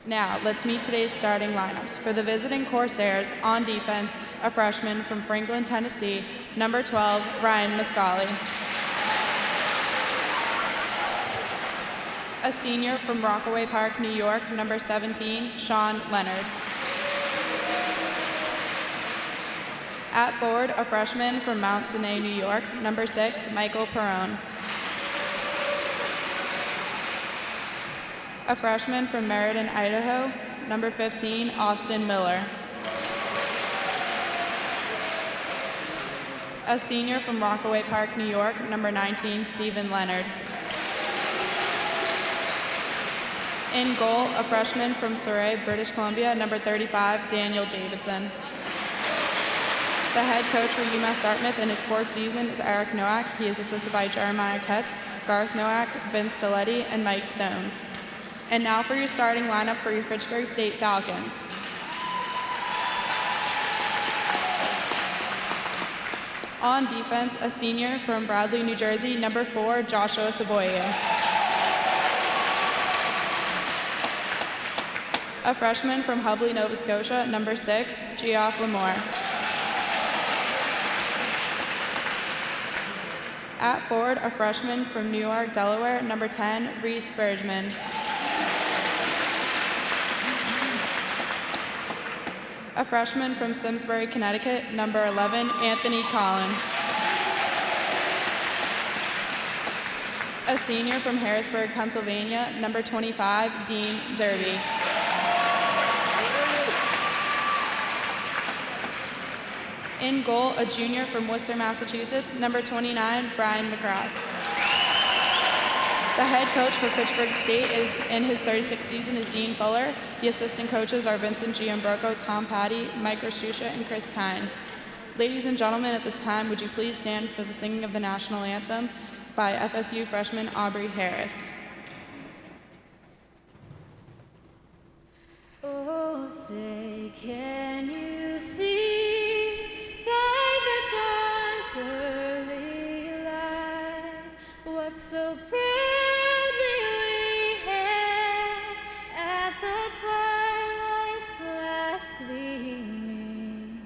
Now, let's meet today's starting lineups. For the visiting Corsairs, on defense, a freshman from Franklin, Tennessee, number 12, Ryan Mascali. A senior from Rockaway Park, New York, number 17, Sean Leonard. At forward, a freshman from Mount Sinai, New York, number 6, Michael Perrone. A freshman from Meriden, Idaho, number 15, Austin Miller. A senior from Rockaway Park, New York, number 19, Stephen Leonard. In goal, a freshman from Surrey, British Columbia, number 35, Daniel Davidson. The head coach for UMass Dartmouth in his 4th season is Eric Nowak. He is assisted by Jeremiah Ketz, Garth Nowak, Vince Stiletti, and Mike Stones. And now for your starting lineup for your Fitchburg State Falcons. On defense, a senior from Bradley, New Jersey, number 4, Joshua Saboye. A freshman from Hubley, Nova Scotia, number 6, Geoff Lamore. At forward, a freshman from Newark, Delaware, number 10, Reese Bergman. A freshman from Simsbury, Connecticut, number 11, Anthony Collin. A senior from Harrisburg, Pennsylvania, number 25, Dean Zerby. In goal, a junior from Worcester, Massachusetts, number 29, Brian Mcgrath. The head coach for Fitchburg State in his 36th season is Dean Fuller. The assistant coaches are Vincent Giambroco, Tom Patty, Mike Rashusha, and Chris Kine. Ladies and gentlemen, at this time, would you please stand for the singing of the national anthem by FSU freshman Aubrey Harris. Oh, say, can you see by the dawn's early light what so proudly we hailed at the twilight's last gleaming,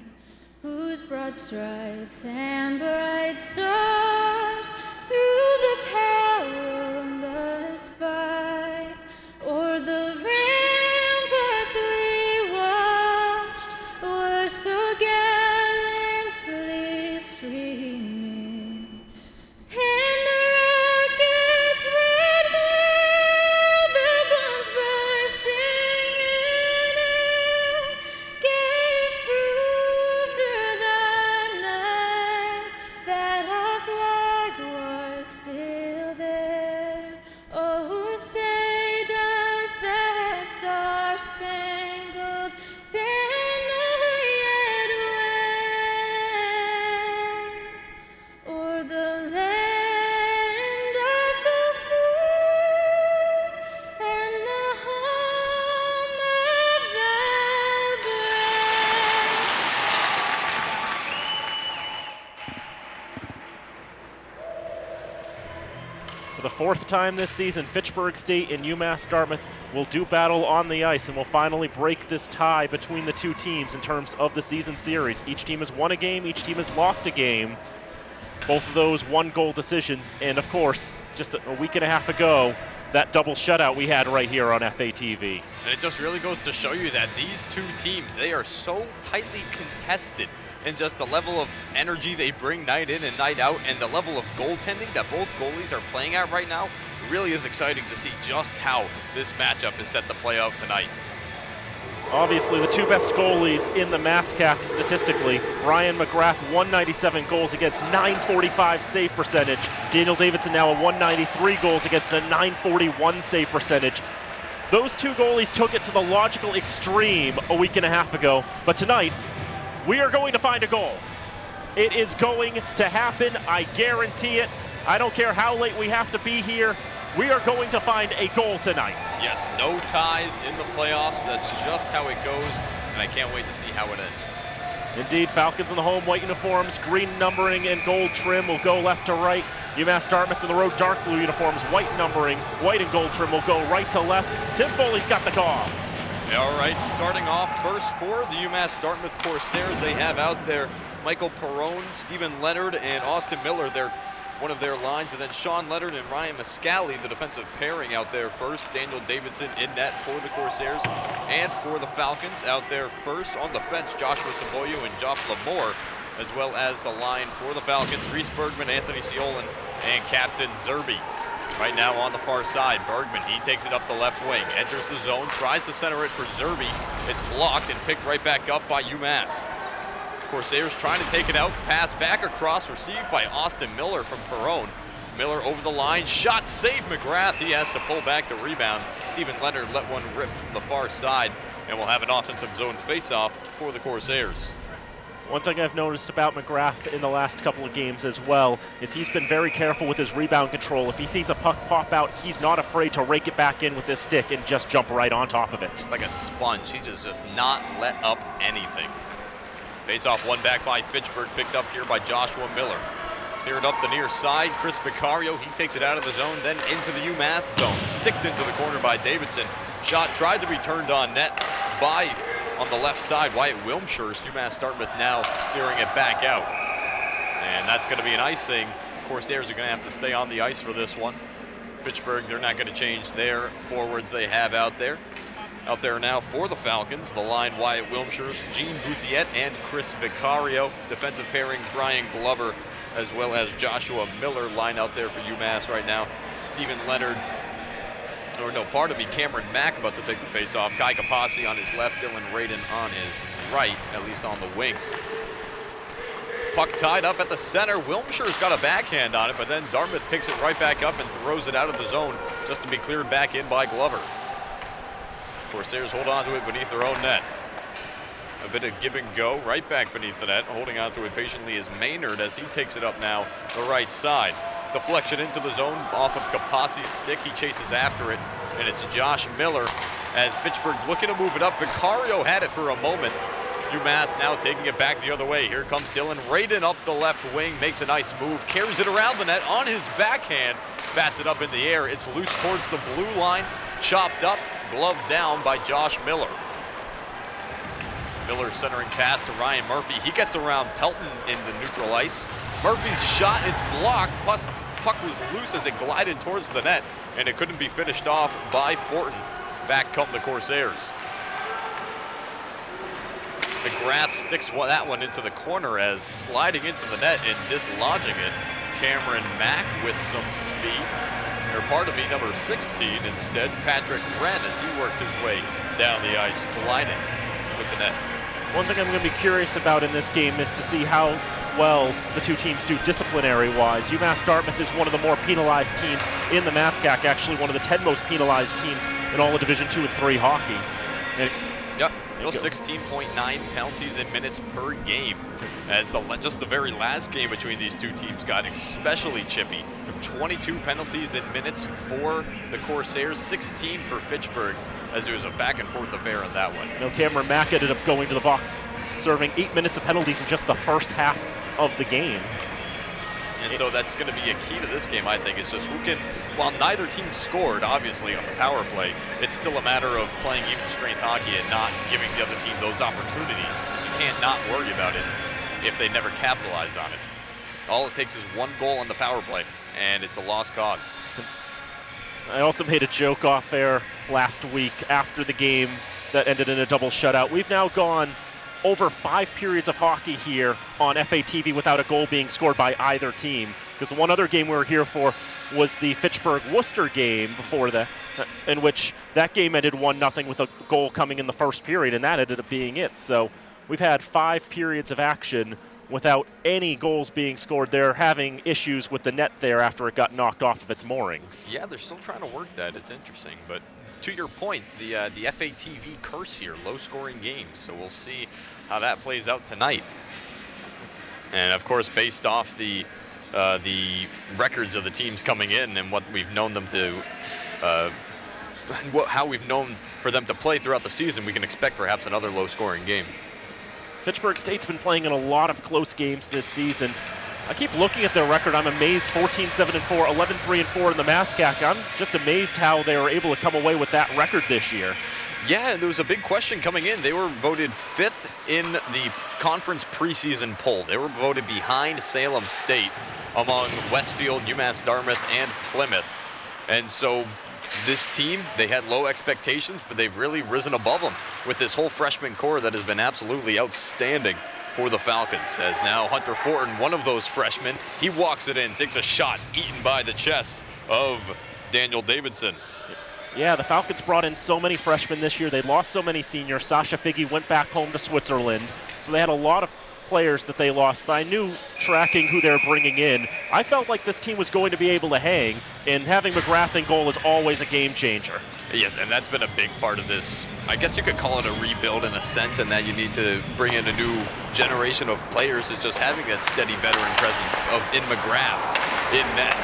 whose broad stripes and bright stars through the perilous fight o'er the ramparts we watched were so gallantly streaming, and the rocket's red glare, the bombs bursting in air, gave proof through the night that our flag was still there. Oh, say does that star-spangled banner yet wave o'er the land of the free and the home of the brave? For the 4th time this season, Fitchburg State and UMass Dartmouth will do battle on the ice and will finally break this tie between the two teams in terms of the season series. Each team has won a game, each team has lost a game. Both of those one-goal decisions, and of course, just a week and a half ago, that double shutout we had right here on FATV. And it just really goes to show you that these two teams, they are so tightly contested, and just the level of energy they bring night in and night out, and the level of goaltending that both goalies are playing at right now, really is exciting to see just how this matchup is set to play out tonight. Obviously, the two best goalies in the MASCAC statistically, Brian Mcgrath, 197 goals against, 945 save percentage. Daniel Davidson now a 193 goals against, a 941 save percentage. Those two goalies took it to the logical extreme a week and a half ago, but tonight, we are going to find a goal. It is going to happen, I guarantee it. I don't care how late we have to be here. We are going to find a goal tonight. Yes, No ties in the playoffs. That's just how it goes, and I can't wait to see how it ends. Indeed, Falcons in the home white uniforms, green numbering and gold trim will go left to right. UMass Dartmouth in the road dark blue uniforms, white numbering, white and gold trim will go right to left. Tim Foley's got the call. All right, starting off first for the UMass Dartmouth Corsairs, they have out there Michael Perrone, Stephen Leonard, and Austin Miller. They're one of their lines, and then Sean Leonard and Ryan Mascali, the defensive pairing out there first. Daniel Davidson in net for the Corsairs, and for the Falcons out there first on the fence, Joshua Saboyu and Joff Lamore, as well as the line for the Falcons, Reese Bergman, Anthony Ciolan, and Captain Zerby. Right now on the far side, Bergman, he takes it up the left wing, enters the zone, tries to center it for Zerby. It's blocked and picked right back up by UMass. Corsairs trying to take it out, pass back across, received by Austin Miller from Perrone. Miller over the line, shot, save Mcgrath. He has to pull back the rebound. Stephen Leonard let one rip from the far side, and we'll have an offensive zone faceoff for the Corsairs. One thing I've noticed about Mcgrath in the last couple of games as well is he's been very careful with his rebound control. If he sees a puck pop out, he's not afraid to rake it back in with his stick and just jump right on top of it. It's like a sponge. He just not let up anything. Face-off one back by Fitchburg, picked up here by Joshua Miller. Cleared up the near side, Chris Vicario, he takes it out of the zone, then into the UMass zone. Sticked into the corner by Davidson. Shot tried to be turned on net by, on the left side, Wyatt Wilmshurst. UMass Dartmouth now clearing it back out. And that's going to be an icing. Corsairs are going to have to stay on the ice for this one. Fitchburg, they're not going to change their forwards they have out there. Out there now for the Falcons, the line Wyatt Wilmshurst, Gene Bouthiette, and Chris Vicario. Defensive pairing Brian Glover, as well as Joshua Miller, line out there for UMass right now. Stephen Leonard, or no, pardon me, Cameron Mack about to take the face-off. Kai Kapasi on his left, Dylan Radin on his right, at least on the wings. Puck tied up at the center. Wilmshire's got a backhand on it, but then Dartmouth picks it right back up and throws it out of the zone just to be cleared back in by Glover. Corsairs hold on to it beneath their own net. A bit of give and go right back beneath the net. Holding on to it patiently is Maynard as he takes it up now the right side. Deflection into the zone off of Kapasi's stick. He chases after it, and it's Josh Miller as Fitchburg looking to move it up. Vicario had it for a moment. UMass now taking it back the other way. Here comes Dylan Radin up the left wing, makes a nice move, carries it around the net on his backhand, bats it up in the air. It's loose towards the blue line, chopped up, gloved down by Josh Miller. Miller centering pass to Ryan Murphy. He gets around Pelton in the neutral ice. Murphy's shot, it's blocked, plus puck was loose as it glided towards the net, and it couldn't be finished off by Fortin. Back come the Corsairs. Mcgrath sticks that one into the corner as sliding into the net and dislodging it. Cameron Mack with some speed. Or pardon me, number 16 instead, Patrick Wren, as he worked his way down the ice, colliding with the net. One thing I'm going to be curious about in this game is to see how well the two teams do disciplinary-wise. UMass Dartmouth is one of the more penalized teams in the MASCAC, actually one of the 10 most penalized teams in all of Division II and III hockey. Yep, 16.9 penalties in minutes per game. As just the very last game between these two teams got especially chippy. 22 penalties in minutes for the Corsairs, 16 for Fitchburg, as it was a back-and-forth affair in that one. Cameron Mack ended up going to the box, serving 8 minutes of penalties in just the first half of the game. And so that's going to be a key to this game, I think, is just who can, while neither team scored, obviously, on the power play, it's still a matter of playing even strength hockey and not giving the other team those opportunities. You can't not worry about it if they never capitalize on it. All it takes is one goal on the power play, and it's a lost cause. I also made a joke off air last week after the game that ended in a double shutout. We've now gone over 5 periods of hockey here on FATV without a goal being scored by either team. Because the one other game we were here for was the Fitchburg-Worcester game before that, in which that game ended 1-0 with a goal coming in the first period, and that ended up being it. So we've had 5 periods of action without any goals being scored. They're having issues with the net there after it got knocked off of its moorings. Yeah, they're still trying to work that. It's interesting. But to your point, the FATV curse here, low-scoring games. So we'll see how that plays out tonight. And, of course, based off the records of the teams coming in and what we've known them to how we've known for them to play throughout the season, we can expect perhaps another low-scoring game. Fitchburg State's been playing in a lot of close games this season. I keep looking at their record. I'm amazed. 14-7-4, 11-3-4 in the MASCAC. I'm just amazed how they were able to come away with that record this year. Yeah, there was a big question coming in. They were voted 5th in the conference preseason poll. They were voted behind Salem State among Westfield, UMass Dartmouth, and Plymouth. And so this team, they had low expectations, but they've really risen above them with this whole freshman core that has been absolutely outstanding for the Falcons. As now Hunter Fortin, one of those freshmen, he walks it in, takes a shot, eaten by the chest of Daniel Davidson. Yeah, the Falcons brought in so many freshmen this year. They lost so many seniors. Sasha Figge went back home to Switzerland. So they had a lot of players that they lost. But I knew, tracking who they're bringing in, I felt like this team was going to be able to hang. And having Mcgrath in goal is always a game changer. Yes, and that's been a big part of this. I guess you could call it a rebuild in a sense, and that you need to bring in a new generation of players. Is just having that steady veteran presence in Mcgrath, in net.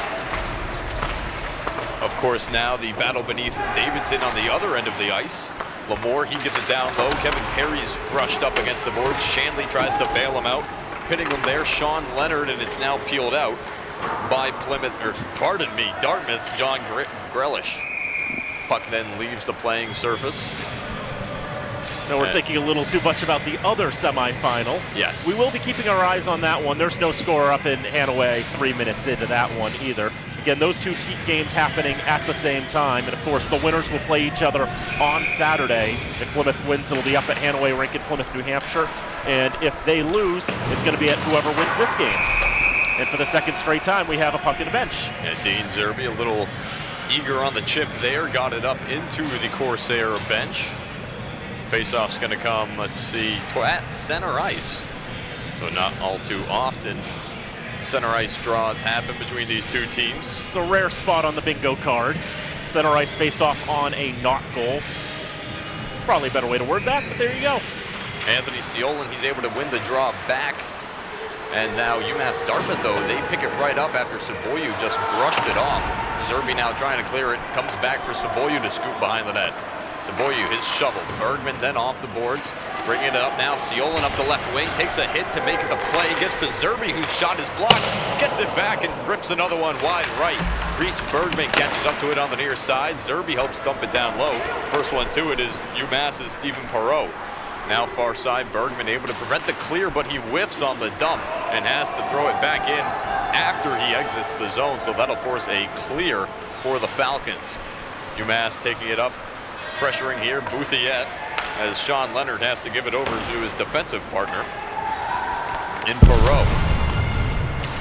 Of course, now the battle beneath Davidson on the other end of the ice. Lamore, he gives it down low. Kevin Perry's brushed up against the boards. Shanley tries to bail him out. Pitting him there, Sean Leonard, and it's now peeled out by Dartmouth's John Grealish. Puck then leaves the playing surface. Now we're thinking a little too much about the other semifinal. Yes. We will be keeping our eyes on that one. There's no score up in Hanaway 3 minutes into that one either. Again, those two games happening at the same time. And of course, the winners will play each other on Saturday. If Plymouth wins, it'll be up at Hanaway rink in Plymouth, New Hampshire. And if they lose, it's going to be at whoever wins this game. And for the second straight time, we have a puck in the bench. Yeah, Dean Zerby a little eager on the chip there. Got it up into the Corsair bench. Faceoff's going to come, let's see, at center ice. So not all too often center ice draws happen between these two teams. It's a rare spot on the bingo card. Center ice face-off on a not goal. Probably a better way to word that, but there you go. Anthony Ciolin, he's able to win the draw back. And now UMass Dartmouth, though, they pick it right up after Saboyu just brushed it off. Zerby now trying to clear it, comes back for Saboyu to scoop behind the net. Saboyu, his shovel. Bergman then off the boards, bringing it up now. Ciolin up the left wing, takes a hit to make it the play, gets to Zerby, whose shot is blocked, gets it back and rips another one wide right. Reese Bergman catches up to it on the near side. Zerby helps dump it down low. First one to it is UMass's Stephen Perot. Now far side, Bergman able to prevent the clear, but he whiffs on the dump and has to throw it back in after he exits the zone, so that'll force a clear for the Falcons. UMass taking it up, pressuring here, Bouthiet, as Sean Leonard has to give it over to his defensive partner in Perot.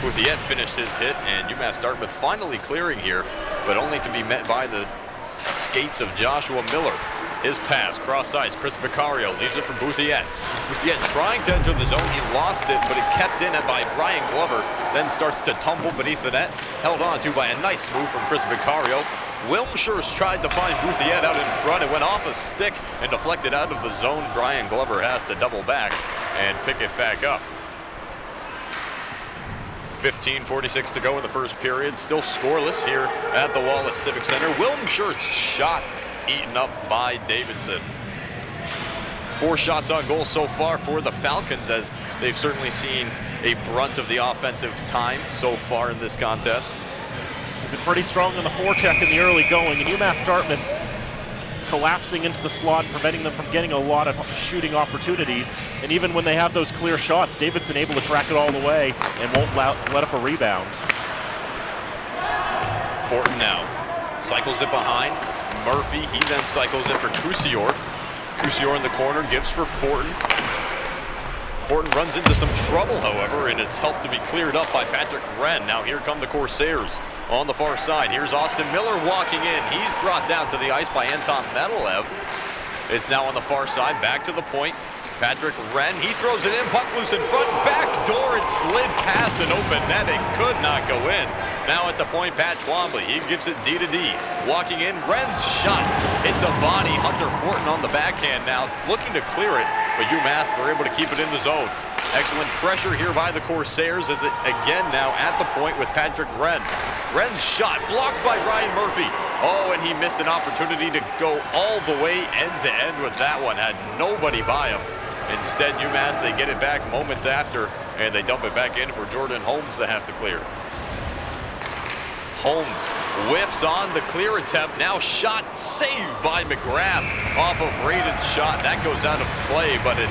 Bouthiet finished his hit, and UMass Dartmouth finally clearing here, but only to be met by the skates of Joshua Miller. His pass, cross ice, Chris Vicario leaves it for Bouthiet. Bouthiet trying to enter the zone, he lost it, but it kept in it by Brian Glover, then starts to tumble beneath the net, held on to by a nice move from Chris Vicario. Wilmshires tried to find Bouthiet out in front. It went off a stick and deflected out of the zone. Brian Glover has to double back and pick it back up. 15:46 to go in the first period. Still scoreless here at the Wallace Civic Center. Wilmshire's shot eaten up by Davidson. 4 shots on goal so far for the Falcons, as they've certainly seen a brunt of the offensive time so far in this contest. Been pretty strong in the forecheck in the early going, and UMass Dartmouth collapsing into the slot, preventing them from getting a lot of shooting opportunities. And even when they have those clear shots, Davidson able to track it all the way and won't let up a rebound. Fortin now cycles it behind Murphy. He then cycles it for Cousior. Cousior in the corner, gives for Fortin. Fortin runs into some trouble, however, and it's helped to be cleared up by Patrick Wren. Now here come the Corsairs on the far side. Here's Austin Miller walking in. He's brought down to the ice by Anton Medalev. It's now on the far side, back to the point. Patrick Wren, he throws it in, puck loose in front, back door, it slid past an open net, it could not go in. Now at the point, Pat Twombly, he gives it D to D. Walking in, Wren's shot, it's a body. Hunter Fortin on the backhand now, looking to clear it, but UMass, they're able to keep it in the zone. Excellent pressure here by the Corsairs, as it again now at the point with Patrick Wren. Wren's shot blocked by Ryan Murphy. Oh, and he missed an opportunity to go all the way end to end with that one. Had nobody by him. Instead, UMass, they get it back moments after, and they dump it back in for Jordan Holmes to have to clear. Holmes whiffs on the clear attempt. Now shot saved by Mcgrath off of Raiden's shot. That goes out of play, but an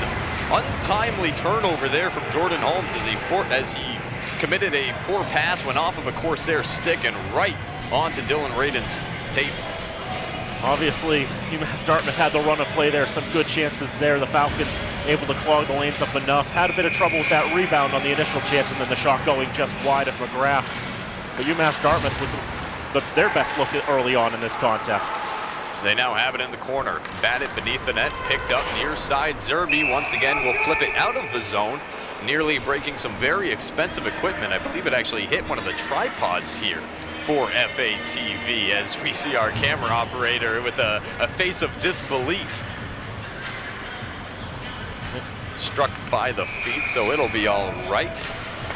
untimely turnover there from Jordan Holmes as he committed a poor pass, went off of a Corsair stick and right onto Dylan Raiden's tape. Obviously, UMass Dartmouth had the run of play there, some good chances there. The Falcons able to clog the lanes up enough. Had a bit of trouble with that rebound on the initial chance, and then the shot going just wide of Mcgrath. But UMass Dartmouth with their best look early on in this contest. They now have it in the corner. Batted beneath the net, picked up near side. Zerbe once again will flip it out of the zone, nearly breaking some very expensive equipment. I believe it actually hit one of the tripods here for FATV, as we see our camera operator with a face of disbelief. Struck by the feet, so it'll be all right.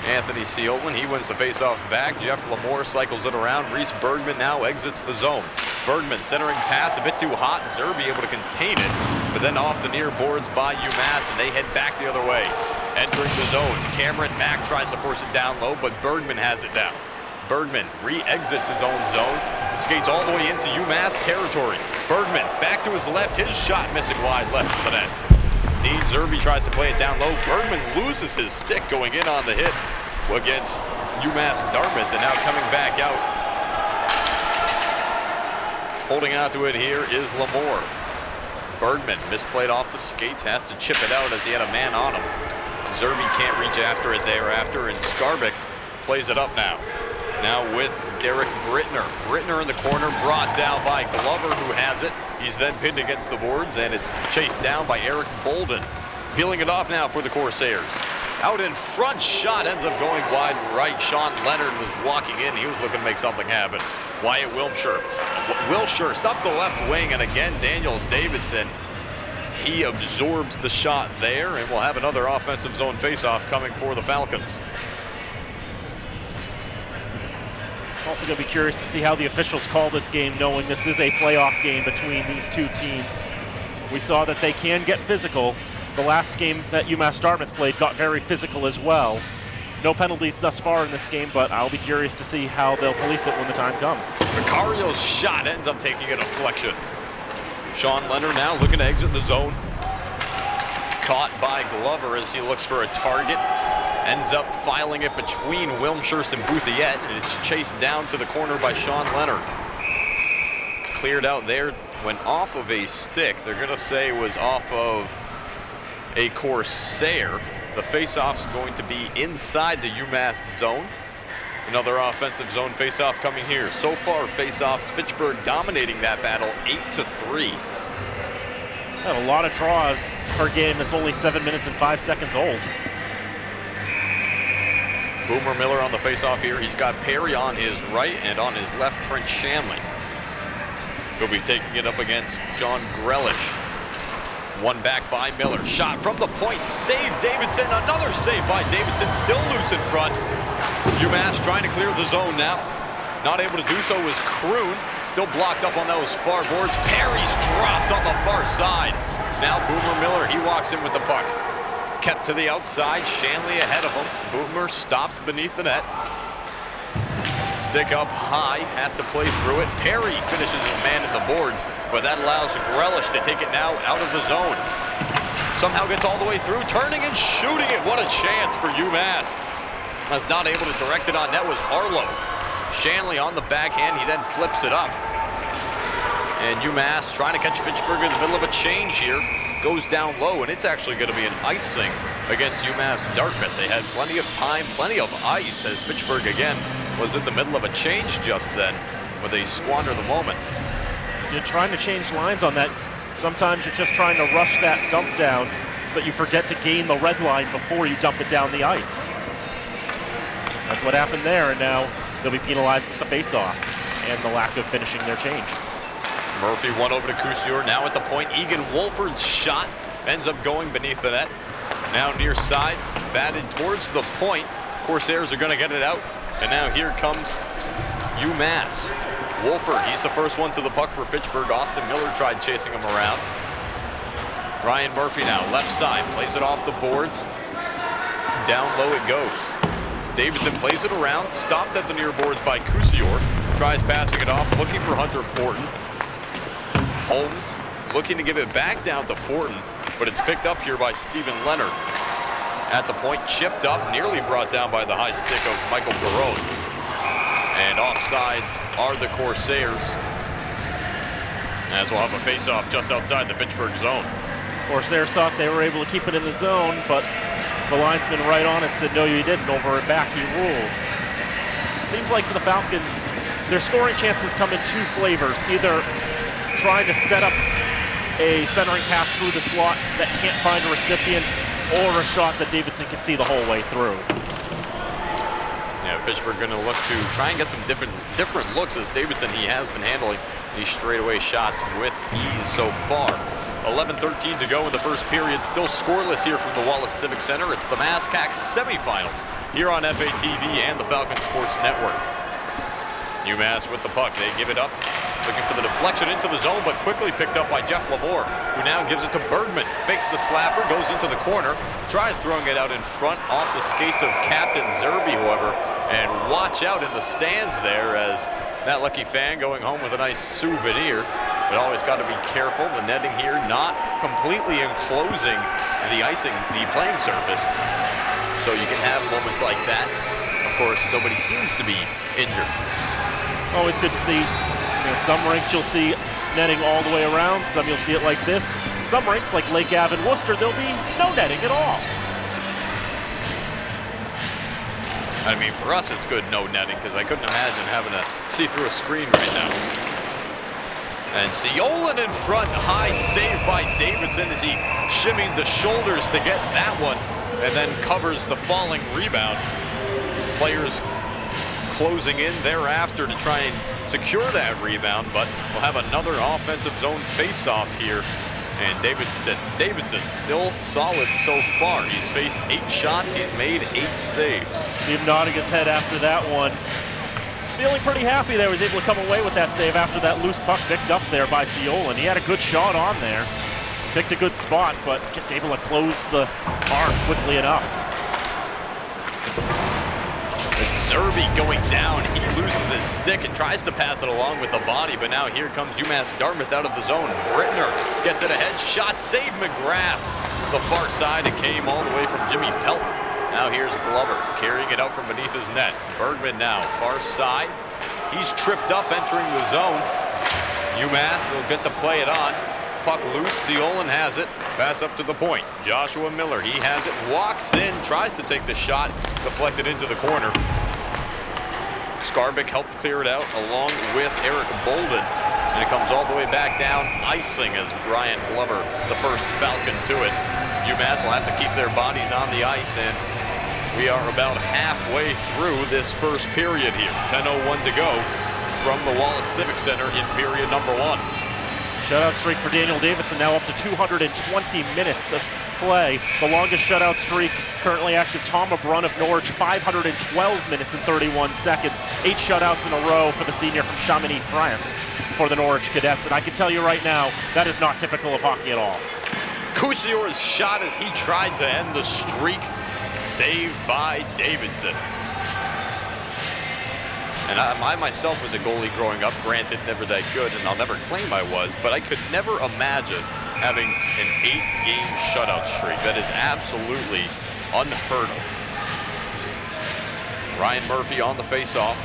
Anthony Seolin, he wins the face-off back. Jeff Lamore cycles it around. Reese Bergman now exits the zone. Bergman centering pass a bit too hot. Zerbe able to contain it, but then off the near boards by UMass, and they head back the other way. Entering the zone, Cameron Mack tries to force it down low, but Bergman has it down. Bergman re-exits his own zone and skates all the way into UMass territory. Bergman back to his left, his shot missing wide left of the net. Dean Zerbe tries to play it down low. Bergman loses his stick going in on the hit against UMass Dartmouth, and now coming back out. Holding out to it here is Lamore. Bergman misplayed off the skates, has to chip it out as he had a man on him. Zerbe can't reach after it thereafter, and Skarbek plays it up now. Now with Derek Brittner. Brittner in the corner, brought down by Glover, who has it. He's then pinned against the boards, and it's chased down by Eric Bolden. Peeling it off now for the Corsairs. Out in front, shot ends up going wide right. Sean Leonard was walking in. He was looking to make something happen. Wyatt Wilshire stopped the left wing, and again, Daniel Davidson. He absorbs the shot there, and we'll have another offensive zone faceoff coming for the Falcons. Also going to be curious to see how the officials call this game, knowing this is a playoff game between these two teams. We saw that they can get physical. The last game that UMass Dartmouth played got very physical as well. No penalties thus far in this game, but I'll be curious to see how they'll police it when the time comes. Vicario's shot ends up taking a deflection. Sean Leonard now looking to exit the zone. Caught by Glover as he looks for a target. Ends up filing it between Wilmshurst and Bouthiette, and it's chased down to the corner by Sean Leonard. Cleared out there, went off of a stick. They're going to say it was off of a Corsair. The face-off's going to be inside the UMass zone. Another offensive zone face-off coming here. So far, face-offs, Fitchburg dominating that battle 8-3. Had a lot of draws per game that's only 7 minutes and 5 seconds old. Boomer Miller on the face-off here. He's got Perry on his right, and on his left, Trent Shanley. He'll be taking it up against John Grealish. One back by Miller. Shot from the point. Save Davidson. Another save by Davidson. Still loose in front. UMass trying to clear the zone now. Not able to do so was Kroon. Still blocked up on those far boards. Perry's dropped on the far side. Now Boomer Miller, he walks in with the puck. Kept to the outside, Shanley ahead of him. Boomer stops beneath the net. Stick up high, has to play through it. Perry finishes his man in the boards, but that allows Grealish to take it now out of the zone. Somehow gets all the way through, turning and shooting it. What a chance for UMass. Was not able to direct it on net was Arlo. Shanley on the backhand, he then flips it up. And UMass trying to catch Fitchburg in the middle of a change here. Goes down low, and it's actually going to be an icing against UMass Dartmouth. They had plenty of time, plenty of ice, as Fitchburg again was in the middle of a change just then, where they squander the moment. You're trying to change lines on that. Sometimes you're just trying to rush that dump down, but you forget to gain the red line before you dump it down the ice. That's what happened there, and now they'll be penalized with the face-off and the lack of finishing their change. Murphy won over to Couture, now at the point. Egan Wolford's shot ends up going beneath the net. Now near side, batted towards the point. Corsairs are going to get it out. And now here comes UMass. Wolford, he's the first one to the puck for Fitchburg. Austin Miller tried chasing him around. Ryan Murphy now, left side, plays it off the boards. Down low it goes. Davidson plays it around, stopped at the near boards by Couture. tries passing it off, looking for Hunter Fortin. Holmes looking to give it back down to Fortin, but it's picked up here by Stephen Leonard. At the point, chipped up, nearly brought down by the high stick of Michael Garone. And offsides are the Corsairs, as we'll have a face-off just outside the Fitchburg zone. Corsairs thought they were able to keep it in the zone, but the linesman right on it said, no, you didn't. Over at back, he rules. It seems like for the Falcons, their scoring chances come in two flavors. Either trying to set up a centering pass through the slot that can't find a recipient, or a shot that Davidson can see the whole way through. Yeah, Fitchburg going to look to try and get some different looks, as Davidson, he has been handling these straightaway shots with ease so far. 11:13 to go in the first period. Still scoreless here from the Wallace Civic Center. It's the MASCAC semifinals here on FATV and the Falcon Sports Network. UMass with the puck. They give it up, looking for the deflection into the zone, but quickly picked up by Jeff Lamore, who now gives it to Bergman. Fakes the slapper, goes into the corner, tries throwing it out in front off the skates of Captain Zerby, however, and watch out in the stands there, as that lucky fan going home with a nice souvenir. But always got to be careful. The netting here not completely enclosing the icing, the playing surface, so you can have moments like that. Of course, nobody seems to be injured. Always good to see. Some rinks you'll see netting all the way around. Some you'll see it like this. Some rinks like Lake Ave and Worcester, there'll be no netting at all. I mean, for us, it's good no netting, because I couldn't imagine having to see through a screen right now. And Seolan in front, high save by Davidson as he shimmied the shoulders to get that one, and then covers the falling rebound. Players closing in thereafter to try and secure that rebound, but we'll have another offensive zone face-off here. And Davidson still solid so far. He's faced 8 shots, he's made 8 saves. See him nodding his head after that one. He's feeling pretty happy there. He was able to come away with that save after that loose puck picked up there by Seolan. He had a good shot on there. Picked a good spot, but just able to close the arm quickly enough. Zerby going down, he loses his stick and tries to pass it along with the body, but now here comes UMass Dartmouth out of the zone. Brittner gets it ahead, shot, save Mcgrath. The far side, it came all the way from Jimmy Pelton. Now here's Glover, carrying it out from beneath his net. Bergman now, far side. He's tripped up entering the zone. UMass will get to play it on. Puck loose, Seolan has it. Pass up to the point. Joshua Miller, he has it, walks in, tries to take the shot, deflected into the corner. Skarbic helped clear it out along with Eric Bolden. And it comes all the way back down, icing as Brian Glover, the first Falcon to it. UMass will have to keep their bodies on the ice, and we are about halfway through this first period here. 10:01 to go from the Wallace Civic Center in period number 1. Shutout streak for Daniel Davidson, now up to 220 minutes of play. The longest shutout streak currently active, Tom Abrun of Norwich, 512 minutes and 31 seconds. 8 shutouts in a row for the senior from Chamonix, France, for the Norwich Cadets. And I can tell you right now, that is not typical of hockey at all. Cousior's shot as he tried to end the streak, saved by Davidson. And I myself was a goalie growing up, granted never that good, and I'll never claim I was, but I could never imagine having an 8-game shutout streak. That is absolutely unheard of. Ryan Murphy on the face-off,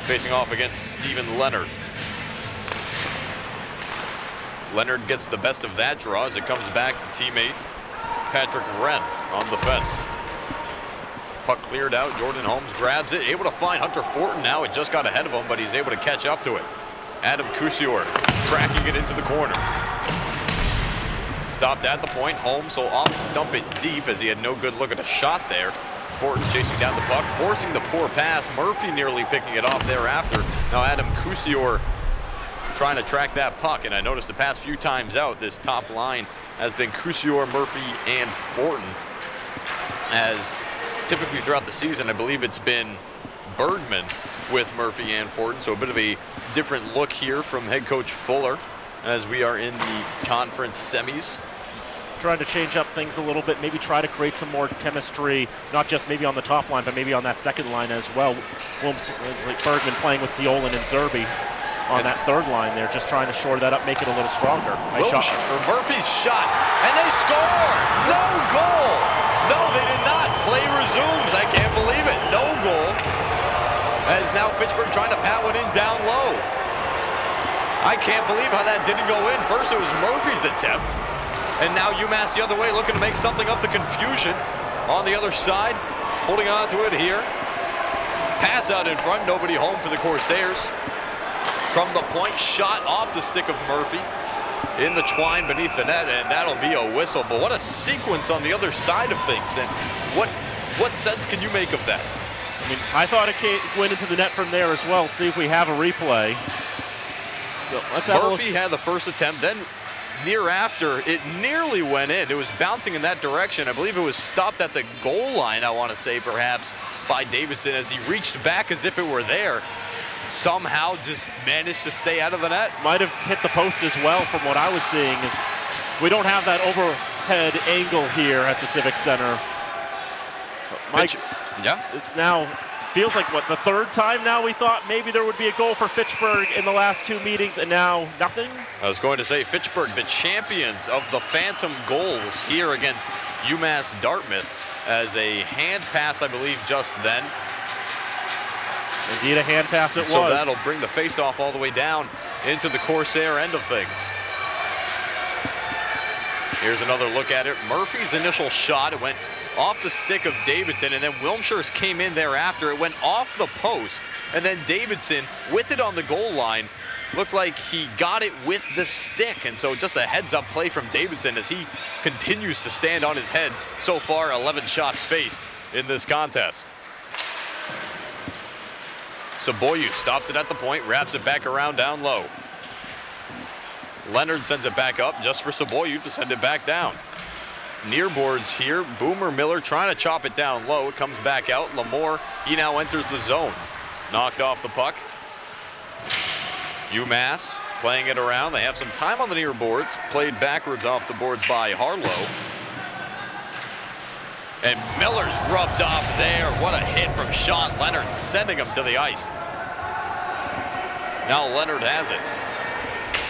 facing off against Stephen Leonard. Leonard gets the best of that draw as it comes back to teammate Patrick Wren on the fence. Puck cleared out, Jordan Holmes grabs it, able to find Hunter Fortin now. It just got ahead of him, but he's able to catch up to it. Adam Cousior tracking it into the corner. Stopped at the point, Holmes will opt to dump it deep as he had no good look at the shot there. Fortin chasing down the puck, forcing the poor pass. Murphy nearly picking it off thereafter. Now Adam Cousior trying to track that puck, and I noticed the past few times out, this top line has been Cousior, Murphy, and Fortin. As typically throughout the season, I believe it's been Bergman with Murphy and Fortin, so a bit of a different look here from head coach Fuller as we are in the conference semis. trying to change up things a little bit, maybe try to create some more chemistry, not just maybe on the top line, but maybe on that second line as well. Like Bergman playing with Ciolin and Zerbe on that third line there, just trying to shore that up, make it a little stronger. Murphy's shot, and they score! No goal! No, they did not. Play resumes. I can't believe it. No goal. As now Fitchburg trying to pound it in down low. I can't believe how that didn't go in. First it was Murphy's attempt, and now UMass the other way looking to make something of the confusion. On the other side, holding on to it here. Pass out in front, nobody home for the Corsairs. From the point, shot off the stick of Murphy in the twine beneath the net, and that'll be a whistle. But what a sequence on the other side of things, and what sense can you make of that? I mean, I thought it went into the net from there as well. See if we have a replay. So let's have Murphy had the first attempt, then near after, it nearly went in. It was bouncing in that direction. I believe it was stopped at the goal line, I want to say, perhaps, by Davidson as he reached back as if it were there. Somehow just managed to stay out of the net. Might have hit the post as well from what I was seeing. Is we don't have that overhead angle here at the Civic Center. Mike, this now feels like, what, the third time now we thought maybe there would be a goal for Fitchburg in the last two meetings, and now nothing? I was going to say Fitchburg, the champions of the phantom goals here against UMass Dartmouth, as a hand pass, I believe, just then. Indeed, a hand pass it was. So that'll bring the face-off all the way down into the Corsair end of things. Here's another look at it. Murphy's initial shot, it went off the stick of Davidson, and then Wilmshires came in thereafter. It went off the post, and then Davidson, with it on the goal line, looked like he got it with the stick. And so just a heads-up play from Davidson as he continues to stand on his head. So far, 11 shots faced in this contest. Saboyu stops it at the point, wraps it back around down low. Leonard sends it back up just for Saboyu to send it back down. Near boards here, Boomer Miller trying to chop it down low. It comes back out. Lamore, he now enters the zone. Knocked off the puck. UMass playing it around. They have some time on the near boards. Played backwards off the boards by Harlow. And Miller's rubbed off there. What a hit from Sean Leonard, sending him to the ice. Now Leonard has it.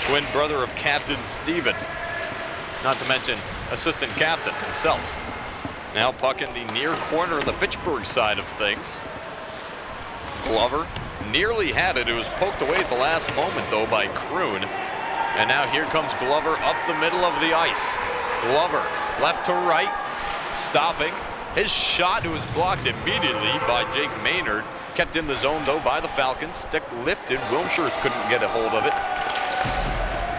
Twin brother of Captain Steven. Not to mention assistant captain himself. Now puck in the near corner of the Fitchburg side of things. Glover nearly had it. It was poked away at the last moment, though, by Kroon. And now here comes Glover up the middle of the ice. Glover left to right. Stopping. His shot was blocked immediately by Jake Maynard. Kept in the zone, though, by the Falcons. Stick lifted. Wilmshires couldn't get a hold of it.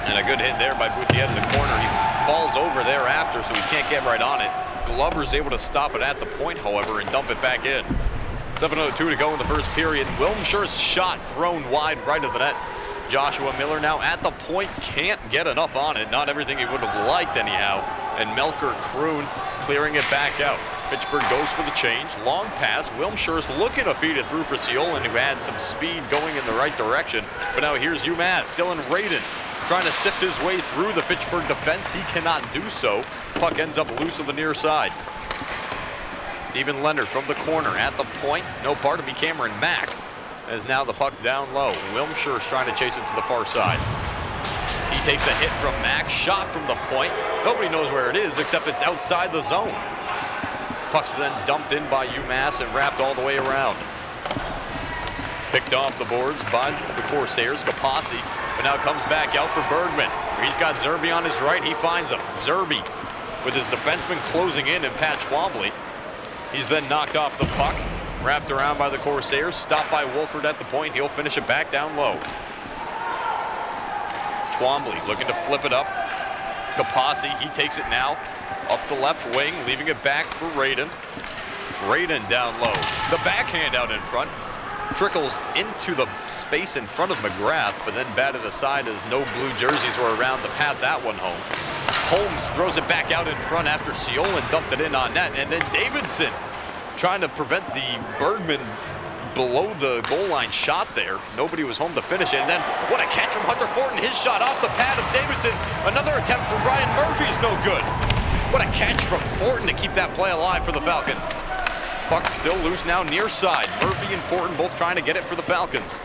And a good hit there by Bouthier in the corner. He falls over thereafter, so he can't get right on it. Glover's able to stop it at the point, however, and dump it back in. 7:02 to go in the first period. Wilmshire's shot thrown wide right of the net. Joshua Miller now at the point, can't get enough on it. Not everything he would have liked anyhow. And Melker Kroon clearing it back out. Fitchburg goes for the change. Long pass. Wilmshire's looking to feed it through for Ciolin, who had some speed going in the right direction. But now here's UMass. Dylan Radin trying to sift his way through the Fitchburg defense. He cannot do so. Puck ends up loose on the near side. Stephen Leonard from the corner at the point. No part of me, Cameron Mack. As now the puck down low. Wilmshire's trying to chase it to the far side. He takes a hit from Mack. Shot from the point. Nobody knows where it is except it's outside the zone. Puck's then dumped in by UMass and wrapped all the way around. Picked off the boards by the Corsairs. Kapasi. But now comes back out for Bergman. He's got Zerbe on his right. He finds him. Zerbe with his defenseman closing in and Pat Twombly. He's then knocked off the puck. Wrapped around by the Corsairs. Stopped by Wolford at the point. He'll finish it back down low. Twombly looking to flip it up. Kapasi, he takes it now. Up the left wing, leaving it back for Radin. Radin down low. The backhand out in front. Trickles into the space in front of Mcgrath, but then batted aside as no blue jerseys were around to pat that one home. Holmes throws it back out in front after Ciolin dumped it in on net, and then Davidson trying to prevent the Bergman below the goal line shot there. Nobody was home to finish it, and then what a catch from Hunter Fortin. His shot off the pad of Davidson. Another attempt from Brian Murphy's no good. What a catch from Fortin to keep that play alive for the Falcons. Puck still loose now near side. Murphy and Fortin both trying to get it for the Falcons.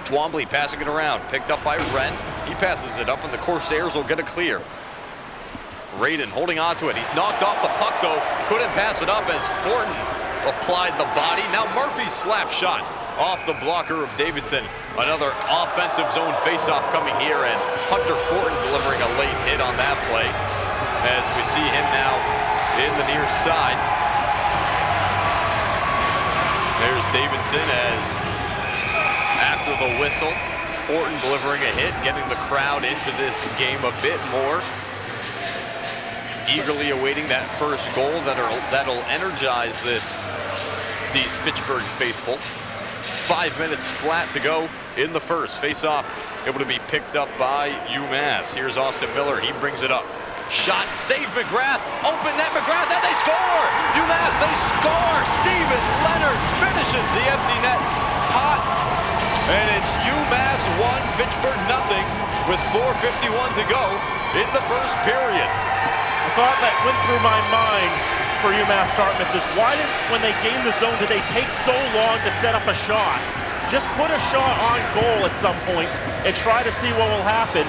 Twombly passing it around, picked up by Wren. He passes it up and the Corsairs will get a clear. Radin holding on to it. He's knocked off the puck though. Couldn't pass it up as Fortin applied the body. Now Murphy's slap shot off the blocker of Davidson. Another offensive zone faceoff coming here, and Hunter Fortin delivering a late hit on that play as we see him now in the near side. There's Davidson as after the whistle, Fortin delivering a hit, getting the crowd into this game a bit more. Eagerly awaiting that first goal that'll energize these Fitchburg faithful. 5 minutes flat to go in the first. Face-off able to be picked up by UMass. Here's Austin Miller. He brings it up. Shot, save Mcgrath. Open net, Mcgrath, and they score! UMass, they score! Steven Leonard finishes the empty net pot. And it's UMass 1, Fitchburg nothing with 4:51 to go in the first period. The thought that went through my mind for UMass Dartmouth is why when they gained the zone, did they take so long to set up a shot? Just put a shot on goal at some point and try to see what will happen.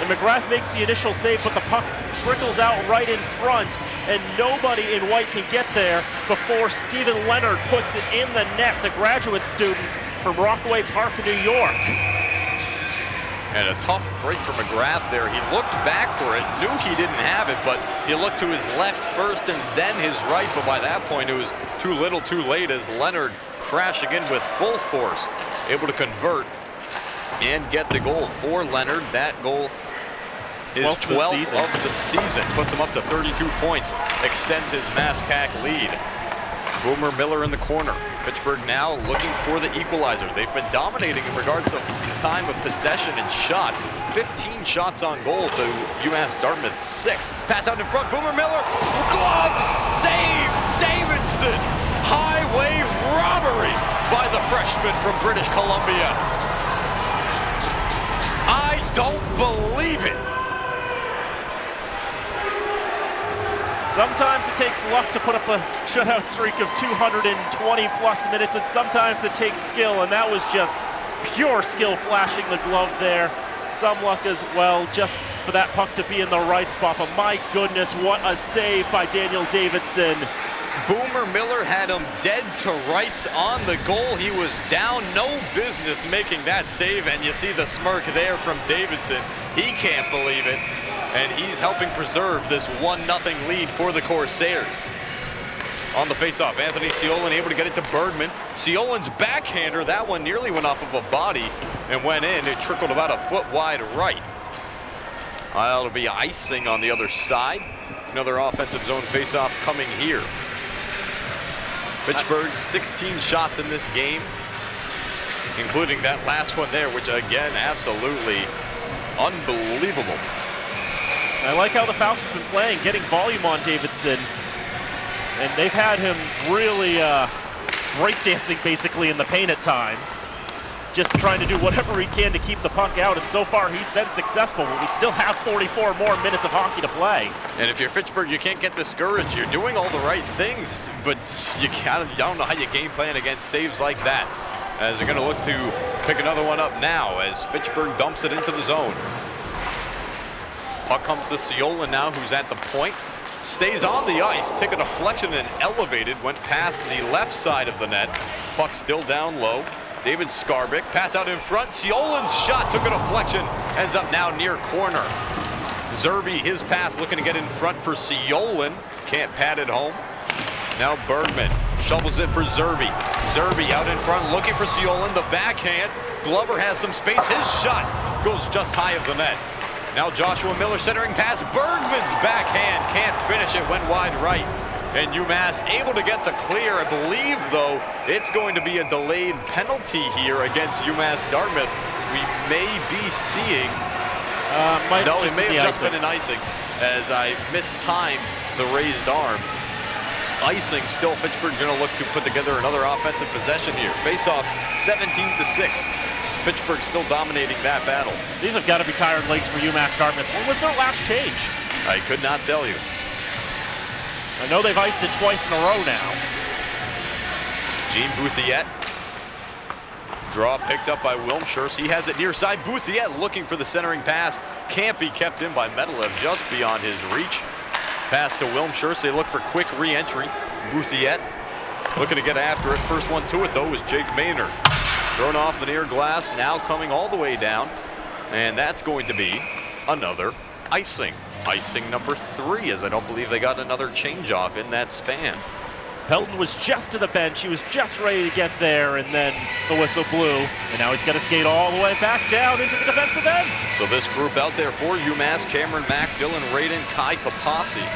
And Mcgrath makes the initial save, but the puck trickles out right in front, and nobody in white can get there before Steven Leonard puts it in the net, the graduate student from Rockaway Park, New York. And a tough break for Mcgrath there. He looked back for it, knew he didn't have it, but he looked to his left first and then his right. But by that point, it was too little too late as Leonard crashing in with full force, able to convert and get the goal for Leonard. That goal is 12th of the season. Puts him up to 32 points, extends his MASCAC lead. Boomer Miller in the corner. Fitchburg now looking for the equalizer. They've been dominating in regards to time of possession and shots. 15 shots on goal to UMass Dartmouth 6. Pass out in front, Boomer Miller. Glove save, Davidson. Highway robbery by the freshman from British Columbia. I don't believe it. Sometimes it takes luck to put up a shutout streak of 220 plus minutes, and sometimes it takes skill, and that was just pure skill flashing the glove there. Some luck as well, just for that puck to be in the right spot, but my goodness, what a save by Daniel Davidson. Boomer Miller had him dead to rights on the goal. He was down, no business making that save, and you see the smirk there from Davidson. He can't believe it. And he's helping preserve this 1-0 lead for the Corsairs. On the faceoff, Anthony Ciolin able to get it to Bergman. Ciolin's backhander, that one nearly went off of a body and went in. It trickled about a foot wide right. It'll be icing on the other side. Another offensive zone faceoff coming here. Fitchburg 16 shots in this game, including that last one there, which again, absolutely unbelievable. I like how the Falcons been playing, getting volume on Davidson. And they've had him really breakdancing basically in the paint at times. Just trying to do whatever he can to keep the puck out, and so far he's been successful, but we still have 44 more minutes of hockey to play. And if you're Fitchburg, you can't get discouraged. You're doing all the right things, but you don't know how you game plan against saves like that. As they're gonna look to pick another one up now as Fitchburg dumps it into the zone. Puck comes to Ciolin now, who's at the point. Stays on the ice, took a deflection and elevated, went past the left side of the net. Puck still down low. David Skarbic, pass out in front. Ciolin's shot took a deflection, ends up now near corner. Zerbe, his pass looking to get in front for Ciolin. Can't pad it home. Now Bergman shovels it for Zerbe. Zerbe out in front looking for Ciolin. The backhand. Glover has some space. His shot goes just high of the net. Now Joshua Miller centering pass. Bergman's backhand can't finish it. Went wide right. And UMass able to get the clear. I believe, though, it's going to be a delayed penalty here against UMass Dartmouth. We may be seeing... no, it may have just been an icing as I mistimed the raised arm. Icing still. Fitchburg going to look to put together another offensive possession here. Faceoffs 17-6. Fitchburg still dominating that battle. These have got to be tired legs for UMass Dartmouth. When was their last change? I could not tell you. I know they've iced it twice in a row now. Gene Bouthiet. Draw picked up by Wilmshire. He has it near side. Bouthiet looking for the centering pass. Can't be kept in by Medalev, just beyond his reach. Pass to Wilmshire. They look for quick re-entry. Bouthiet looking to get after it. First one to it, though, was Jake Maynard. Thrown off the near glass, now coming all the way down. And that's going to be another icing. Icing number 3, as I don't believe they got another change off in that span. Pelton was just to the bench. He was just ready to get there, and then the whistle blew. And now he's got to skate all the way back down into the defensive end. So this group out there for UMass: Cameron Mack, Dylan Radin, Kai Kapasi.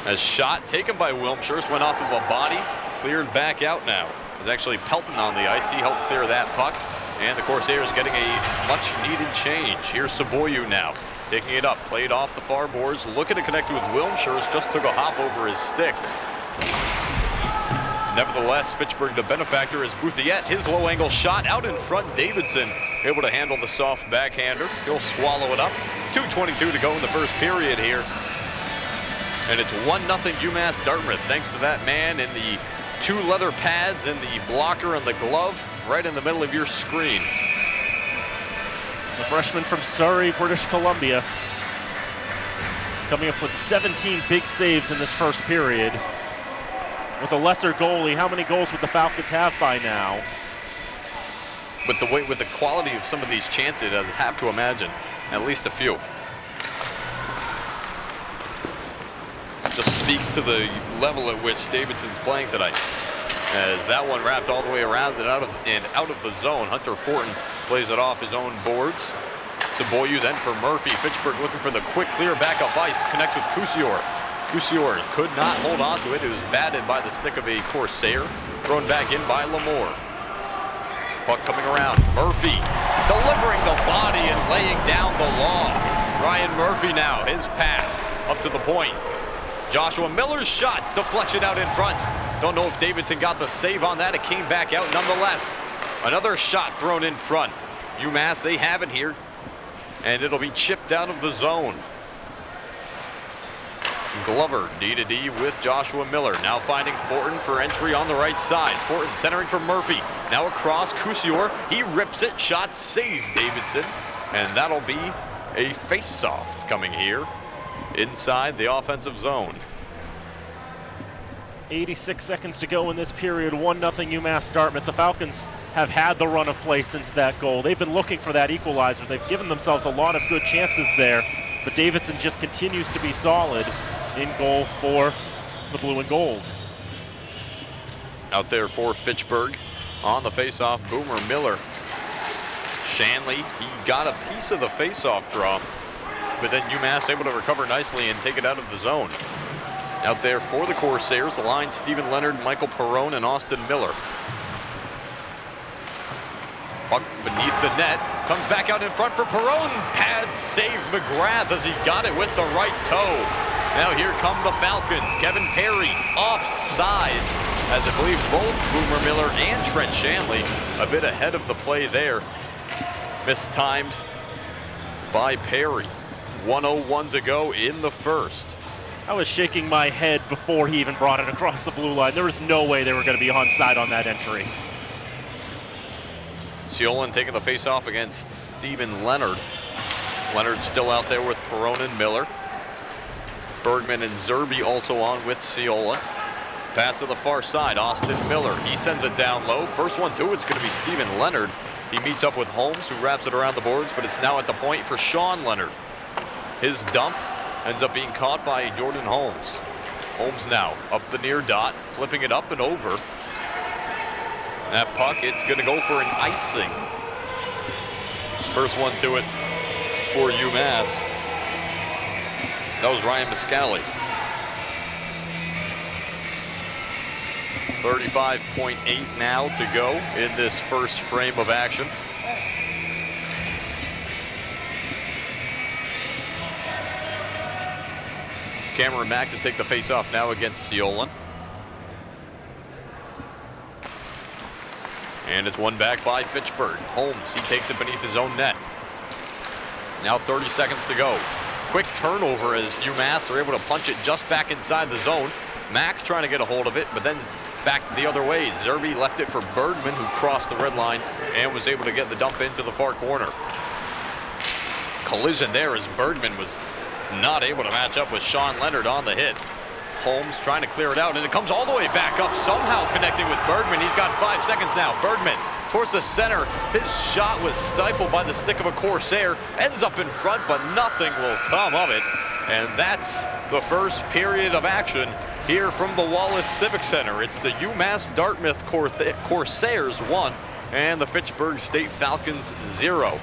A shot taken by Wilmshire, went off of a body, cleared back out now. There's actually Pelton on the ice. He helped clear that puck. And the Corsairs getting a much-needed change. Here's Saboyu now. Taking it up, played off the far boards, looking to connect with Wilmshire, just took a hop over his stick. Nevertheless, Fitchburg, the benefactor, is Bouthiet. His low angle shot out in front. Davidson able to handle the soft backhander. He'll swallow it up. 2:22 to go in the first period here. And it's 1-0 UMass Dartmouth, thanks to that man in the 2 leather pads and the blocker and the glove right in the middle of your screen. The freshman from Surrey, British Columbia, coming up with 17 big saves in this first period. With a lesser goalie, how many goals would the Falcons have by now? With the quality of some of these chances, I have to imagine at least a few. Just speaks to the level at which Davidson's playing tonight. As that one wrapped all the way around and out of the zone. Hunter Fortin plays it off his own boards. Saboyu then for Murphy. Fitchburg looking for the quick clear back up ice. Connects with Cousior. Cousior could not hold on to it. It was batted by the stick of a Corsair. Thrown back in by Lamour. Puck coming around. Murphy delivering the body and laying down the law. Ryan Murphy now, his pass up to the point. Joshua Miller's shot, deflection out in front. Don't know if Davidson got the save on that. It came back out nonetheless. Another shot thrown in front. UMass, they have it here. And it'll be chipped out of the zone. Glover, D-to-D with Joshua Miller. Now finding Fortin for entry on the right side. Fortin centering for Murphy. Now across, Cousior. He rips it. Shot saved, Davidson. And that'll be a face-off coming here inside the offensive zone. 86 seconds to go in this period. 1-0 UMass Dartmouth. The Falcons have had the run of play since that goal. They've been looking for that equalizer. They've given themselves a lot of good chances there, but Davidson just continues to be solid in goal for the blue and gold. Out there for Fitchburg on the faceoff, Boomer Miller. Shanley, he got a piece of the faceoff draw, but then UMass able to recover nicely and take it out of the zone. Out there for the Corsairs, the line, Stephen Leonard, Michael Perrone, and Austin Miller. Puck beneath the net, comes back out in front for Perrone. Pad save Mcgrath as he got it with the right toe. Now here come the Falcons. Kevin Perry offsides, as I believe both Boomer Miller and Trent Shanley a bit ahead of the play there. Mistimed by Perry. 1:01 to go in the first. I was shaking my head before he even brought it across the blue line. There was no way they were going to be onside on that entry. Seolan taking the face-off against Stephen Leonard. Leonard still out there with Perrone and Miller. Bergman and Zerby also on with Seola. Pass to the far side, Austin Miller. He sends it down low. First one to it's going to be Stephen Leonard. He meets up with Holmes, who wraps it around the boards, but it's now at the point for Sean Leonard. His dump ends up being caught by Jordan Holmes. Holmes now up the near dot, flipping it up and over. That puck, it's going to go for an icing. First one to it for UMass. That was Ryan Miscali. 35.8 now to go in this first frame of action. Cameron Mack to take the face-off now against Seolan. And it's won back by Fitchburg. Holmes, he takes it beneath his own net. Now 30 seconds to go. Quick turnover as UMass are able to punch it just back inside the zone. Mack trying to get a hold of it, but then back the other way. Zerbe left it for Bergman, who crossed the red line and was able to get the dump into the far corner. Collision there as Bergman was not able to match up with Sean Leonard on the hit. Holmes trying to clear it out, and it comes all the way back up, somehow connecting with Bergman. He's got 5 seconds now. Bergman towards the center. His shot was stifled by the stick of a Corsair. Ends up in front, but nothing will come of it. And that's the first period of action here from the Wallace Civic Center. It's the UMass Dartmouth Corsairs 1 and the Fitchburg State Falcons 0.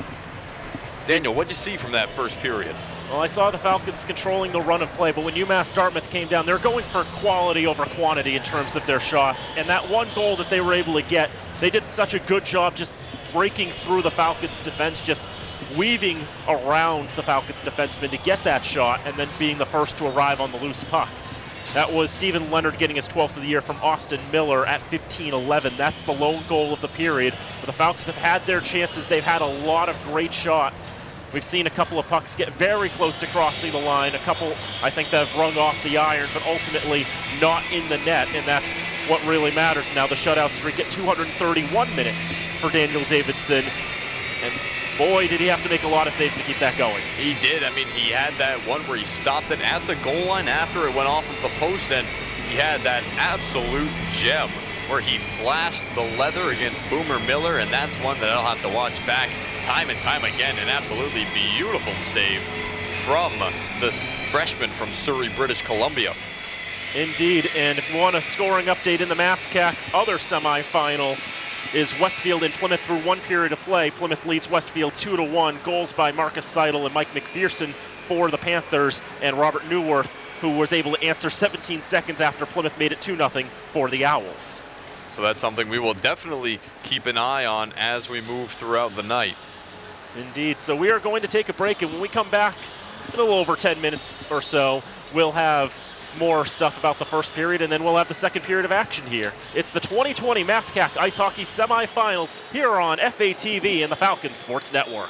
Daniel, what'd you see from that first period? Well, I saw the Falcons controlling the run of play, but when UMass Dartmouth came down, they're going for quality over quantity in terms of their shots. And that one goal that they were able to get, they did such a good job just breaking through the Falcons' defense, just weaving around the Falcons' defenseman to get that shot and then being the first to arrive on the loose puck. That was Stephen Leonard getting his 12th of the year from Austin Miller at 15-11. That's the lone goal of the period. But the Falcons have had their chances. They've had a lot of great shots. We've seen a couple of pucks get very close to crossing the line. A couple, I think, that have rung off the iron, but ultimately not in the net, and that's what really matters now. The shutout streak at 231 minutes for Daniel Davidson. And boy, did he have to make a lot of saves to keep that going. He did. I mean, he had that one where he stopped it at the goal line after it went off of the post, and he had that absolute gem where he flashed the leather against Boomer Miller, and that's one that I'll have to watch back time and time again. An absolutely beautiful save from this freshman from Surrey, British Columbia. Indeed, and if you want a scoring update in the MASCAC other semifinal, is Westfield and Plymouth through one period of play. Plymouth leads Westfield 2-1. Goals by Marcus Seidel and Mike McPherson for the Panthers, and Robert Newworth, who was able to answer 17 seconds after Plymouth made it 2-0 for the Owls. So that's something we will definitely keep an eye on as we move throughout the night. Indeed. So we are going to take a break, and when we come back in a little over 10 minutes or so, we'll have more stuff about the first period, and then we'll have the second period of action here. It's the 2020 MASCAC Ice Hockey Semifinals here on FATV and the Falcon Sports Network.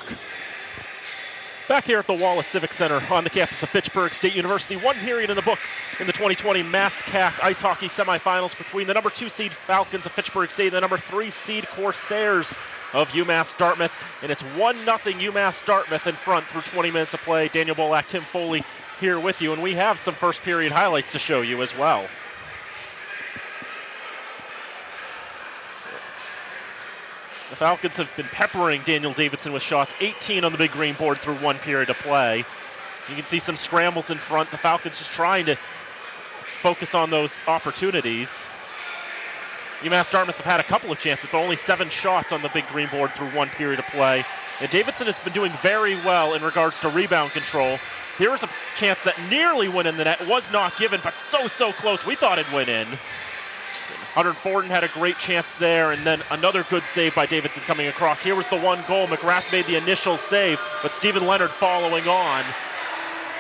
Back here at the Wallace Civic Center on the campus of Fitchburg State University, one period in the books in the 2020 MASCAC Ice Hockey Semifinals between the number 2 seed Falcons of Fitchburg State and the number 3 seed Corsairs of UMass Dartmouth. And it's 1-0 UMass Dartmouth in front through 20 minutes of play. Daniel Bolak, Tim Foley here with you, and we have some first period highlights to show you as well. The Falcons have been peppering Daniel Davidson with shots, 18 on the big green board through one period of play. You can see some scrambles in front. The Falcons just trying to focus on those opportunities. UMass Dartmouth have had a couple of chances, but only 7 shots on the big green board through one period of play. And Davidson has been doing very well in regards to rebound control. Here was a chance that nearly went in the net, was not given, but so close. We thought it went in. Hunter Forden had a great chance there, and then another good save by Davidson coming across. Here was the one goal. Mcgrath made the initial save, but Stephen Leonard following on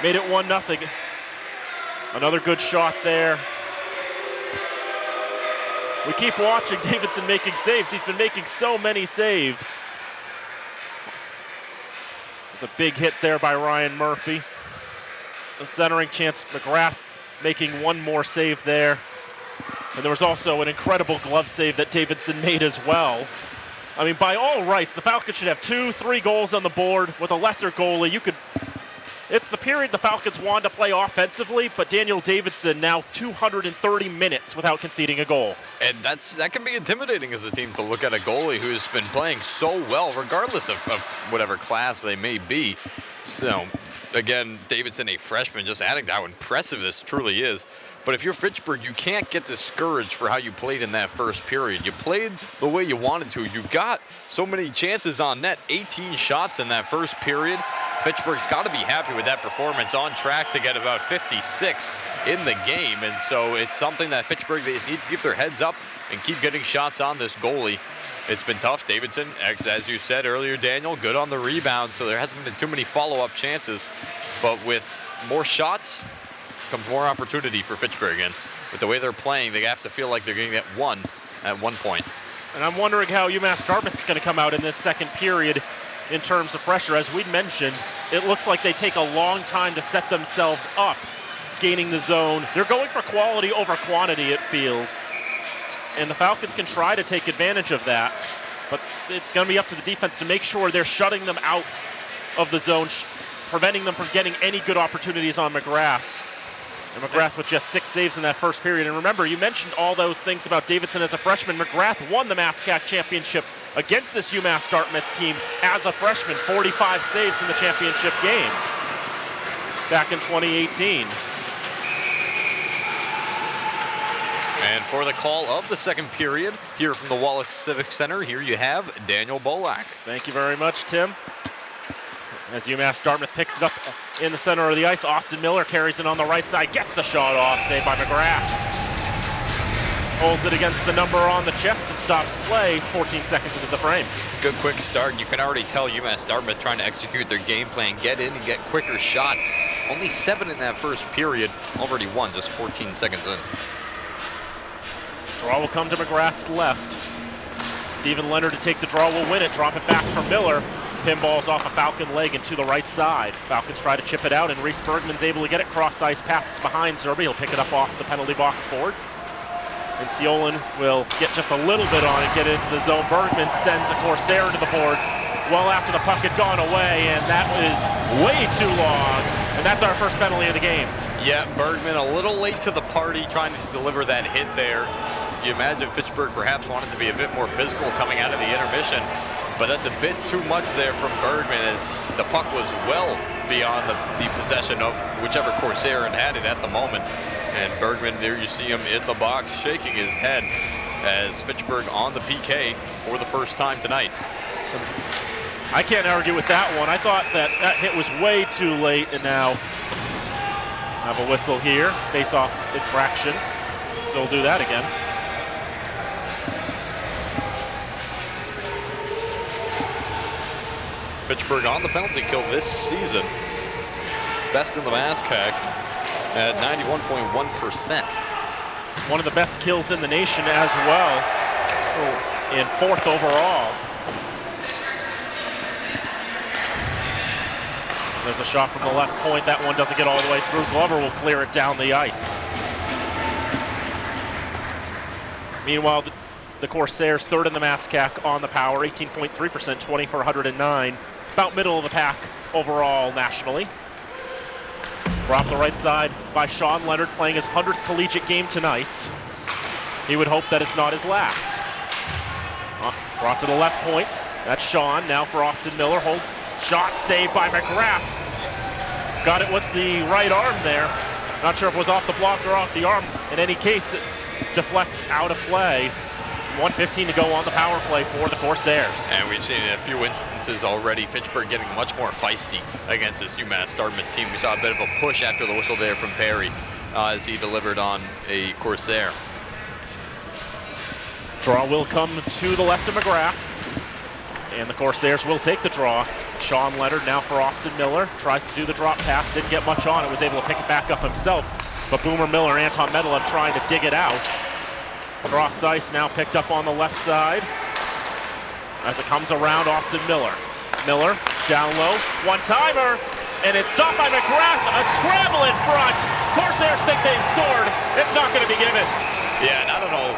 made it 1-0. Another good shot there. We keep watching Davidson making saves. He's been making so many saves. There's a big hit there by Ryan Murphy. A centering chance, Mcgrath making one more save there. And there was also an incredible glove save that Davidson made as well. I mean, by all rights, the Falcons should have 2-3 goals on the board with a lesser goalie. It's the period the Falcons wanted to play offensively, but Daniel Davidson now 230 minutes without conceding a goal. And that can be intimidating as a team to look at a goalie who's been playing so well, regardless of whatever class they may be. So, again, Davidson, a freshman, just adding to how impressive this truly is. But if you're Fitchburg, you can't get discouraged for how you played in that first period. You played the way you wanted to. You got so many chances on net, 18 shots in that first period. Fitchburg's got to be happy with that performance, on track to get about 56 in the game. And so it's something that Fitchburg, they just need to keep their heads up and keep getting shots on this goalie. It's been tough. Davidson, as you said earlier, Daniel, good on the rebound, so there hasn't been too many follow-up chances. But with more shots comes more opportunity for Fitchburg. And with the way they're playing, they have to feel like they're going to get one at one point. And I'm wondering how UMass Dartmouth is going to come out in this second period. in terms of pressure. As we mentioned, it looks like they take a long time to set themselves up, gaining the zone. They're going for quality over quantity, it feels. And the Falcons can try to take advantage of that, but it's going to be up to the defense to make sure they're shutting them out of the zone, preventing them from getting any good opportunities on Mcgrath. And Mcgrath with just 6 saves in that first period. And remember, you mentioned all those things about Davidson as a freshman. Mcgrath won the MASCAC championship against this UMass Dartmouth team as a freshman, 45 saves in the championship game back in 2018. And for the call of the second period here from the Wallach Civic Center, here you have Daniel Bolak. Thank you very much, Tim. As UMass Dartmouth picks it up in the center of the ice, Austin Miller carries it on the right side, gets the shot off, saved by Mcgrath. Holds it against the number on the chest and stops play. 14 seconds into the frame. Good quick start. You can already tell UMass Dartmouth trying to execute their game plan, get in and get quicker shots. Only 7 in that first period, already won just 14 seconds in. Draw will come to Mcgrath's left. Stephen Leonard to take the draw will win it, drop it back for Miller. Pinballs off a Falcon leg and to the right side. Falcons try to chip it out, and Reese Bergman's able to get it cross ice, passes behind Zerby. He'll pick it up off the penalty box boards. And Seolin will get just a little bit on it, get it into the zone. Bergman sends a Corsair into the boards well after the puck had gone away, and that was way too long. And that's our first penalty of the game. Yeah, Bergman a little late to the party trying to deliver that hit there. You imagine Fitchburg perhaps wanted to be a bit more physical coming out of the intermission, but that's a bit too much there from Bergman as the puck was well beyond the possession of whichever Corsair had it at the moment. And Bergman, there you see him in the box shaking his head as Fitchburg on the PK for the first time tonight. I can't argue with that one. I thought that hit was way too late, and now have a whistle here. Face-off infraction. So we'll do that again. Fitchburg on the penalty kill this season. Best in the MASCAC at 91.1%. It's one of the best kills in the nation as well, and 4th overall. There's a shot from the left point. That one doesn't get all the way through. Glover will clear it down the ice. Meanwhile, the Corsairs 3rd in the MASCAC on the power, 18.3%, 20 for 109. About middle of the pack overall nationally. Brought the right side by Sean Leonard, playing his 100th collegiate game tonight. He would hope that it's not his last. Brought to the left point. That's Sean. Now for Austin Miller. Holds shot, saved by Mcgrath. Got it with the right arm there. Not sure if it was off the block or off the arm. In any case, it deflects out of play. 1:15 to go on the power play for the Corsairs. And we've seen in a few instances already Fitchburg getting much more feisty against this UMass Dartmouth team. We saw a bit of a push after the whistle there from Perry as he delivered on a Corsair. Draw will come to the left of Mcgrath, and the Corsairs will take the draw. Sean Leonard now for Austin Miller. Tries to do the drop pass, didn't get much on it, was able to pick it back up himself. But Boomer Miller, Anton Medelev trying to dig it out. Cross ice now picked up on the left side. As it comes around, Austin Miller. Miller down low, one-timer, and it's stopped by Mcgrath. A scramble in front. Corsairs think they've scored. It's not going to be given. Yeah, and I don't know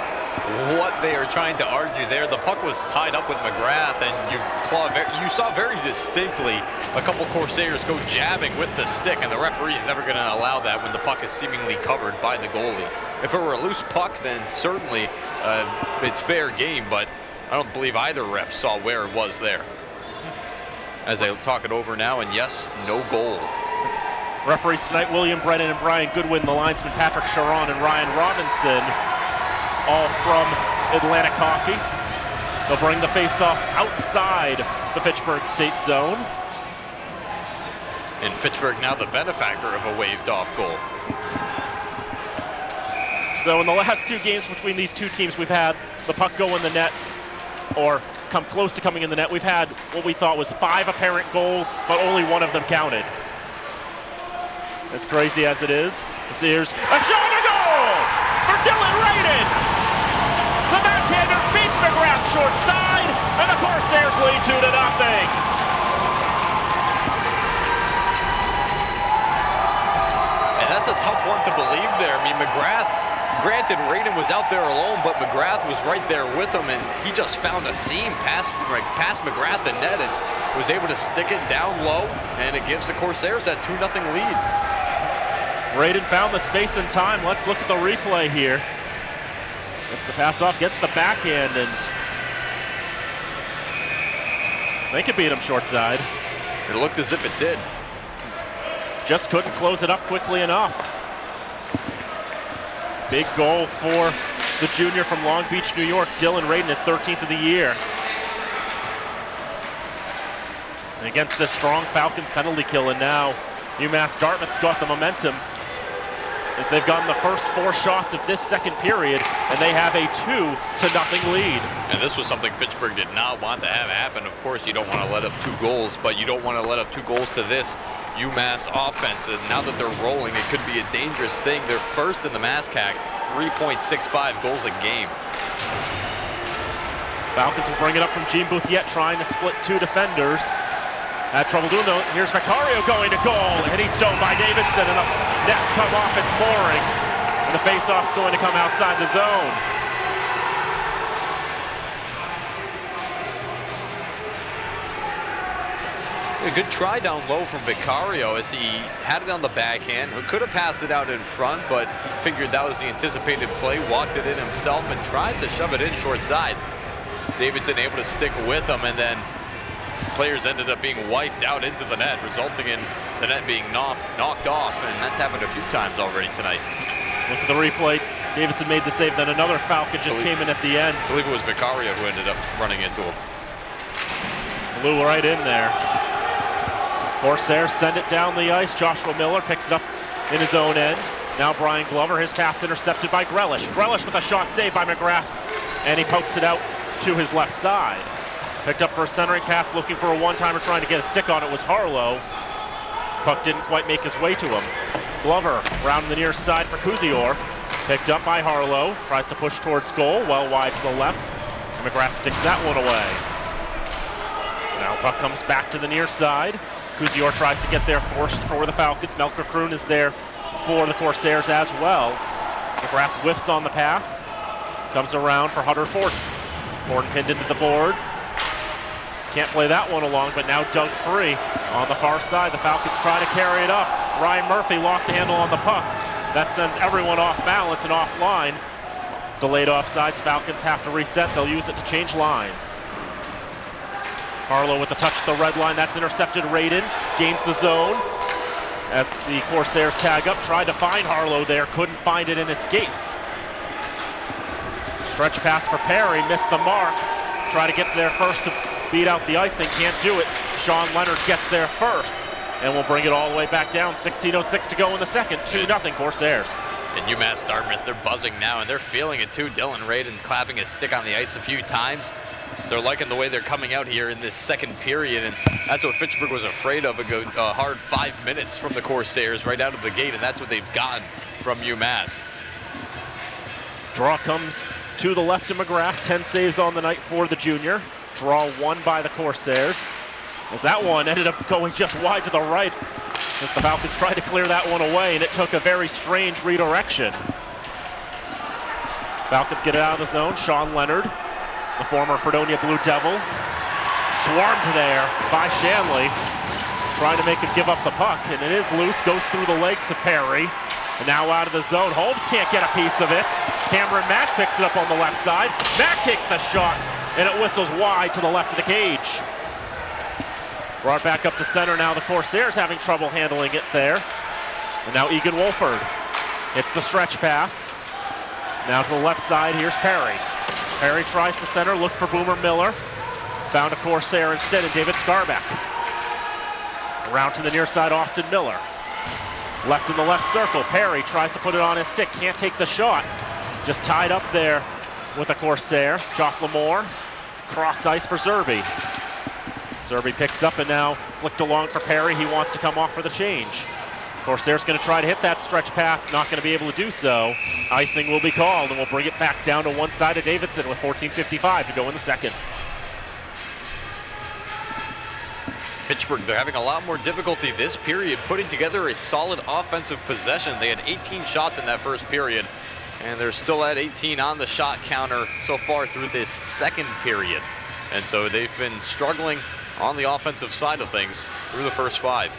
what they are trying to argue there. The puck was tied up with Mcgrath, and you saw very distinctly a couple Corsairs go jabbing with the stick, and the referee's never going to allow that when the puck is seemingly covered by the goalie. If it were a loose puck, then certainly it's fair game, but I don't believe either ref saw where it was there. As they talk it over now, and yes, no goal. Referees tonight, William Brennan and Brian Goodwin, the linesman Patrick Charon and Ryan Robinson, all from Atlantic Hockey. They'll bring the face-off outside the Fitchburg State Zone. And Fitchburg now the benefactor of a waved-off goal. So in the last 2 games between these two teams, we've had the puck go in the net, or come close to coming in the net. We've had what we thought was 5 apparent goals, but only 1 of them counted. As crazy as it is, here's a shot on goal for Dylan Radin. The backhander beats Mcgrath short side, and the Corsairs lead 2-0. that's a tough one to believe there. I mean, Mcgrath, granted, Raiden was out there alone, but Mcgrath was right there with him, and he just found a seam past Mcgrath and net and was able to stick it down low, and it gives the Corsairs that 2-0 lead. Raiden found the space and time. Let's look at the replay here. Gets the pass off, gets the backhand, and they could beat him short side. It looked as if it did. Just couldn't close it up quickly enough. Big goal for the junior from Long Beach, New York, Dylan Raiden, his 13th of the year. And against the strong Falcons penalty kill, and now UMass Dartmouth's got the momentum as they've gotten the first 4 shots of this second period, and they have a 2-0 lead. And this was something Fitchburg did not want to have happen. Of course, you don't want to let up 2 goals, but you don't want to let up 2 goals to this UMass offense. And now that they're rolling, it could be a dangerous thing. They're first in the MASCAC, 3.65 goals a game. Falcons will bring it up from Gene Bouthiet, trying to split 2 defenders. Had trouble doing though. Here's Vicario going to goal, and he's stoned by Davidson, and the nets come off its moorings, and the faceoff's going to come outside the zone. A good try down low from Vicario as he had it on the backhand. He could have passed it out in front, but he figured that was the anticipated play, walked it in himself, and tried to shove it in short side. Davidson able to stick with him, and then players ended up being wiped out into the net, resulting in the net being knocked off, and that's happened a few times already tonight. Look at the replay. Davidson made the save, then another Falcon just came in at the end. I believe it was Vicario who ended up running into him. Just flew right in there. Corsairs send it down the ice. Joshua Miller picks it up in his own end. Now Brian Glover, his pass intercepted by Grealish. Grealish with a shot saved by Mcgrath, and he pokes it out to his left side. Picked up for a centering pass, looking for a one-timer, trying to get a stick on it was Harlow. Puck didn't quite make his way to him. Glover round the near side for Kuzior. Picked up by Harlow, tries to push towards goal, well wide to the left. Mcgrath sticks that one away. Now puck comes back to the near side. Kuzior tries to get there first for the Falcons. Melker Kroon is there for the Corsairs as well. Mcgrath whiffs on the pass. Comes around for Hunter Forden. Forden pinned into the boards. Can't play that one along, but now dug free on the far side. The Falcons try to carry it up. Ryan Murphy lost a handle on the puck. That sends everyone off balance and offline. Delayed offsides. Falcons have to reset. They'll use it to change lines. Harlow with a touch at the red line. That's intercepted. Raiden gains the zone as the Corsairs tag up. Tried to find Harlow there. Couldn't find it in his skates. Stretch pass for Perry. Missed the mark. Try to get there first to beat out the icing. Can't do it. Sean Leonard gets there first, and we'll bring it all the way back down. 16:06 to go in the second. 2-0 Corsairs. And UMass Dartmouth, they're buzzing now, and they're feeling it too. Dylan Raiden clapping his stick on the ice a few times. They're liking the way they're coming out here in this second period, and that's what Fitchburg was afraid of, a hard 5 minutes from the Corsairs right out of the gate, and that's what they've gotten from UMass. Draw comes to the left of Mcgrath. 10 saves on the night for the junior. Draw won by the Corsairs, as that one ended up going just wide to the right as the Falcons tried to clear that one away, and it took a very strange redirection. Falcons get it out of the zone. Sean Leonard, the former Fredonia Blue Devil, swarmed there by Shanley, trying to make him give up the puck, and it is loose, goes through the legs of Perry, and now out of the zone. Holmes can't get a piece of it. Cameron Mack picks it up on the left side. Mack takes the shot, and it whistles wide to the left of the cage. Brought back up to center now. The Corsairs having trouble handling it there. And now Egan Wolford hits the stretch pass. Now to the left side, here's Perry. Perry tries to center, look for Boomer Miller. Found a Corsair instead, and David Scarbeck. Around to the near side, Austin Miller. Left in the left circle, Perry tries to put it on his stick, can't take the shot. Just tied up there with a Corsair. Joff Lamore, cross ice for Zerby. Zerby picks up and now flicked along for Perry. He wants to come off for the change. Corsair's going to try to hit that stretch pass, not going to be able to do so. Icing will be called, and we'll bring it back down to one side of Davidson with 14:55 to go in the second. Fitchburg, they're having a lot more difficulty this period putting together a solid offensive possession. They had 18 shots in that first period, and they're still at 18 on the shot counter so far through this second period. And so they've been struggling on the offensive side of things through the first 5.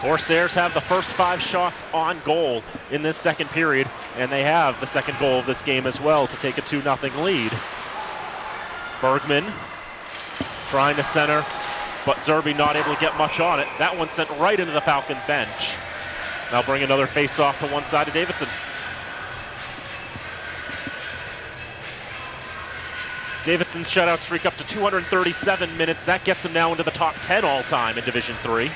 Corsairs have the first 5 shots on goal in this second period, and they have the second goal of this game as well to take a 2-0 lead. Bergman trying to center, but Zerbe not able to get much on it. That one sent right into the Falcon bench. Now bring another face-off to one side of Davidson. Davidson's shutout streak up to 237 minutes. That gets him now into the top 10 all-time in Division III.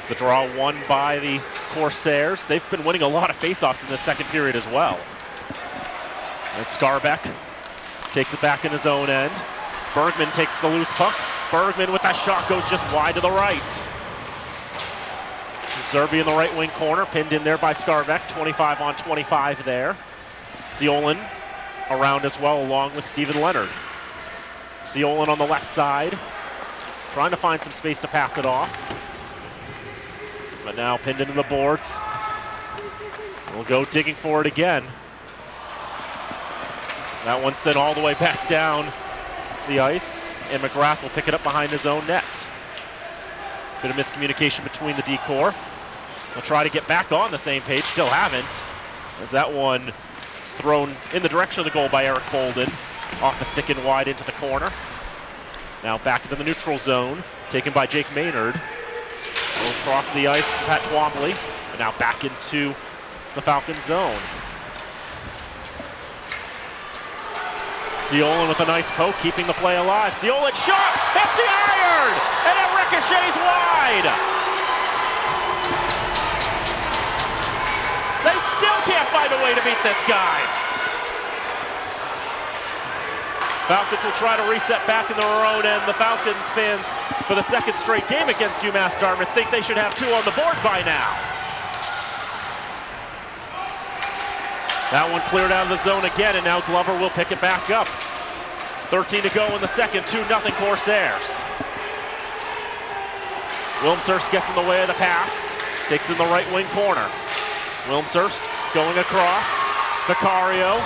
The draw won by the Corsairs. They've been winning a lot of faceoffs in the second period as well. As Scarbeck takes it back in his own end. Bergman takes the loose puck. Bergman with that shot goes just wide to the right. Zerbe in the right wing corner, pinned in there by Scarbeck. 25 on 25 there. Seolin around as well, along with Stephen Leonard. Seolin on the left side, trying to find some space to pass it off. But now pinned into the boards. We'll go digging for it again. That one sent all the way back down the ice, and Mcgrath will pick it up behind his own net. Bit of miscommunication between the D-Corps. They'll try to get back on the same page, still haven't, as that one thrown in the direction of the goal by Eric Bolden, off the stick and wide into the corner. Now back into the neutral zone, taken by Jake Maynard. Across the ice from Pat Twombly, and now back into the Falcons zone. Seolin with a nice poke, keeping the play alive. Seolin shot, hit the iron, and it ricochets wide. They still can't find a way to beat this guy. Falcons will try to reset back in their own end. The Falcons fans, for the second straight game against UMass Dartmouth, think they should have 2 on the board by now. That one cleared out of the zone again, and now Glover will pick it back up. 13 to go in the second, 2-0 Corsairs. Wilmshurst gets in the way of the pass, takes in the right wing corner. Wilmshurst going across, Vicario,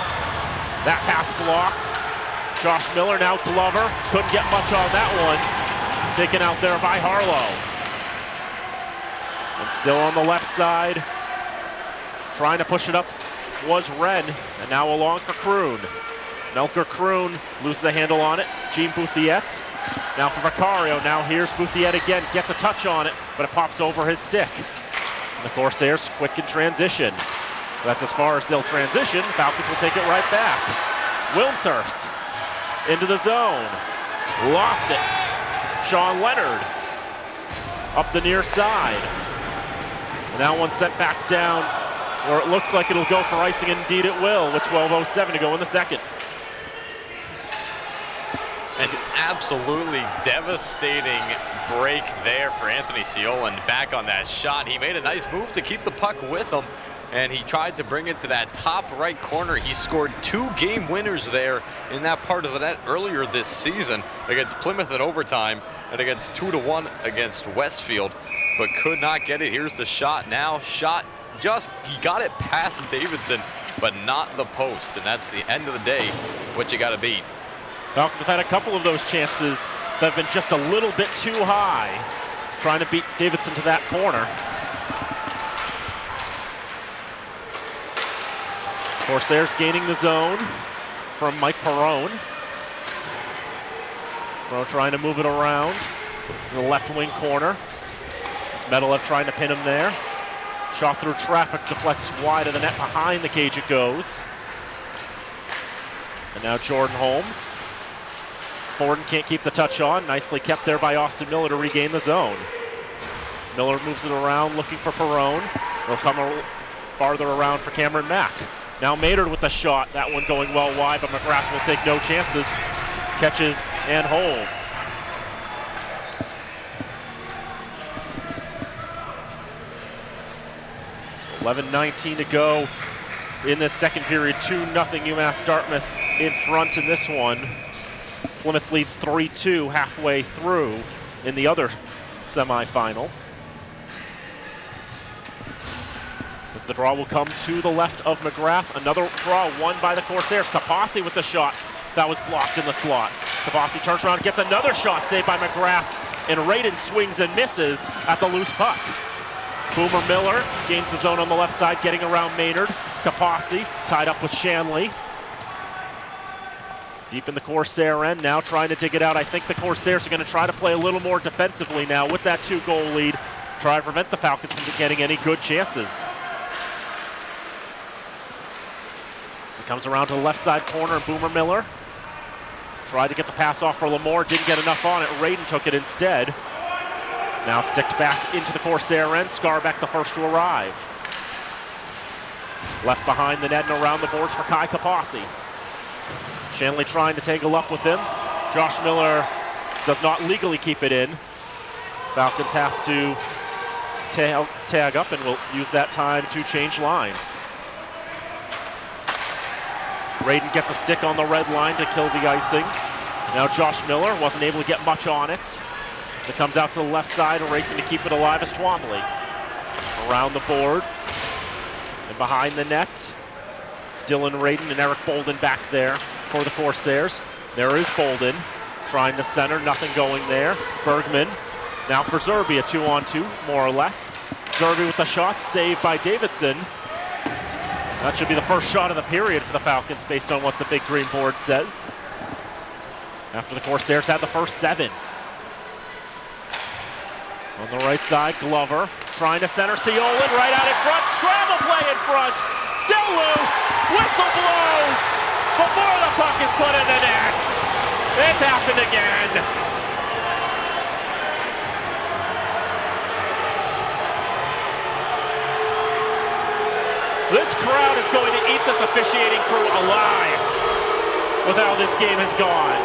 that pass blocked. Josh Miller, now Glover, couldn't get much on that one. Taken out there by Harlow. And still on the left side, trying to push it up was Wren, and now along for Kroon. Melker Kroon loses a handle on it. Gene Bouthiette, now for Vicario. Now here's Bouthiette again, gets a touch on it, but it pops over his stick. And the Corsairs quick in transition. That's as far as they'll transition. Falcons will take it right back. Wilmshurst into the zone, lost it. Sean Leonard up the near side. And that one sent back down where it looks like it'll go for icing, and indeed it will, with 12:07 to go in the second. An absolutely devastating break there for Anthony Seolin back on that shot. He made a nice move to keep the puck with him, and he tried to bring it to that top right corner. He scored 2 game winners there in that part of the net earlier this season against Plymouth in overtime and against 2-1 against Westfield, but could not get it. Here's the shot now. Shot just, he got it past Davidson, but not the post, and that's the end of the day, what you got to beat. Falcons have had a couple of those chances that have been just a little bit too high, trying to beat Davidson to that corner. Corsairs gaining the zone from Mike Perrone. Perrone trying to move it around in the left wing corner. It's Medalev trying to pin him there. Shot through traffic, deflects wide of the net, behind the cage it goes. And now Jordan Holmes. Forden can't keep the touch on. Nicely kept there by Austin Miller to regain the zone. Miller moves it around, looking for Perrone. He'll come farther around for Cameron Mack. Now Maynard with the shot. That one going well wide, but Mcgrath will take no chances. Catches and holds. So 11:19 to go in this second period. 2-0 UMass Dartmouth in front in this one. Plymouth leads 3-2 halfway through in the other semifinal. As the draw will come to the left of Mcgrath. Another draw won by the Corsairs. Kapasi with the shot. That was blocked in the slot. Kapasi turns around, gets another shot saved by Mcgrath, and Radin swings and misses at the loose puck. Boomer Miller gains the zone on the left side, getting around Maynard. Kapasi tied up with Shanley. Deep in the Corsair end now, trying to dig it out. I think the Corsairs are going to try to play a little more defensively now with that 2-goal lead. Try to prevent the Falcons from getting any good chances. As it comes around to the left side corner, Boomer Miller tried to get the pass off for Lamore, didn't get enough on it. Radin took it instead. Now sticked back into the Corsair end. Scarbeck the first to arrive. Left behind the net and around the boards for Kai Kapasi. Shanley trying to tangle up with him. Josh Miller does not legally keep it in. Falcons have to tag up and will use that time to change lines. Radin gets a stick on the red line to kill the icing. Now Josh Miller wasn't able to get much on it. As it comes out to the left side, racing to keep it alive is Twombly. Around the boards and behind the net. Dylan Radin and Eric Bolden back there for the Corsairs. There is Bolden trying to center, nothing going there. Bergman now for Zerby, a 2-on-2, more or less. Zerby with the shot, saved by Davidson. That should be the first shot of the period for the Falcons based on what the big green board says. After the Corsairs had the first 7. On the right side, Glover trying to center. Seolin right out in front. Scramble play in front. Still loose. Whistle blows before the puck is put in the net. It's happened again. This crowd is going to eat this officiating crew alive with how this game has gone.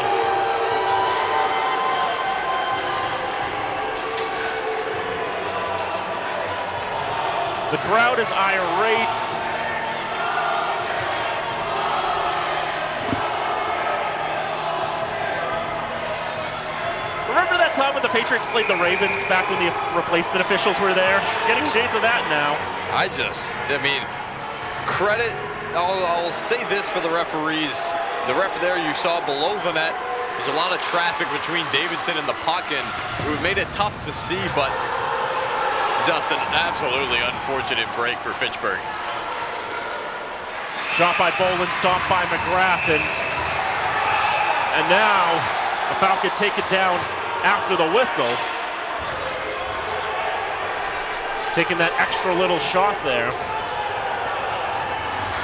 The crowd is irate. Remember that time when the Patriots played the Ravens back when the replacement officials were there? Getting shades of that now. I mean, credit, I'll say this for the referees. The ref there you saw below the net, there's a lot of traffic between Davidson and the puck, and it made it tough to see, but just an absolutely unfortunate break for Fitchburg. Shot by Bolin, stopped by Mcgrath, and now the Falcons take it down after the whistle. Taking that extra little shot there.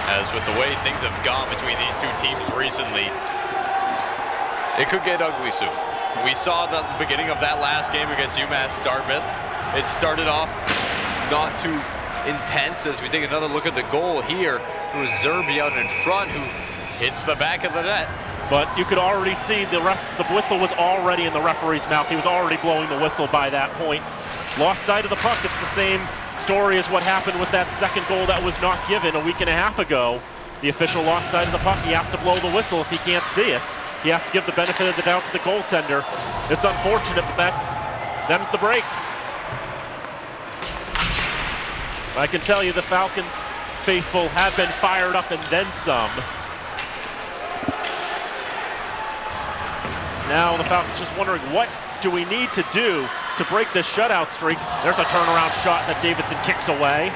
As with the way things have gone between these two teams recently, it could get ugly soon. We saw the beginning of that last game against UMass Dartmouth. It started off not too intense. As we take another look at the goal here, it was Zerby out in front who hits the back of the net. But you could already see the whistle was already in the referee's mouth. He was already blowing the whistle by that point. Lost sight of the puck. It's the same story as what happened with that second goal that was not given a week and a half ago. The official lost sight of the puck. He has to blow the whistle if he can't see it. He has to give the benefit of the doubt to the goaltender. It's unfortunate, but them's the breaks. I can tell you the Falcons faithful have been fired up and then some. Now the Falcons just wondering, what do we need to do to break this shutout streak? There's a turnaround shot that Davidson kicks away.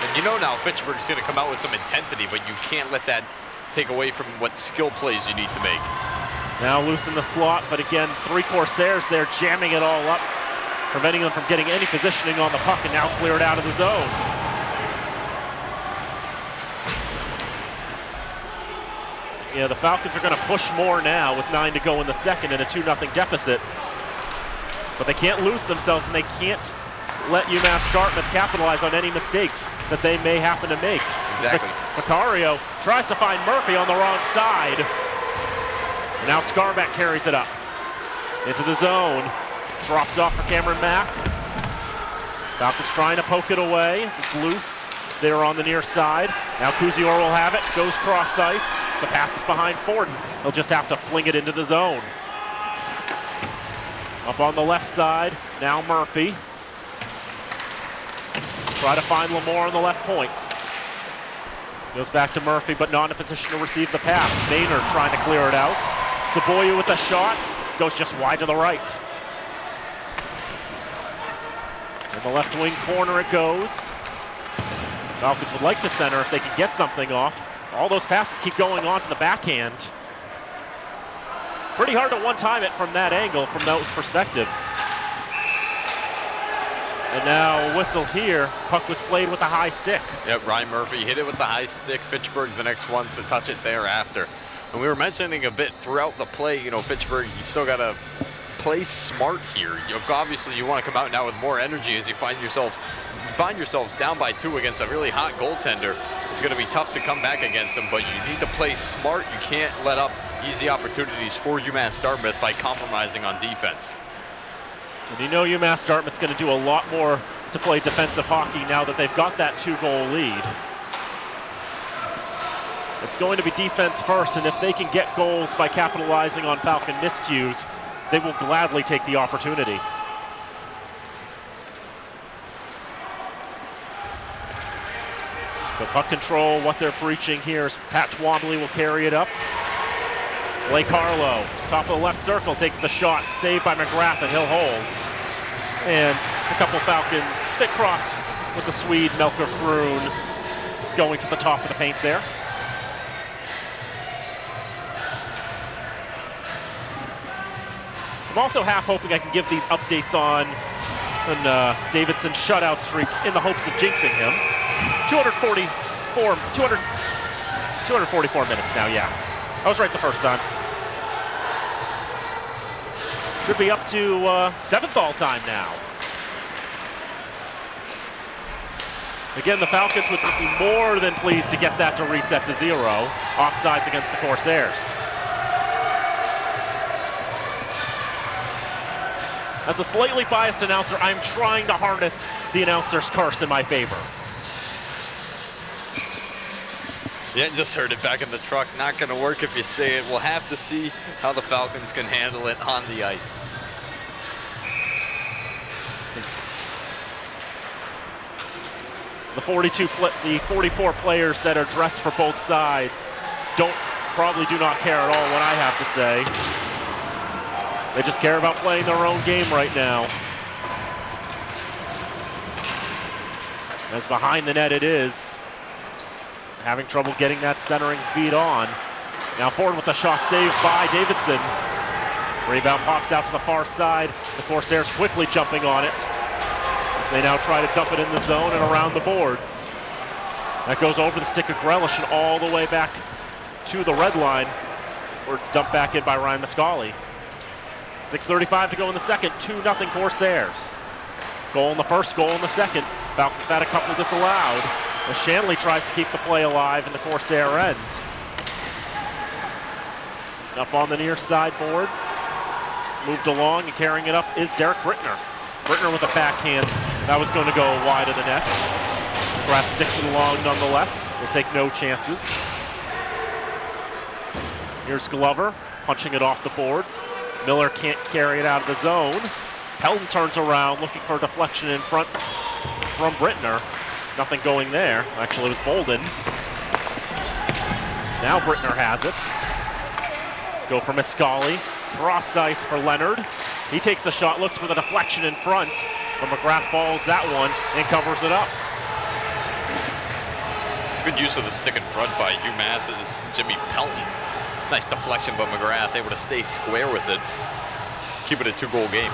And you know now Fitchburg's going to come out with some intensity, but you can't let that take away from what skill plays you need to make. Now loose in the slot, but again, 3 Corsairs there jamming it all up, preventing them from getting any positioning on the puck, and now cleared out of the zone. Yeah, the Falcons are going to push more now with 9 to go in the second and a 2-0 deficit. But they can't lose themselves, and they can't let UMass Dartmouth capitalize on any mistakes that they may happen to make. Exactly. Macario tries to find Murphy on the wrong side. And now Scarbeck carries it up into the zone. Drops off for Cameron Mack. Falcons trying to poke it away as it's loose there on the near side. Now Kuzior will have it, goes cross ice. The pass is behind Forden. He'll just have to fling it into the zone. Up on the left side, now Murphy. Try to find Lamore on the left point. Goes back to Murphy, but not in a position to receive the pass. Maynard trying to clear it out. Saboya with a shot, goes just wide to the right. In the left wing corner it goes. Falcons would like to center if they can get something off. All those passes keep going on to the backhand. Pretty hard to one-time it from that angle, from those perspectives. And now a whistle here. Puck was played with the high stick. Yep, Ryan Murphy hit it with the high stick. Fitchburg the next ones to touch it thereafter. And we were mentioning a bit throughout the play, Fitchburg, you still got to play smart here. Obviously, you want to come out now with more energy as you find yourselves down by 2 against a really hot goaltender. It's going to be tough to come back against him, but you need to play smart. You can't let up easy opportunities for UMass Dartmouth by compromising on defense. And UMass Dartmouth's going to do a lot more to play defensive hockey now that they've got that 2-goal lead. It's going to be defense first, and if they can get goals by capitalizing on Falcon miscues, they will gladly take the opportunity. So puck control, what they're preaching here is Pat Twombly will carry it up. Blake Harlow, top of the left circle, takes the shot, saved by Mcgrath, and he'll hold. And a couple Falcons, big cross with the Swede, Melker Kroon, going to the top of the paint there. I'm also half hoping I can give these updates on Davidson's shutout streak in the hopes of jinxing him. 244 minutes now, yeah. I was right the first time. Should be up to 7th all-time now. Again, the Falcons would be more than pleased to get that to reset to 0. Offsides against the Corsairs. As a slightly biased announcer, I'm trying to harness the announcer's curse in my favor. Yeah, just heard it back in the truck. Not going to work if you say it. We'll have to see how the Falcons can handle it on the ice. The 44 players that are dressed for both sides probably do not care at all what I have to say. They just care about playing their own game right now. As behind the net it is. Having trouble getting that centering feed on. Now Ford with the shot saved by Davidson. Rebound pops out to the far side. The Corsairs quickly jumping on it as they now try to dump it in the zone and around the boards. That goes over the stick of Grealish and all the way back to the red line where it's dumped back in by Ryan Mascali. 6:35 to go in the second, 2-0 Corsairs. Goal in the first, goal in the second. Falcons had a couple disallowed as Shanley tries to keep the play alive in the Corsair end. Up on the near side boards. Moved along and carrying it up is Derek Brittner. Brittner with a backhand. That was going to go wide of the net. Mcgrath sticks it along nonetheless. Will take no chances. Here's Glover punching it off the boards. Miller can't carry it out of the zone. Pelton turns around looking for a deflection in front from Brittner. Nothing going there. Actually, it was Bolden. Now Brittner has it. Go for Mascali. Cross ice for Leonard. He takes the shot, looks for the deflection in front, but Mcgrath follows that one and covers it up. Good use of the stick in front by UMass's Jimmy Pelton. Nice deflection, but Mcgrath able to stay square with it. Keep it a 2-goal game.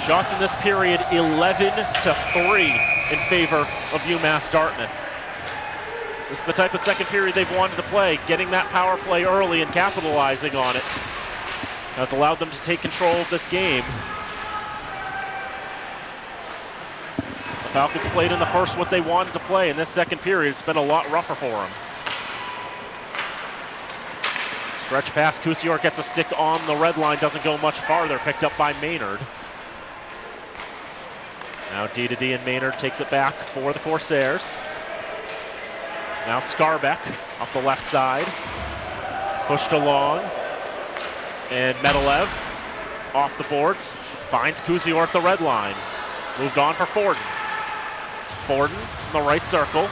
Shots in this period 11-3 in favor of UMass Dartmouth. This is the type of second period they've wanted to play. Getting that power play early and capitalizing on it has allowed them to take control of this game. The Falcons played in the first what they wanted to play. In this second period, it's been a lot rougher for them. Stretch pass, Kusior gets a stick on the red line, doesn't go much farther, picked up by Maynard. Now D2D and Maynard takes it back for the Corsairs. Now Scarbeck up the left side. Pushed along. And Medalev off the boards. Finds Kuzior at the red line. Moved on for Forden. Forden in the right circle.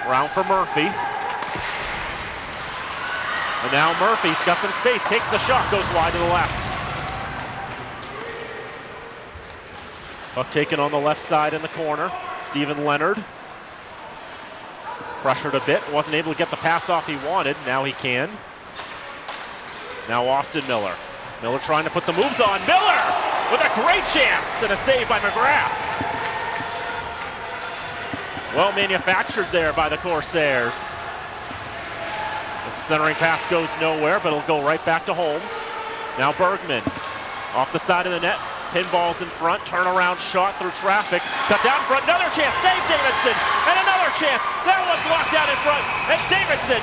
Round for Murphy. And now Murphy's got some space. Takes the shot. Goes wide to the left. Puck taken on the left side in the corner. Stephen Leonard. Pressured a bit. Wasn't able to get the pass off he wanted. Now he can. Now Austin Miller. Miller trying to put the moves on. Miller with a great chance and a save by Mcgrath. Well manufactured there by the Corsairs. As the centering pass goes nowhere, but it'll go right back to Holmes. Now Bergman off the side of the net. Pinballs in front, turnaround shot through traffic. Cut down front, another chance, save Davidson, and another chance. That one blocked out in front, and Davidson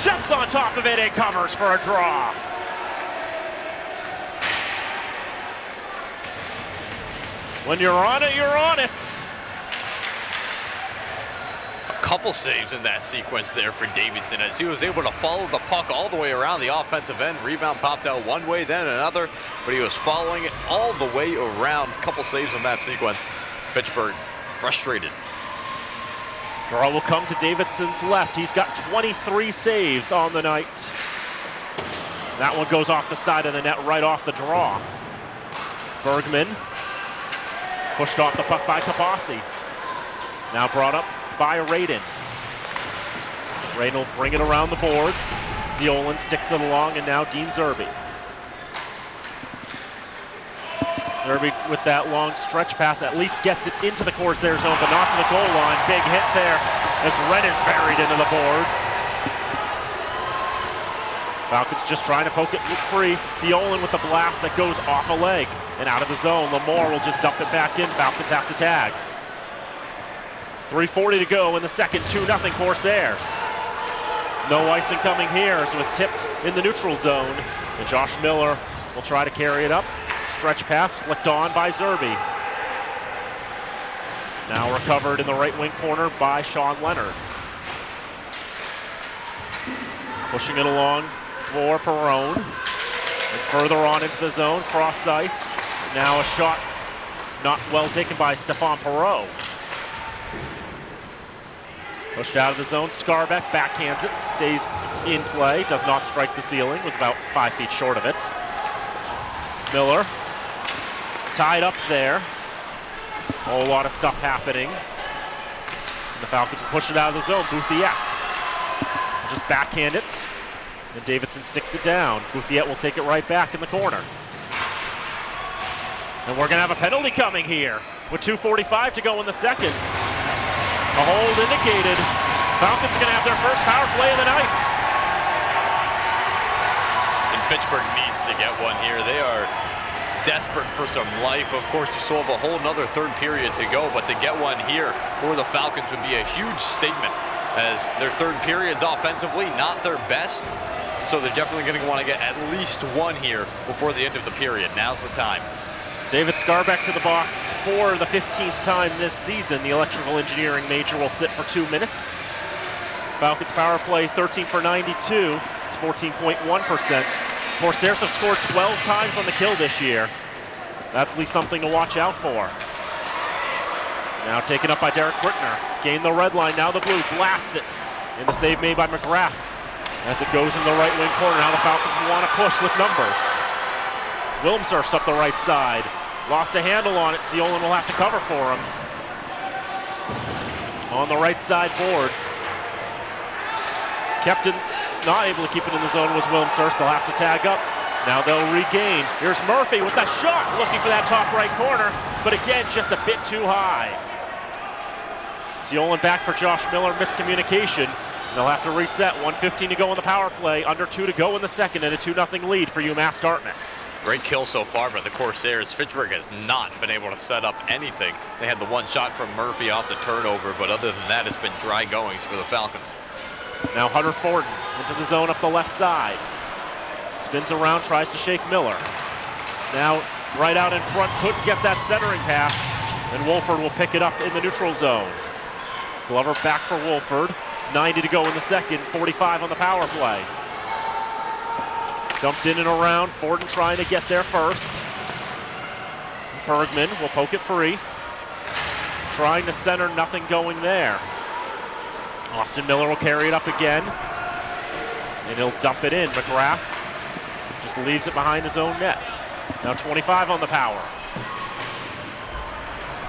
jumps on top of it and covers for a draw. When you're on it, you're on it. Couple saves in that sequence there for Davidson as he was able to follow the puck all the way around the offensive end. Rebound popped out one way, then another, but he was following it all the way around. Couple saves in that sequence. Fitchburg frustrated. Draw will come to Davidson's left. He's got 23 saves on the night. That one goes off the side of the net, right off the draw. Bergman pushed off the puck by Kapasi. Now brought up by Radin. Radin will bring it around the boards. Ciolin sticks it along, and now Dean Zerby. Zerby with that long stretch pass at least gets it into the Corsair zone, but not to the goal line. Big hit there as Ren is buried into the boards. Falcons just trying to poke it free. Ciolin with the blast that goes off a leg and out of the zone. Lamore will just dump it back in. Falcons have to tag. 3:40 to go in the second, 2-0 Corsairs. No icing coming here as it was tipped in the neutral zone. And Josh Miller will try to carry it up. Stretch pass flicked on by Zerby. Now recovered in the right wing corner by Sean Leonard. Pushing it along for Perrone. And further on into the zone, cross ice. Now a shot not well taken by Stephane Perreault. Pushed out of the zone, Scarbeck backhands it, stays in play, does not strike the ceiling, was about 5 feet short of it. Miller, tied up there. A whole lot of stuff happening. And the Falcons will push it out of the zone, Bouthiette. Just backhand it, and Davidson sticks it down. Bouthiette will take it right back in the corner. And we're gonna have a penalty coming here with 2:45 to go in the second. A hold indicated. Falcons are going to have their first power play of the night. And Fitchburg needs to get one here. They are desperate for some life. Of course, you still have a whole nother third period to go, but to get one here for the Falcons would be a huge statement as their third period's offensively not their best. So they're definitely going to want to get at least one here before the end of the period. Now's the time. David Scarbeck to the box for the 15th time this season. The electrical engineering major will sit for 2 minutes. Falcons power play 13 for 92. It's 14.1%. Corsairs have scored 12 times on the kill this year. That'll be something to watch out for. Now taken up by Derek Brittner. Gained the red line, now the blue, blasts it. And the save made by Mcgrath. As it goes in the right wing corner, now the Falcons want to push with numbers. Wilmshurst up the right side. Lost a handle on it. Ciolin will have to cover for him. On the right side boards. Kept it, not able to keep it in the zone was Wilmshurst. They'll have to tag up. Now they'll regain. Here's Murphy with that shot, looking for that top right corner, but again, just a bit too high. Ciolin back for Josh Miller, miscommunication. And they'll have to reset. 1:15 to go on the power play, under 2 to go in the second, and a 2-0 lead for UMass Dartmouth. Great kill so far by the Corsairs. Fitchburg has not been able to set up anything. They had the one shot from Murphy off the turnover, but other than that, it's been dry goings for the Falcons. Now Hunter Forden into the zone up the left side. Spins around, tries to shake Miller. Now right out in front, couldn't get that centering pass, and Wolford will pick it up in the neutral zone. Glover back for Wolford. 90 to go in the second, 45 on the power play. Dumped in and around, Forden trying to get there first. Bergman will poke it free. Trying to center, nothing going there. Austin Miller will carry it up again. And he'll dump it in. Mcgrath just leaves it behind his own net. Now 25 on the power.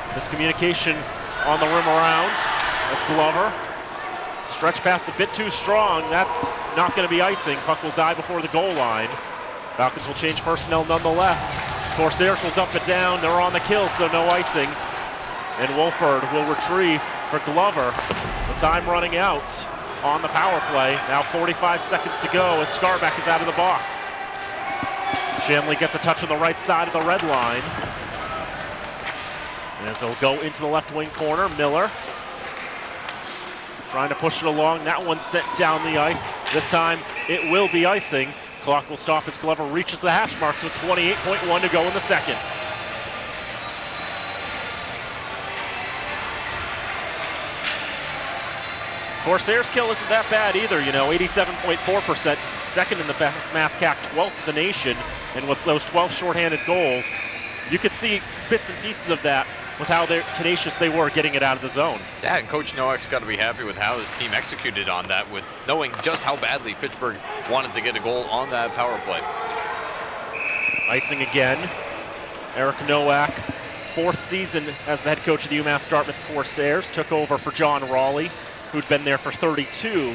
Miscommunication on the rim around. That's Glover. Stretch pass a bit too strong. That's not going to be icing. Puck will die before the goal line. Falcons will change personnel nonetheless. Corsairs will dump it down. They're on the kill, so no icing. And Wolford will retrieve for Glover. The time running out on the power play. Now 45 seconds to go as Scarback is out of the box. Shanley gets a touch on the right side of the red line. And as he'll go into the left wing corner, Miller trying to push it along. That one sent down the ice. This time it will be icing. Clock will stop as Glover reaches the hash marks with 28.1 to go in the second. Corsairs kill isn't that bad either, 87.4%, second in the MASCAC, 12th in the nation, and with those 12 shorthanded goals, you could see bits and pieces of that with how tenacious they were getting it out of the zone. Yeah, and Coach Nowak's got to be happy with how his team executed on that, with knowing just how badly Fitchburg wanted to get a goal on that power play. Icing again. Eric Nowak, fourth season as the head coach of the UMass Dartmouth Corsairs, took over for John Raleigh, who'd been there for 32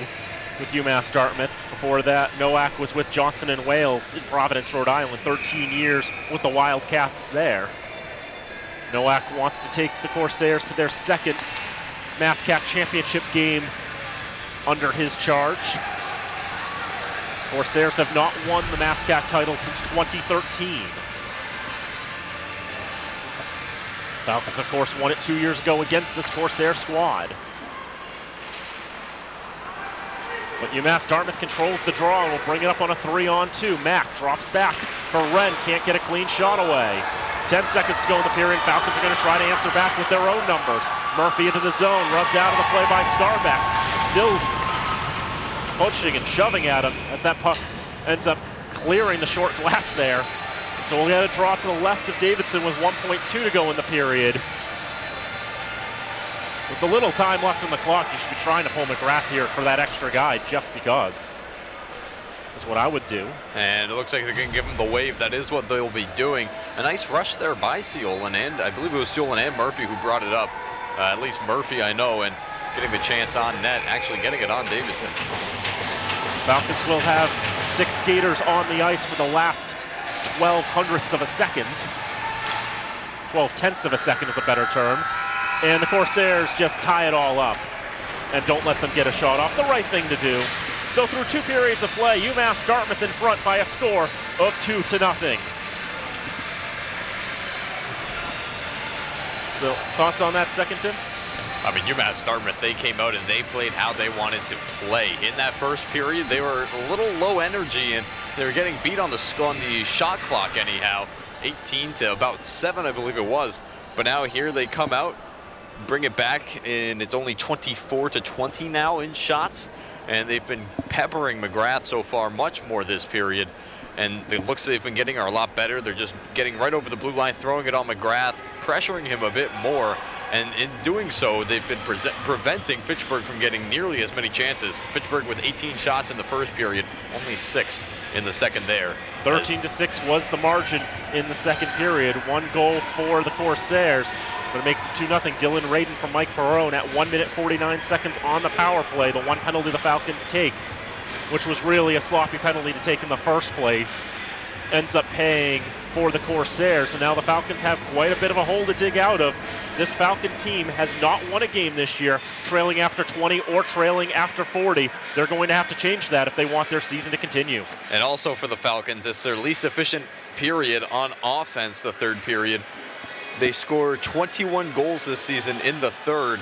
with UMass Dartmouth. Before that, Nowak was with Johnson & Wales in Providence, Rhode Island, 13 years with the Wildcats there. Nowak wants to take the Corsairs to their second MASCAC championship game under his charge. Corsairs have not won the MASCAC title since 2013. Falcons, of course, won it 2 years ago against this Corsair squad. But UMass Dartmouth controls the draw and will bring it up on a 3-on-2. Mack drops back for Wren, can't get a clean shot away. 10 seconds to go in the period. Falcons are going to try to answer back with their own numbers. Murphy into the zone, rubbed out of the play by Scarback. Still pushing and shoving at him as that puck ends up clearing the short glass there. And so we'll get a draw to the left of Davidson with 1.2 to go in the period. With the little time left on the clock, you should be trying to pull Mcgrath here for that extra guy just because. Is what I would do. And it looks like they're going to give him the wave. That is what they'll be doing. A nice rush there by Seolin, and I believe it was Seolin and Murphy who brought it up. At least Murphy, I know, and getting the chance on net, actually getting it on Davidson. Falcons will have 6 skaters on the ice for the last 12 hundredths of a second. 12 tenths of a second is a better term. And the Corsairs just tie it all up and don't let them get a shot off. The right thing to do. So through 2 periods of play, UMass Dartmouth in front by a score of 2-0. So thoughts on that second, Tim? I mean, UMass Dartmouth, they came out and they played how they wanted to play. In that first period, they were a little low energy and they were getting beat on the shot clock anyhow. 18 to about 7, I believe it was. But now here they come out, bring it back, and it's only 24-20 now in shots. And they've been peppering Mcgrath so far much more this period. And the looks they've been getting are a lot better. They're just getting right over the blue line, throwing it on Mcgrath, pressuring him a bit more. And in doing so, they've been preventing Fitchburg from getting nearly as many chances. Fitchburg with 18 shots in the first period, only 6 in the second there. 13-6 was the margin in the second period. 1 goal for the Corsairs. But it makes it 2-0. Dylan Radin from Mike Perrone at 1 minute 49 seconds on the power play. The one penalty the Falcons take, which was really a sloppy penalty to take in the first place, ends up paying for the Corsairs. And now the Falcons have quite a bit of a hole to dig out of. This Falcon team has not won a game this year, trailing after 20 or trailing after 40. They're going to have to change that if they want their season to continue. And also for the Falcons, it's their least efficient period on offense, the third period. They scored 21 goals this season in the third.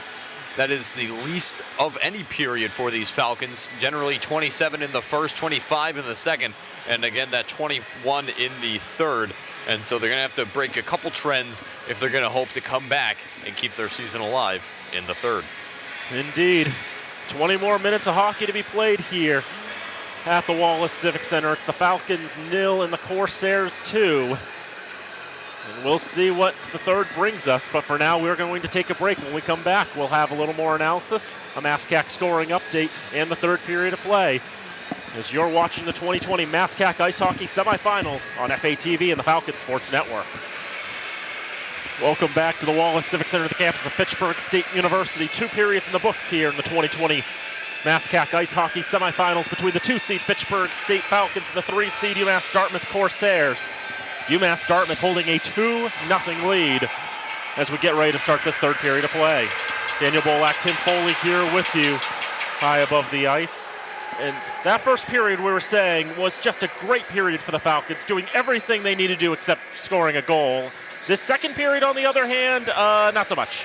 That is the least of any period for these Falcons. Generally 27 in the first, 25 in the second, and again that 21 in the third. And so they're going to have to break a couple trends if they're going to hope to come back and keep their season alive in the third. Indeed. 20 more minutes of hockey to be played here at the Wallace Civic Center. It's the Falcons 0 and the Corsairs 2. And we'll see what the third brings us, but for now we're going to take a break. When we come back, we'll have a little more analysis, a MASCAC scoring update, and the third period of play as you're watching the 2020 MASCAC Ice Hockey Semifinals on FATV and the Falcon Sports Network. Welcome back to the Wallace Civic Center at the campus of Fitchburg State University. 2 periods in the books here in the 2020 MASCAC Ice Hockey Semifinals between the 2-seed Fitchburg State Falcons and the 3-seed UMass Dartmouth Corsairs. UMass Dartmouth holding a 2-0 lead as we get ready to start this third period of play. Daniel Bolak, Tim Foley here with you high above the ice. And that first period, we were saying, was just a great period for the Falcons, doing everything they needed to do except scoring a goal. This second period, on the other hand, not so much.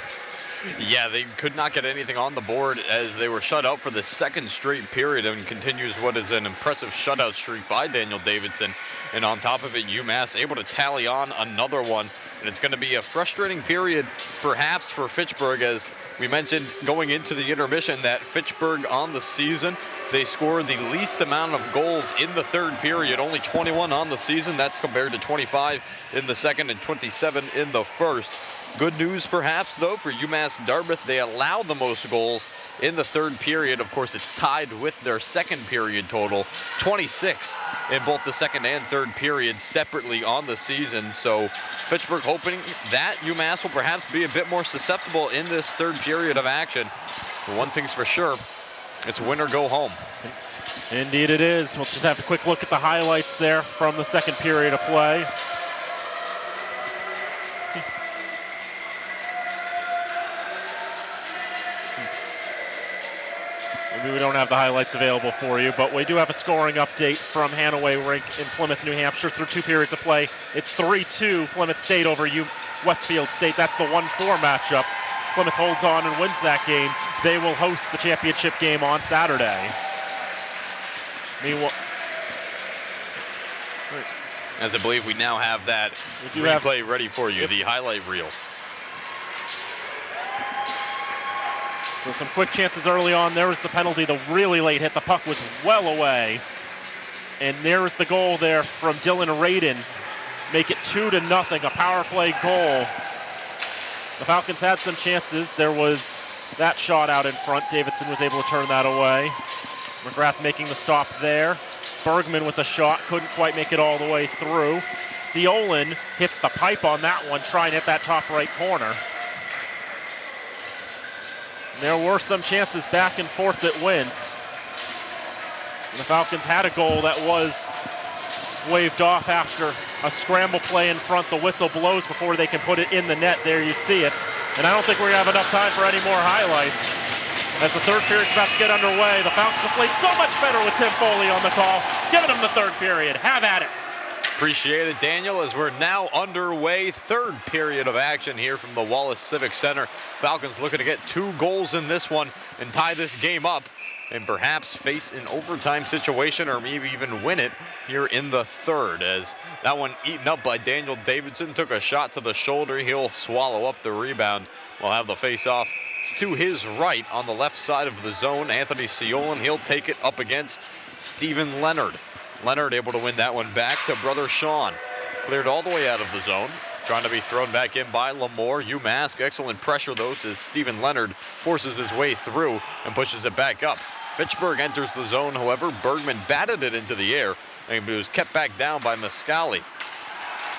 Yeah, they could not get anything on the board as they were shut out for the second straight period, and continues what is an impressive shutout streak by Daniel Davidson. And on top of it, UMass able to tally on another one. And it's going to be a frustrating period, perhaps, for Fitchburg, as we mentioned going into the intermission that Fitchburg on the season, they scored the least amount of goals in the third period, only 21 on the season. That's compared to 25 in the second and 27 in the first. Good news, perhaps, though, for UMass Dartmouth. They allow the most goals in the third period. Of course, it's tied with their second period total, 26 in both the second and third periods separately on the season. So Fitchburg hoping that UMass will perhaps be a bit more susceptible in this third period of action. But one thing's for sure, it's win or go home. Indeed it is. We'll just have a quick look at the highlights there from the second period of play. Maybe we don't have the highlights available for you, but we do have a scoring update from Hanaway Rink in Plymouth, New Hampshire through 2 periods of play. It's 3-2 Plymouth State over Westfield State. That's the 1-4 matchup. Plymouth holds on and wins that game. They will host the championship game on Saturday. Meanwhile, as I believe we now have that replay ready for you, the highlight reel. So some quick chances early on. There was the penalty, the really late hit. The puck was well away. And there was the goal there from Dylan Radin. Make it 2-0, a power play goal. The Falcons had some chances. There was that shot out in front. Davidson was able to turn that away. Mcgrath making the stop there. Bergman with a shot, couldn't quite make it all the way through. Seolin hits the pipe on that one, trying to hit that top right corner. There were some chances back and forth that went. And the Falcons had a goal that was waved off after a scramble play in front. The whistle blows before they can put it in the net. There you see it. And I don't think we're going to have enough time for any more highlights. As the third period's about to get underway, the Falcons have played so much better with Tim Foley on the call. Giving them the third period. Have at it. Appreciate it, Daniel, as we're now underway. Third period of action here from the Wallace Civic Center. Falcons looking to get 2 goals in this one and tie this game up and perhaps face an overtime situation or maybe even win it here in the third, as that one eaten up by Daniel Davidson. Took a shot to the shoulder. He'll swallow up the rebound. We'll have the face-off to his right on the left side of the zone. Anthony Seolin, he'll take it up against Stephen Leonard. Leonard able to win that one back to brother Sean. Cleared all the way out of the zone. Trying to be thrown back in by Lamore. UMass, excellent pressure though, as Stephen Leonard forces his way through and pushes it back up. Fitchburg enters the zone, however. Bergman batted it into the air, and it was kept back down by Mascali.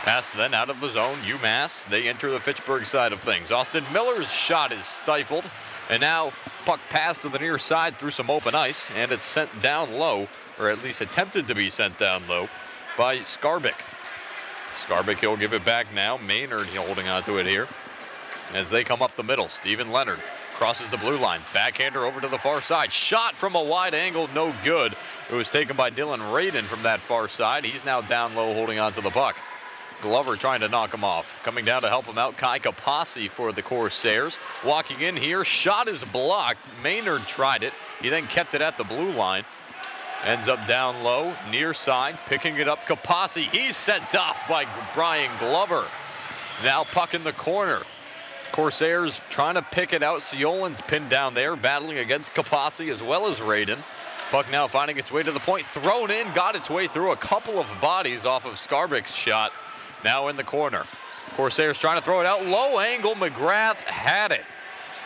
Pass then out of the zone. UMass, they enter the Fitchburg side of things. Austin Miller's shot is stifled, and now puck passed to the near side through some open ice, and it's sent down low, or at least attempted to be sent down low by Skarbik. Skarbik, he'll give it back now. Maynard holding on to it here as they come up the middle. Stephen Leonard crosses the blue line. Backhander over to the far side. Shot from a wide angle, no good. It was taken by Dylan Radin from that far side. He's now down low holding on to the puck. Glover trying to knock him off. Coming down to help him out, Kai Kapasi for the Corsairs. Walking in here, shot is blocked. Maynard tried it. He then kept it at the blue line. Ends up down low, near side, picking it up, Kapasi. He's sent off by Brian Glover. Now puck in the corner. Corsairs trying to pick it out. Siolan's pinned down there, battling against Kapasi as well as Raiden. Puck now finding its way to the point, thrown in, got its way through a couple of bodies off of Skarbek's shot. Now in the corner. Corsairs trying to throw it out, low angle, Mcgrath had it.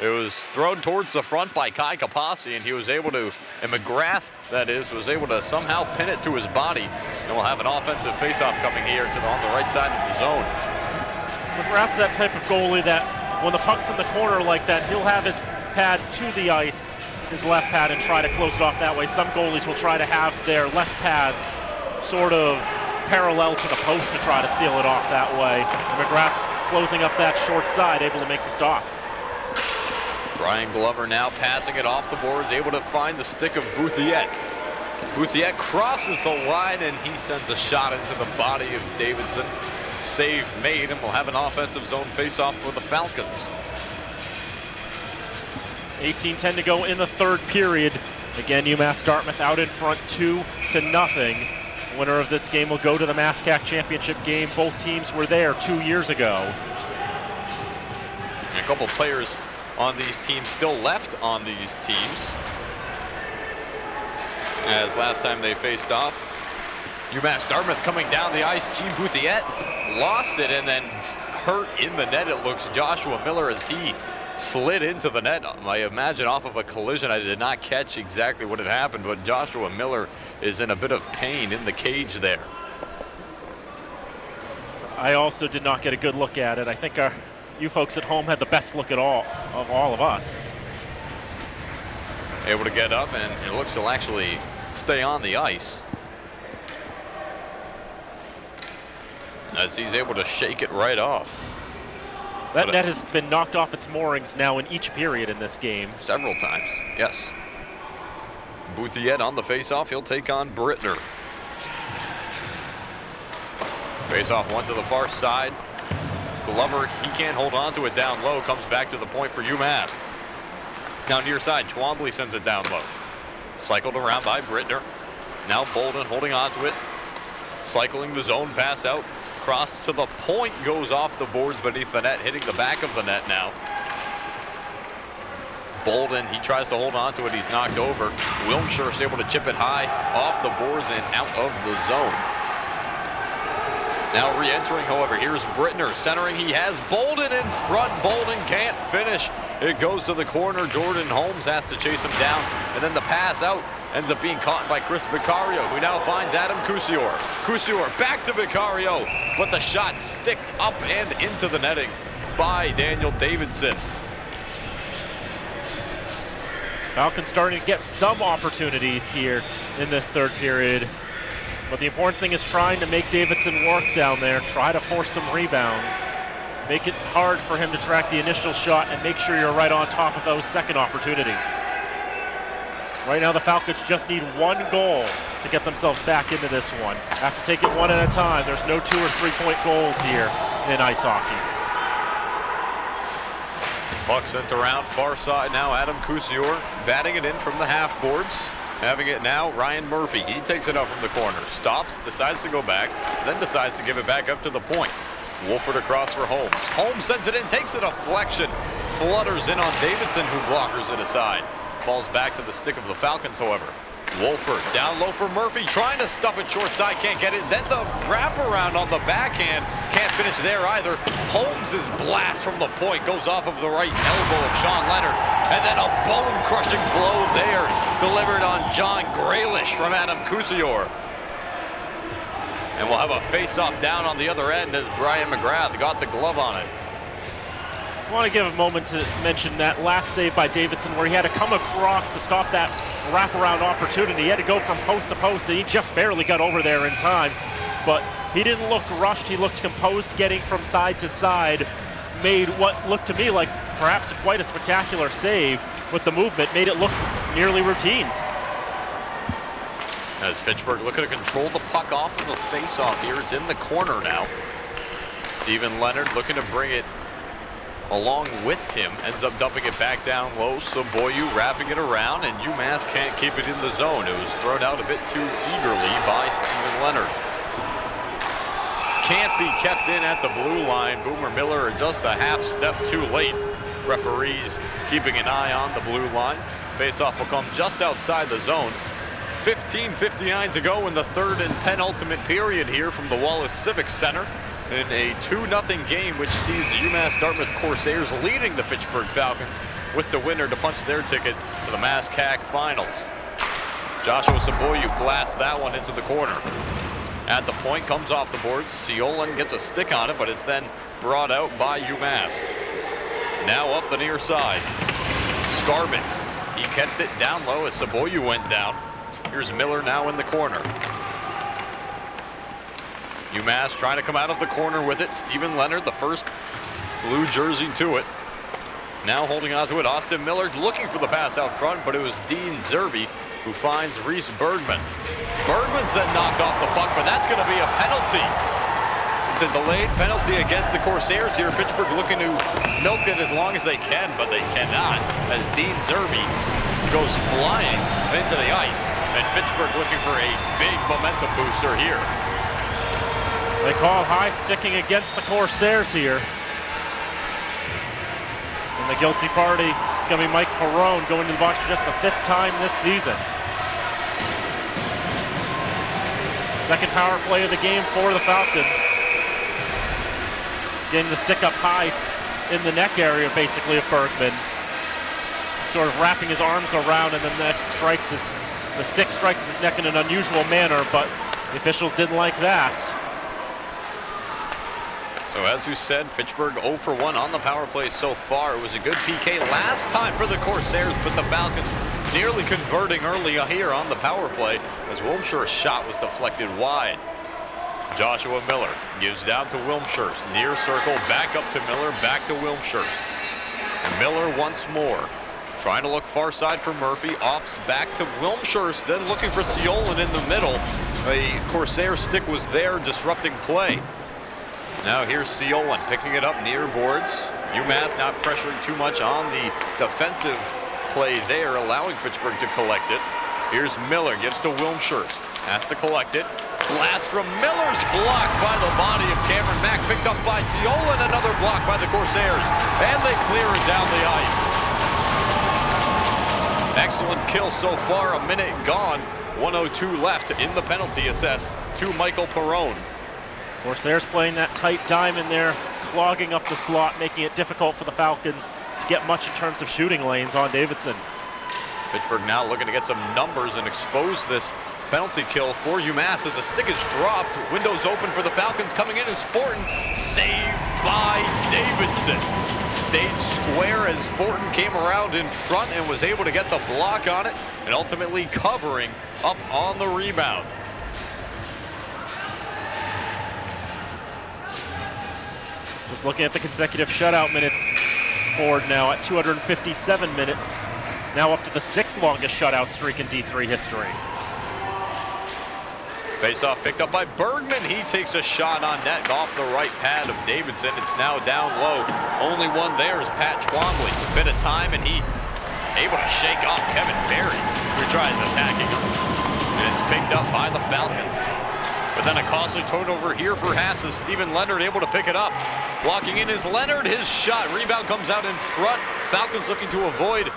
It was thrown towards the front by Kai Kapasi, and he was able to, and Mcgrath, that is, was able to somehow pin it to his body. And we'll have an offensive faceoff coming here on the right side of the zone. McGrath's that type of goalie that when the puck's in the corner like that, he'll have his pad to the ice, his left pad, and try to close it off that way. Some goalies will try to have their left pads sort of parallel to the post to try to seal it off that way. Mcgrath closing up that short side, able to make the stop. Brian Glover now passing it off the boards, able to find the stick of Bouthiet. Bouthiet crosses the line, and he sends a shot into the body of Davidson. Save made, and we'll have an offensive zone faceoff for the Falcons. 18-10 to go in the third period. Again, UMass Dartmouth out in front 2-0. Winner of this game will go to the MASCAC championship game. Both teams were there 2 years ago. A couple players on these teams still left on these teams, as last time they faced off, UMass Dartmouth coming down the ice. Gene Bouthiet lost it and then hurt in the net. It looks Joshua Miller as he slid into the net. I imagine off of a collision. I did not catch exactly what had happened, but Joshua Miller is in a bit of pain in the cage there. I also did not get a good look at it. I think you folks at home had the best look at all of us. Able to get up, and it looks he'll actually stay on the ice, as he's able to shake it right off. That net has been knocked off its moorings now in each period in this game. Several times, yes. Bouthiet on the faceoff. He'll take on Brittner. Faceoff one to the far side. Glover, he can't hold on to it down low. Comes back to the point for UMass. Now near side, Twombly sends it down low. Cycled around by Brittner. Now Bolden holding on to it. Cycling the zone pass out. Cross to the point, goes off the boards beneath the net, hitting the back of the net now. Bolden, he tries to hold on to it, he's knocked over. Wilmshire is able to chip it high off the boards and out of the zone. Now re-entering, however, here's Brittner centering. He has Bolden in front. Bolden can't finish. It goes to the corner. Jordan Holmes has to chase him down, and then the pass out ends up being caught by Chris Vicario, who now finds Adam Cousior. Cousior back to Vicario, but the shot sticked up and into the netting by Daniel Davidson. Falcons starting to get some opportunities here in this third period. But the important thing is trying to make Davidson work down there, try to force some rebounds, make it hard for him to track the initial shot, and make sure you're right on top of those second opportunities. Right now the Falcons just need one goal to get themselves back into this one. Have to take it one at a time. There's no 2 or 3 point goals here in ice hockey. Puck sent around far side now. Adam Cousior batting it in from the half boards. Having it now, Ryan Murphy. He takes it out from the corner. Stops, decides to go back, then decides to give it back up to the point. Wolford across for Holmes. Holmes sends it in, takes a deflection. Flutters in on Davidson, who blockers it aside. Falls back to the stick of the Falcons, however. Wolford down low for Murphy, trying to stuff it short side, can't get it. Then the wraparound on the backhand, can't finish there either. Holmes' blast from the point goes off of the right elbow of Sean Leonard. And then a bone-crushing blow there, delivered on John Graylish from Adam Cousior. And we'll have a face-off down on the other end as Brian Mcgrath got the glove on it. I want to give a moment to mention that last save by Davidson where he had to come across to stop that wraparound opportunity. He had to go from post to post, and he just barely got over there in time. But he didn't look rushed. He looked composed, getting from side to side. Made what looked to me like perhaps quite a spectacular save with the movement. Made it look nearly routine. As Fitchburg looking to control the puck off of the face-off here. It's in the corner now. Stephen Leonard looking to bring it along with him, ends up dumping it back down low. Soboyu wrapping it around, and UMass can't keep it in the zone. It was thrown out a bit too eagerly by Stephen Leonard. can't be kept in at the blue line. Boomer Miller just a half step too late. Referees keeping an eye on the blue line. Faceoff will come just outside the zone. 15:59 to go in the third and penultimate period here from the Wallace Civic Center in a 2-0 game, which sees UMass Dartmouth Corsairs leading the Fitchburg Falcons with the winner to punch their ticket to the MASCAC Finals. Joshua Saboyu blasts that one into the corner. At the point, comes off the boards. Siolan gets a stick on it, but it's then brought out by UMass. Now up the near side. Skarbek. He kept it down low as Saboyu went down. Here's Miller now in the corner. UMass trying to come out of the corner with it. Stephen Leonard, the first blue jersey to it. Now holding on to it, Austin Miller looking for the pass out front, but it was Dean Zerby who finds Reese Bergman. Bergman's then knocked off the puck, but that's going to be a penalty. It's a delayed penalty against the Corsairs here. Fitchburg looking to milk it as long as they can, but they cannot, as Dean Zerby goes flying into the ice, and Fitchburg looking for a big momentum booster here. They call high sticking against the Corsairs here. And the guilty party is going to be Mike Perrone, going to the box for just the 5th time this season. Second power play of the game for the Falcons. Getting the stick up high in the neck area, basically, of Bergman. Sort of wrapping his arms around, and then the stick strikes his neck in an unusual manner, but the officials didn't like that. So as you said, Fitchburg 0 for 1 on the power play so far. It was a good PK last time for the Corsairs, but the Falcons nearly converting early here on the power play as Wilmshire's shot was deflected wide. Joshua Miller gives down to Wilmshirst. Near circle, back up to Miller, back to Wilmshirst. And Miller once more. Trying to look far side for Murphy. Ops back to Wilmshirst, then looking for Siolan in the middle. A Corsair stick was there disrupting play. Now here's Siolan picking it up near boards. UMass not pressuring too much on the defensive play there, allowing Fitchburg to collect it. Here's Miller, gives to Wilmshirst. Has to collect it. Blast from Miller's blocked by the body of Cameron Mack. Picked up by Siolan, another block by the Corsairs. And they clear it down the ice. Excellent kill so far, a minute gone. 1:02 left in the penalty assessed to Michael Perrone. Corsairs playing that tight diamond there, clogging up the slot, making it difficult for the Falcons to get much in terms of shooting lanes on Davidson. Fitchburg now looking to get some numbers and expose this penalty kill for UMass as a stick is dropped. Windows open for the Falcons. Coming in is Fortin. Saved by Davidson. Stayed square as Fortin came around in front and was able to get the block on it and ultimately covering up on the rebound. Just looking at the consecutive shutout minutes board now at 257 minutes. Now up to the 6th longest shutout streak in D3 history. Face-off picked up by Bergman. He takes a shot on net off the right pad of Davidson. It's now down low. Only one there is Pat Twombly. A bit of time, and he able to shake off Kevin Berry, who tries attacking him. And it's picked up by the Falcons. But then a costly turnover here, perhaps, as Stephen Leonard able to pick it up. Walking in is Leonard. His shot. Rebound comes out in front. Falcons looking to avoid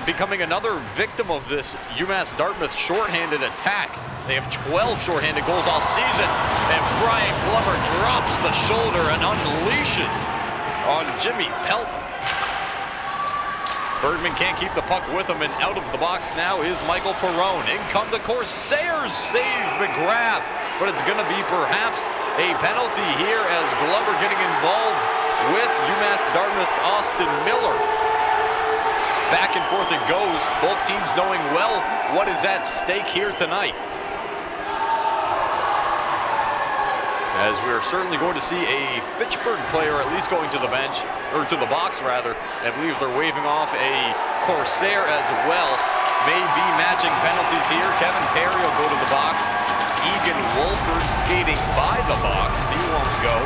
becoming another victim of this UMass Dartmouth shorthanded attack. They have 12 shorthanded goals all season. And Brian Glover drops the shoulder and unleashes on Jimmy Pelton. Bergman can't keep the puck with him, and out of the box now is Michael Perrone. In come the Corsairs, save Mcgrath. But it's going to be perhaps a penalty here as Glover getting involved with UMass Dartmouth's Austin Miller. Back and forth it goes, both teams knowing well what is at stake here tonight. As we're certainly going to see a Fitchburg player at least going to the bench, or to the box rather. I believe they're waving off a Corsair as well. May be matching penalties here. Kevin Perry will go to the box. Egan Wolford skating by the box. He won't go.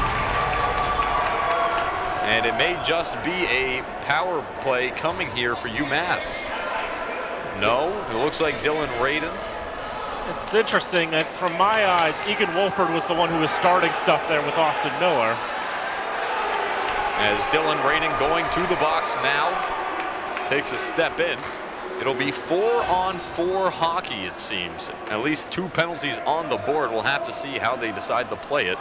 And it may just be a power play coming here for UMass. No, it looks like Dylan Radin It's interesting that from my eyes, Egan Wolford was the one who was starting stuff there with Austin Miller. As Dylan Radin going to the box now, takes a step in. It'll be 4-on-4 hockey, it seems. At least 2 penalties on the board. We'll have to see how they decide to play it.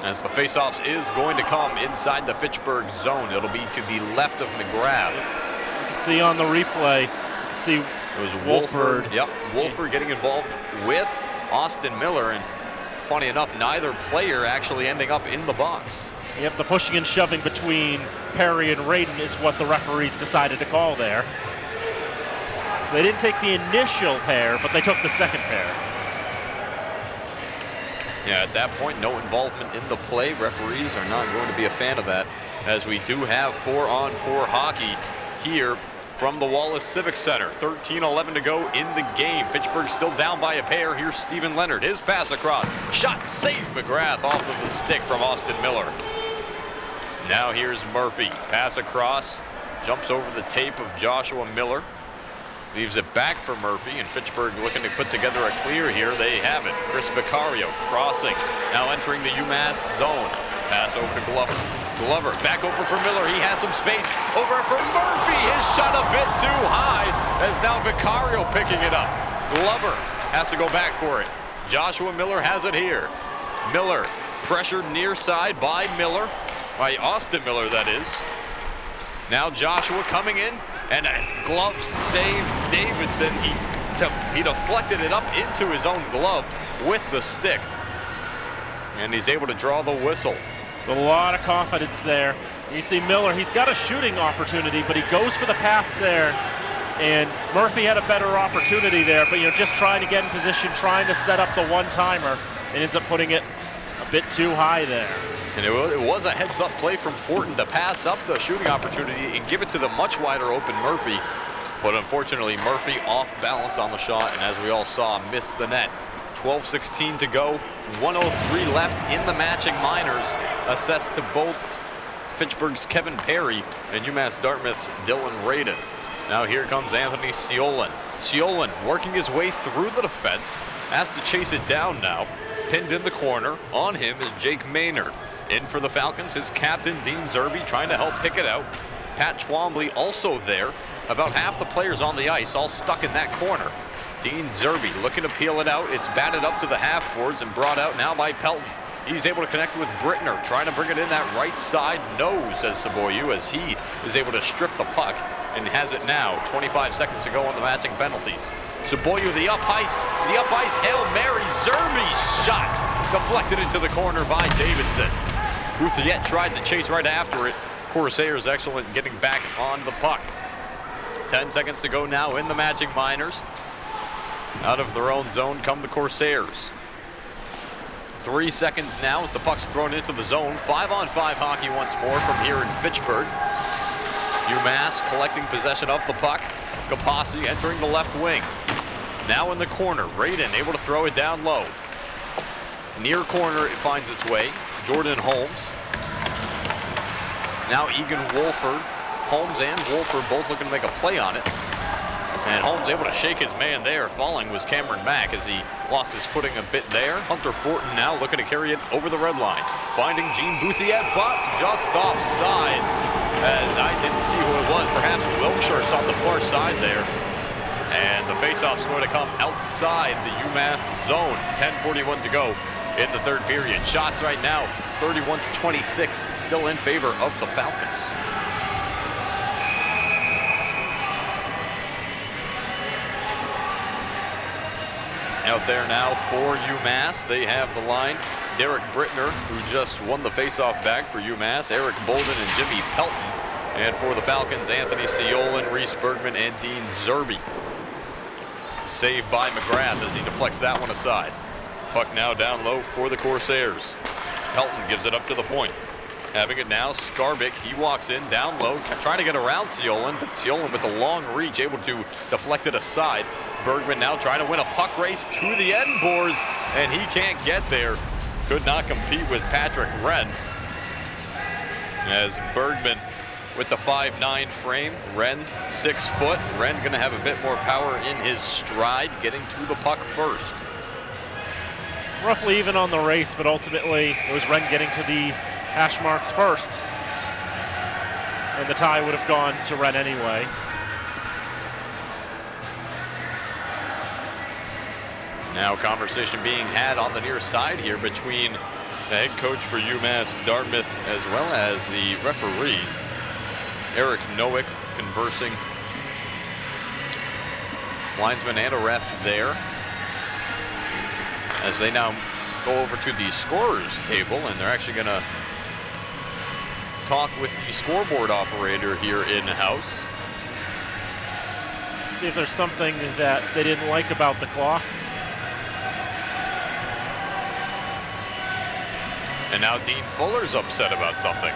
As the faceoffs is going to come inside the Fitchburg zone. It'll be to the left of Mcgrath. You can see on the replay, you can see it was Wolford. Yep, Wolford getting involved with Austin Miller, and funny enough, neither player actually ending up in the box. Yep, the pushing and shoving between Perry and Radin is what the referees decided to call there. So they didn't take the initial pair, but they took the second pair. Yeah, at that point, no involvement in the play. Referees are not going to be a fan of that, as we do have 4-on-4 hockey here from the Wallace Civic Center. 13-11 to go in the game. Fitchburg still down by a pair. Here's Stephen Leonard. His pass across. Shot safe. Mcgrath off of the stick from Austin Miller. Now here's Murphy. Pass across. Jumps over the tape of Joshua Miller. Leaves it back for Murphy, and Fitchburg looking to put together a clear here. They have it. Chris Vicario crossing. Now entering the UMass zone. Pass over to Glover. Glover back over for Miller. He has some space. Over for Murphy. His shot a bit too high, as now Vicario picking it up. Glover has to go back for it. Joshua Miller has it here. Miller pressured near side by Miller. By Austin Miller, that is. Now Joshua coming in, and a glove save Davidson. He deflected it up into his own glove with the stick. And he's able to draw the whistle. It's a lot of confidence there. You see Miller, he's got a shooting opportunity, but he goes for the pass there. And Murphy had a better opportunity there, but just trying to get in position, trying to set up the one-timer, and ends up putting it a bit too high there. And it was a heads-up play from Fortin to pass up the shooting opportunity and give it to the much wider open Murphy. But unfortunately, Murphy off balance on the shot, and as we all saw, missed the net. 12:16 to go, 1:03 left in the matching minors, assessed to both Fitchburg's Kevin Perry and UMass Dartmouth's Dylan Radin. Now here comes Anthony Ciolin. Ciolin working his way through the defense, has to chase it down now. Pinned in the corner, on him is Jake Maynard. In for the Falcons, his captain, Dean Zerby, trying to help pick it out. Pat Twombly also there. About half the players on the ice, all stuck in that corner. Dean Zerby looking to peel it out. It's batted up to the half boards and brought out now by Pelton. He's able to connect with Brittner, trying to bring it in that right side nose, says Saboyu, as he is able to strip the puck and has it now. 25 seconds to go on the matching penalties. Saboyu, the up ice Hail Mary. Zerby's shot deflected into the corner by Davidson. Bouthiette tried to chase right after it. Corsairs excellent in getting back on the puck. 10 seconds to go now in the matching minors. Out of their own zone come the Corsairs. 3 seconds now as the puck's thrown into the zone. 5-on-5 hockey once more from here in Fitchburg. UMass collecting possession of the puck. Kapasi entering the left wing. Now in the corner, Radin able to throw it down low. Near corner, it finds its way. Jordan Holmes. Now Egan Wolford. Holmes and Wolford both looking to make a play on it. And Holmes able to shake his man there. Falling was Cameron Mack as he lost his footing a bit there. Hunter Fortin now looking to carry it over the red line. Finding Gene Bouthiette, but just off sides. As I didn't see who it was. Perhaps Wilkshire on the far side there. And the faceoff's going to come outside the UMass zone. 10:41 to go in the third period. Shots right now, 31-26, still in favor of the Falcons. Out there now for UMass, they have the line. Derek Brittner, who just won the faceoff back for UMass, Eric Bolden and Jimmy Pelton. And for the Falcons, Anthony Ciolin, Reese Bergman, and Dean Zerby. Saved by Mcgrath as he deflects that one aside. Puck now down low for the Corsairs. Pelton gives it up to the point. Having it now, Skarbik, he walks in down low, trying to get around Ciolin, but Ciolin with a long reach, able to deflect it aside. Bergman now trying to win a puck race to the end boards, and he can't get there. Could not compete with Patrick Wren. As Bergman with the 5'9" frame. Wren 6 foot. Wren going to have a bit more power in his stride, getting to the puck first. Roughly even on the race, but ultimately it was Wren getting to the hash marks first. And the tie would have gone to Wren anyway. Now conversation being had on the near side here between the head coach for UMass Dartmouth as well as the referees. Eric Nowick conversing. Linesman and a ref there. As they now go over to the scorer's table, and they're actually going to talk with the scoreboard operator here in-house. See if there's something that they didn't like about the clock. And now Dean Fuller's upset about something.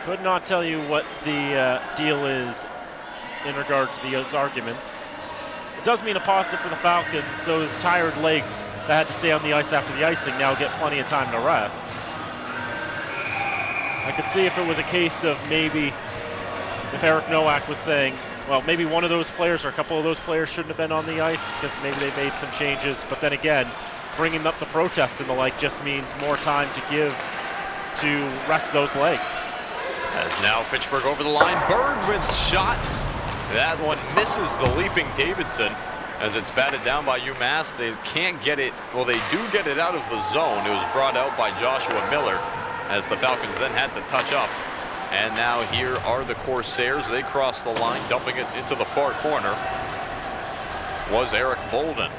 Could not tell you what the deal is in regard to those arguments. It does mean a positive for the Falcons. Those tired legs that had to stay on the ice after the icing now get plenty of time to rest. I could see if it was a case of maybe if Eric Nowak was saying, well, maybe one of those players or a couple of those players shouldn't have been on the ice because maybe they made some changes. But then again, bringing up the protest and the like just means more time to give to rest those legs. As now Fitchburg over the line. Bergman's shot. That one misses the leaping Davidson as it's batted down by UMass. They can't get it. Well, they do get it out of the zone. It was brought out by Joshua Miller as the Falcons then had to touch up. And now here are the Corsairs. They cross the line, dumping it into the far corner. Was Eric Bolden.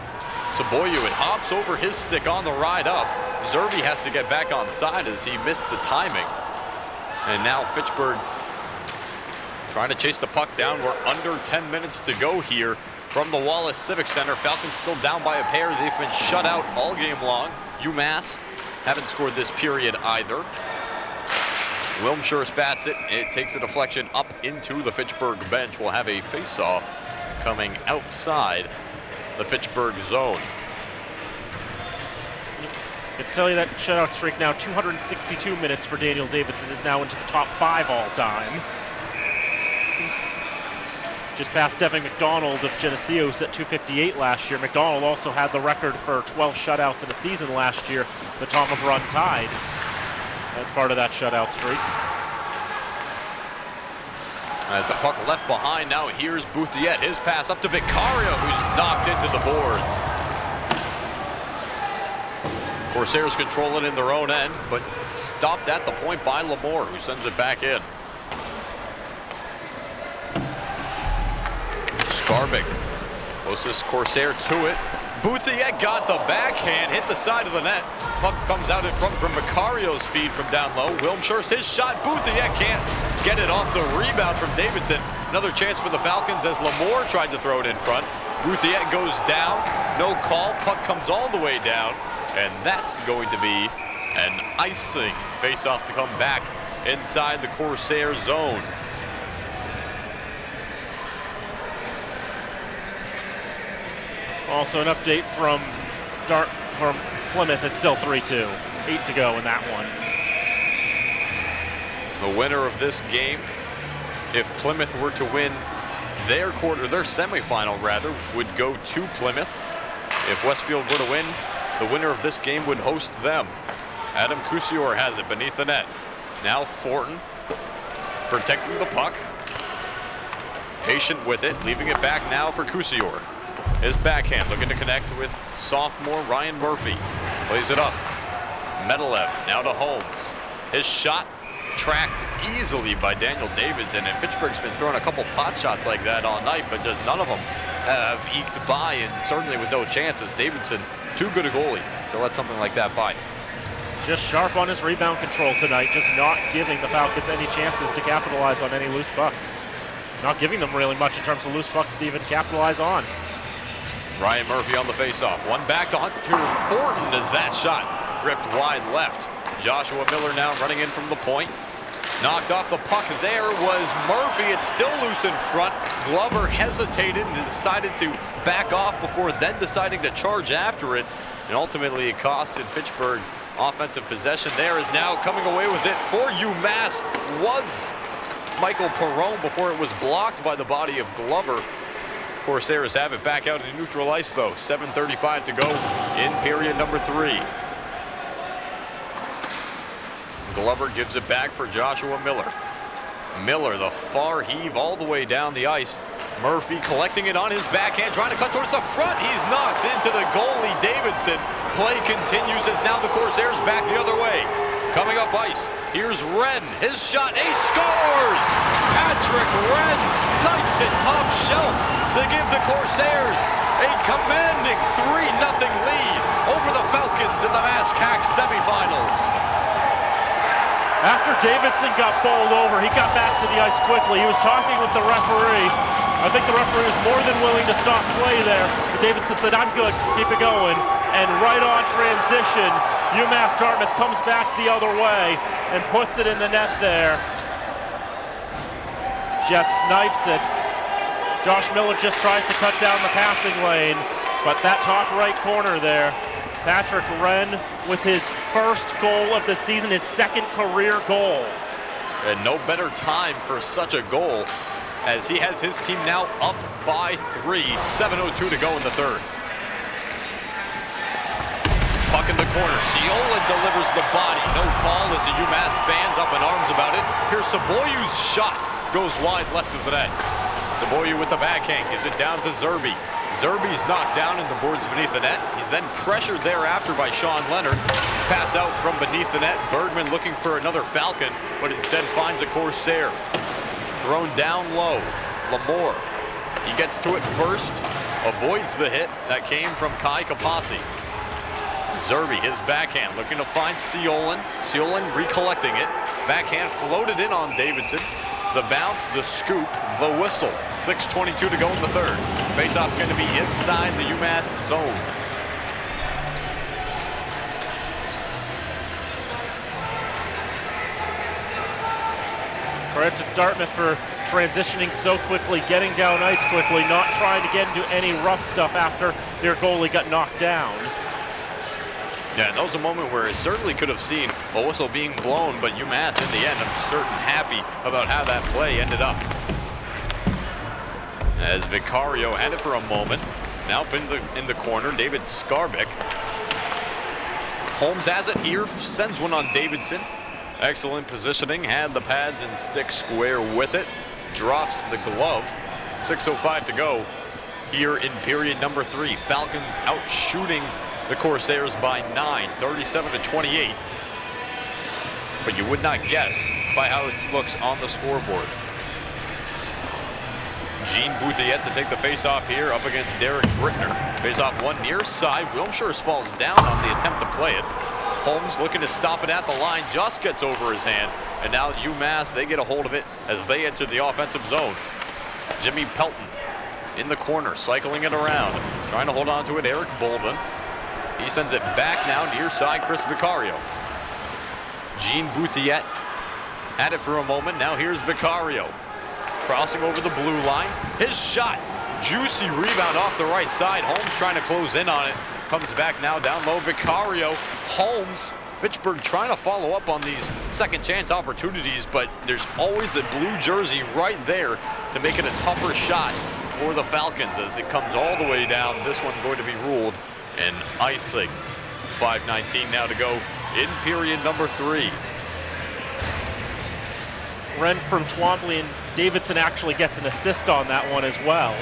Saboyu, it hops over his stick on the ride up. Zerbe has to get back on side as he missed the timing. And now Fitchburg trying to chase the puck down. We're under 10 minutes to go here from the Wallace Civic Center. Falcons still down by a pair. They've been shut out all game long. UMass haven't scored this period either. Wilmshire bats it. It takes a deflection up into the Fitchburg bench. We'll have a face-off coming outside the Fitchburg zone. I can tell you that shutout streak now 262 minutes for Daniel Davidson is now into the top 5 all time. Just past Devin McDonald of Geneseo, who set 258 last year. McDonald also had the record for 12 shutouts in a season last year. The Tom Brun tied as part of that shutout streak. As the puck left behind, now here's Bouthiet. His pass up to Vicario, who's knocked into the boards. Corsairs control it in their own end, but stopped at the point by Lamore, who sends it back in. Skarbik, closest Corsair to it. Bouthiet got the backhand, hit the side of the net. Puck comes out in front from Vicario's feed from down low. Wilmshire's his shot. Bouthiet can't get it off the rebound from Davidson. Another chance for the Falcons as Lamore tried to throw it in front. Bouthiet goes down, no call. Puck comes all the way down, and that's going to be an icing face-off to come back inside the Corsair zone. Also an update from Plymouth. It's still 3-2. 8 to go in that one. The winner of this game, if Plymouth were to win their semifinal rather, would go to Plymouth. If Westfield were to win, the winner of this game would host them. Adam Cousior has it beneath the net. Now Fortin protecting the puck. Patient with it, leaving it back now for Cousior. His backhand looking to connect with sophomore Ryan Murphy. Plays it up. Medalev now to Holmes. His shot tracked easily by Daniel Davidson, and Fitchburg's been throwing a couple pot shots like that all night, but just none of them have eked by, and certainly with no chances. Davidson, too good a goalie to let something like that by. Just sharp on his rebound control tonight, just not giving the Falcons any chances to capitalize on any loose pucks. Not giving them really much in terms of loose pucks to even capitalize on. Ryan Murphy on the faceoff. One back to Hunter Fortin as that shot ripped wide left. Joshua Miller now running in from the point. Knocked off the puck. There was Murphy. It's still loose in front. Glover hesitated and decided to back off before then deciding to charge after it. and ultimately it costed Fitchburg offensive possession. There is now coming away with it for UMass was Michael Perrone before it was blocked by the body of Glover. Corsairs have it back out in neutral ice though. 7:35 to go in period number 3. Glover gives it back for Joshua Miller. Miller, the far heave all the way down the ice. Murphy collecting it on his backhand, trying to cut towards the front. He's knocked into the goalie, Davidson. Play continues as now the Corsairs back the other way. Coming up ice, here's Wren. His shot, he scores! Patrick Wren snipes it top shelf to give the Corsairs a commanding 3-0 lead over the Falcons in the MASCAC semifinals. After Davidson got bowled over, he got back to the ice quickly. He was talking with the referee. I think the referee was more than willing to stop play there. But Davidson said, I'm good, keep it going. And right on transition, UMass Dartmouth comes back the other way and puts it in the net there. Just snipes it. Josh Miller just tries to cut down the passing lane, but that top right corner there, Patrick Wren with his first goal of the season, his second career goal. And no better time for such a goal as he has his team now up by 3. 7:02 to go in the third. Puck in the corner. Ciola delivers the body. No call as the UMass fans up in arms about it. Here's Saboyu's shot. Goes wide left of the net. Saboyu with the backhand gives it down to Zerbe. Zerbe's knocked down in the boards beneath the net. He's then pressured thereafter by Sean Leonard. Pass out from beneath the net. Bergman looking for another Falcon, but instead finds a Corsair. Thrown down low. Lamore. He gets to it first. Avoids the hit that came from Kai Kapasi. Zerbe, his backhand, looking to find Ciolan. Ciolan recollecting it. Backhand floated in on Davidson. The bounce, the scoop, the whistle. 6:22 to go in the third. Faceoff going to be inside the UMass zone. Credit to Dartmouth for transitioning so quickly, getting down ice quickly, not trying to get into any rough stuff after their goalie got knocked down. Yeah, that was a moment where it certainly could have seen a whistle being blown, but UMass in the end, I'm certain happy about how that play ended up. As Vicario had it for a moment, now up in the corner, David Skarbek. Holmes has it here, sends one on Davidson. Excellent positioning, had the pads and stick square with it. Drops the glove. 6:05 to go here in period number 3. Falcons out shooting the Corsairs by 9, 37-28. But you would not guess by how it looks on the scoreboard. Jean Bouthiet to take the face-off here up against Derek Brittner. Face-off one near side. Wilmshires falls down on the attempt to play it. Holmes looking to stop it at the line, just gets over his hand. And now UMass, they get a hold of it as they enter the offensive zone. Jimmy Pelton in the corner, cycling it around. Trying to hold on to it, Eric Bolden. He sends it back now near side, Chris Vicario. Jean Bouthiet had it for a moment. Now here's Vicario. Crossing over the blue line. His shot. Juicy rebound off the right side. Holmes trying to close in on it. Comes back now down low. Vicario. Holmes. Fitchburg trying to follow up on these second chance opportunities, but there's always a blue jersey right there to make it a tougher shot for the Falcons as it comes all the way down. This one going to be ruled an icing. 5:19 now to go in period number 3. Wren from Twombly, and Davidson actually gets an assist on that one as well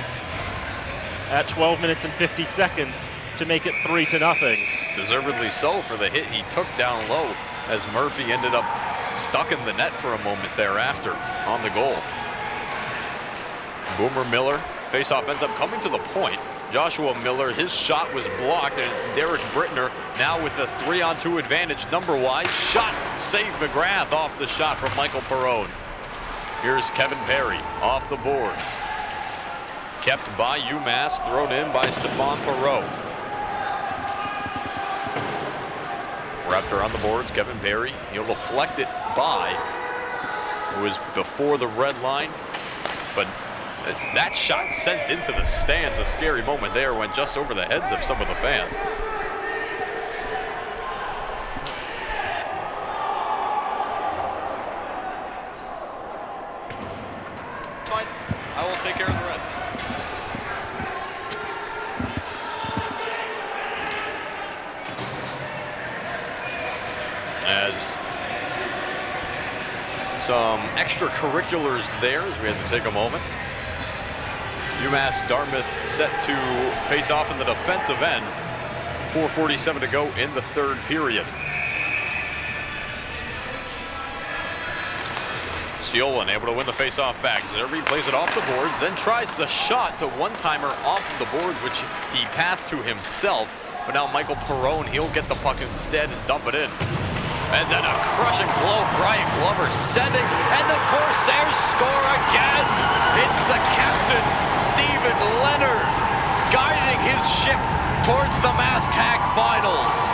at 12 minutes and 50 seconds to make it 3-0. Deservedly so for the hit he took down low as Murphy ended up stuck in the net for a moment thereafter on the goal. Boomer Miller, faceoff ends up coming to the point. Joshua Miller, his shot was blocked, and it's Derek Brittner now with the 3-on-2 advantage number-wise. Shot, save Mcgrath off the shot from Michael Perrone. Here's Kevin Perry off the boards. Kept by UMass, thrown in by Stephane Perreault. Raptor on the boards, Kevin Perry. He'll deflect it by, it was before the red line, but it's that shot sent into the stands. A scary moment there, went just over the heads of some of the fans. side. I will take care of the rest. As some extracurriculars there, as we had to take a moment. UMass Dartmouth set to face off in the defensive end. 4:47 to go in the third period. Stiolan able to win the face-off back. Zerbe plays it off the boards, then tries the shot to one-timer off of the boards, which he passed to himself. But now Michael Perrone, he'll get the puck instead and dump it in. And then a crushing blow, Brian Glover sending, and the Corsairs score again. It's the captain, Stephen Leonard, guiding his ship towards the MASCAC finals.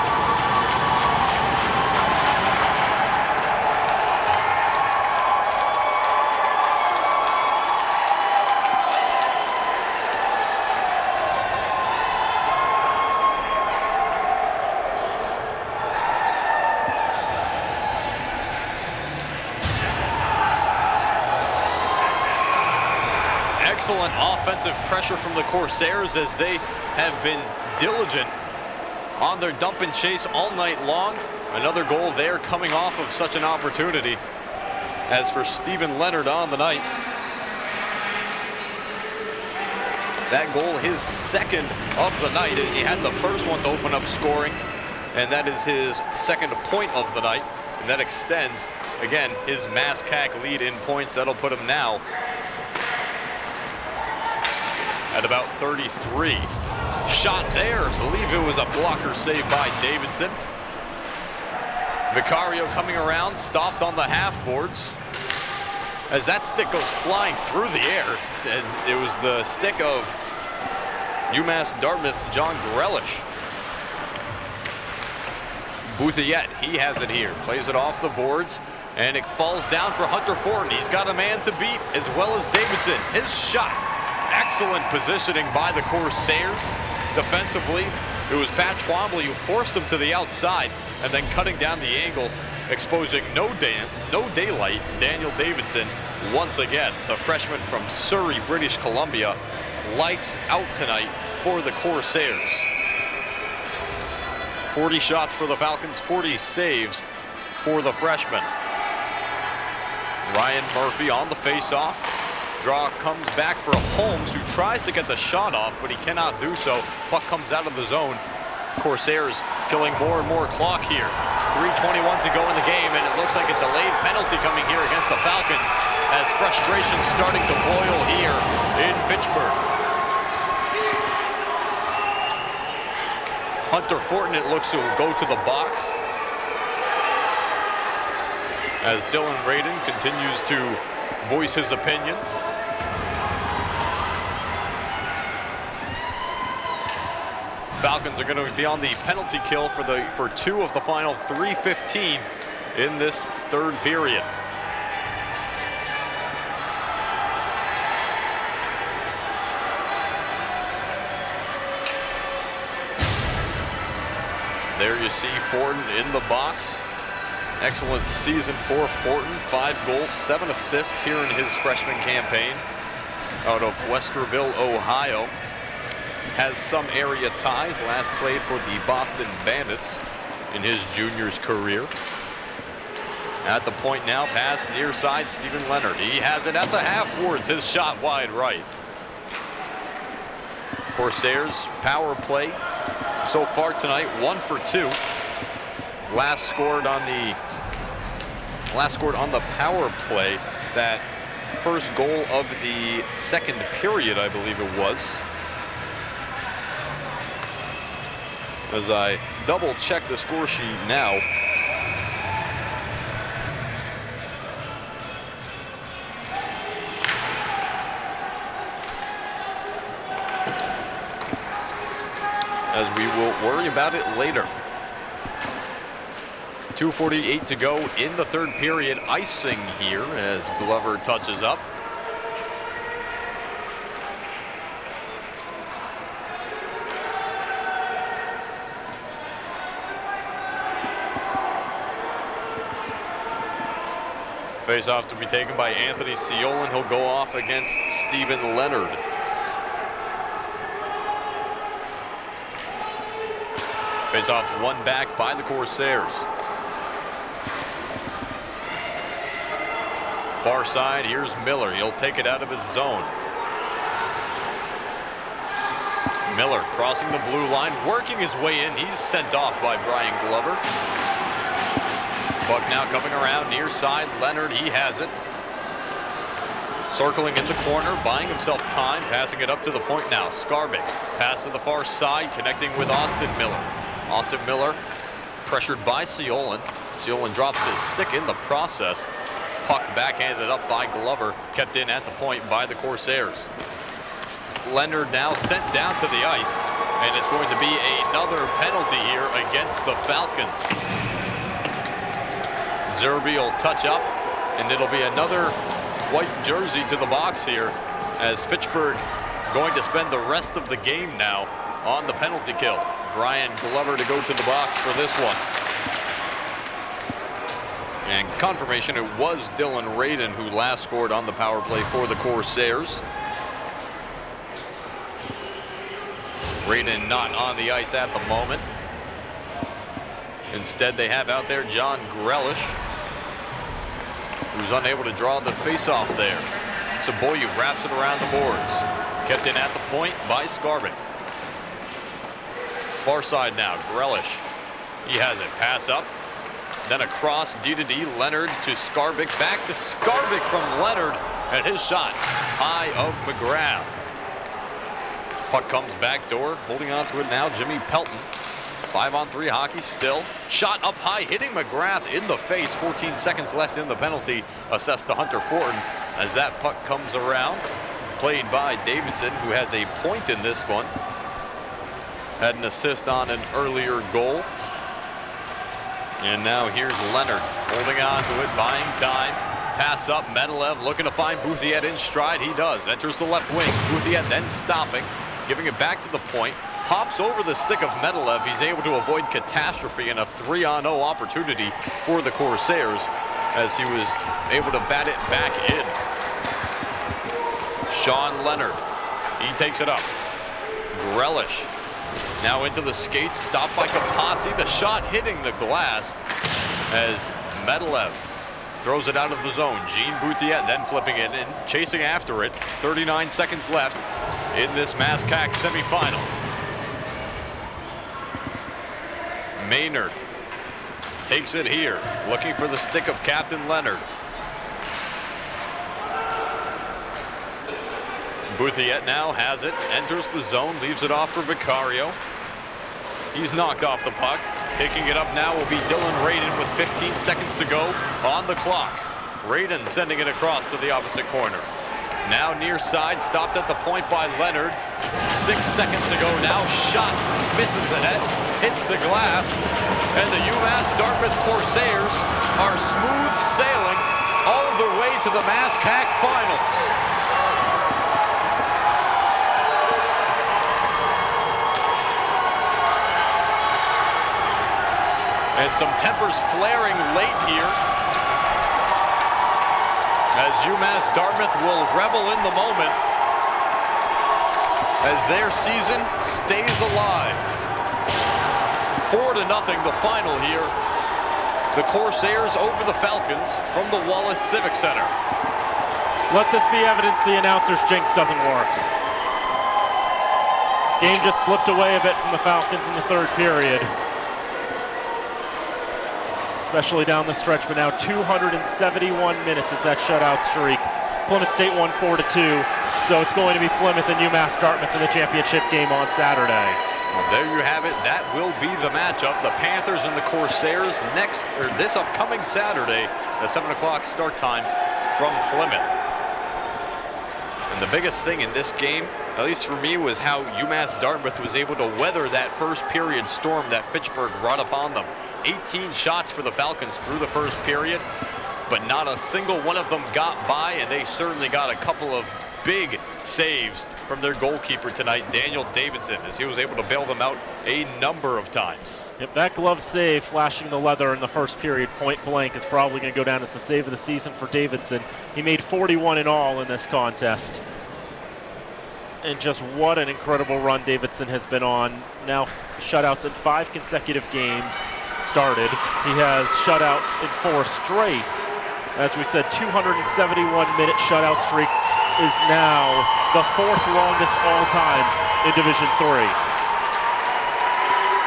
Excellent offensive pressure from the Corsairs as they have been diligent on their dump and chase all night long. Another goal there coming off of such an opportunity. As for Stephen Leonard on the night, that goal his second of the night, as he had the first one to open up scoring, and that is his second point of the night, and that extends again his MASCAC lead in points. That'll put him now at about 33. Shot there, I believe it was a blocker save by Davidson. Vicario coming around, stopped on the half boards as that stick goes flying through the air. And it was the stick of UMass Dartmouth's John Grealish. Bouthillette, he has it here, plays it off the boards, and it falls down for Hunter Fortin. He's got a man to beat as well as Davidson. His shot. Excellent positioning by the Corsairs. Defensively, it was Pat Twombly who forced him to the outside and then cutting down the angle, exposing no daylight. Daniel Davidson, once again, the freshman from Surrey, British Columbia, lights out tonight for the Corsairs. 40 shots for the Falcons, 40 saves for the freshman. Ryan Murphy on the face-off. Draw comes back for Holmes, who tries to get the shot off, but he cannot do so. Puck comes out of the zone. Corsairs killing more and more clock here. 3:21 to go in the game, and it looks like a delayed penalty coming here against the Falcons as frustration starting to boil here in Fitchburg. Hunter Fortin, it looks to go to the box as Dylan Radin continues to voice his opinion. Falcons are going to be on the penalty kill for two of the final 3:15 in this third period. There you see Fortin in the box. Excellent season for Fortin. 5 goals, 7 assists here in his freshman campaign out of Westerville, Ohio. Has some area ties. Last played for the Boston Bandits in his junior's career. At the point now, pass near side, Stephen Leonard. He has it at the half boards. His shot wide right. Corsairs power play so far tonight, 1 for 2. Last scored on the power play. That first goal of the second period, I believe it was. As I double check the score sheet now. As we will worry about it later. 2:48 to go in the third period. Icing here as Glover touches up. Face-off to be taken by Anthony Ciolin. He'll go off against Stephen Leonard. Face-off won back by the Corsairs. Far side, here's Miller. He'll take it out of his zone. Miller crossing the blue line, working his way in. He's sent off by Brian Glover. Puck now coming around near side. Leonard, he has it. Circling in the corner, buying himself time, passing it up to the point now. Skarbek, pass to the far side, connecting with Austin Miller. Austin Miller pressured by Ciolin. Ciolin drops his stick in the process. Puck backhanded up by Glover, kept in at the point by the Corsairs. Leonard now sent down to the ice, and it's going to be another penalty here against the Falcons. Zerbe will touch up, and it'll be another white jersey to the box here, as Fitchburg going to spend the rest of the game now on the penalty kill. Brian Glover to go to the box for this one. And confirmation, it was Dylan Radin who last scored on the power play for the Corsairs. Radin not on the ice at the moment. Instead, they have out there John Grealish, who's unable to draw the face-off there. Saboyu wraps it around the boards. Kept in at the point by Skarbek. Far side now, Grealish. He has it, pass up. Then across, D-to-D, Leonard to Skarbek, back to Skarbek from Leonard, and his shot high of Mcgrath. Puck comes back door, holding on to it now, Jimmy Pelton. 5-on-3 hockey still. Shot up high, hitting Mcgrath in the face. 14 seconds left in the penalty, assessed to Hunter Fortin as that puck comes around. Played by Davidson, who has a point in this one. Had an assist on an earlier goal. And now here's Leonard holding on to it, buying time. Pass up, Medalev looking to find Bouthiet in stride. He does. Enters the left wing. Bouthiet then stopping, giving it back to the point. Hops over the stick of Medalev. He's able to avoid catastrophe and a 3-on-0 opportunity for the Corsairs as he was able to bat it back in. Sean Leonard, he takes it up. Grealish now into the skates, stopped by Kapasi. The shot hitting the glass as Medalev throws it out of the zone. Gene Bouthiet then flipping it in, chasing after it. 39 seconds left in this MASCAC semifinal. Maynard takes it here, looking for the stick of Captain Leonard. Bouthiet now has it, enters the zone, leaves it off for Vicario. He's knocked off the puck. Taking it up now will be Dylan Radin with 15 seconds to go on the clock. Radin sending it across to the opposite corner. Now near side, stopped at the point by Leonard. 6 seconds to go now. Shot misses the net, hits the glass, and the UMass Dartmouth Corsairs are smooth sailing all the way to the MASCAC finals. And some tempers flaring late here as UMass Dartmouth will revel in the moment as their season stays alive. 4-0 the final here. The Corsairs over the Falcons from the Wallace Civic Center. Let this be evidence the announcer's jinx doesn't work. Game just slipped away a bit from the Falcons in the third period, especially down the stretch, but now 271 minutes is that shutout streak. Plymouth State won 4-2, so it's going to be Plymouth and UMass Dartmouth in the championship game on Saturday. Well, there you have it. That will be the matchup. The Panthers and the Corsairs this upcoming Saturday, the 7 o'clock start time from Plymouth. And the biggest thing in this game, at least for me, was how UMass Dartmouth was able to weather that first period storm that Fitchburg brought upon them. 18 shots for the Falcons through the first period, but not a single one of them got by, and they certainly got a couple of big saves from their goalkeeper tonight, Daniel Davidson, as he was able to bail them out a number of times. Yep, that glove save, flashing the leather in the first period, point blank, is probably going to go down as the save of the season for Davidson. He made 41 in all in this contest. And just what an incredible run Davidson has been on. Now shutouts in 5 consecutive games started. He has shutouts in 4 straight. As we said, 271-minute shutout streak is now the 4th longest all time in Division III.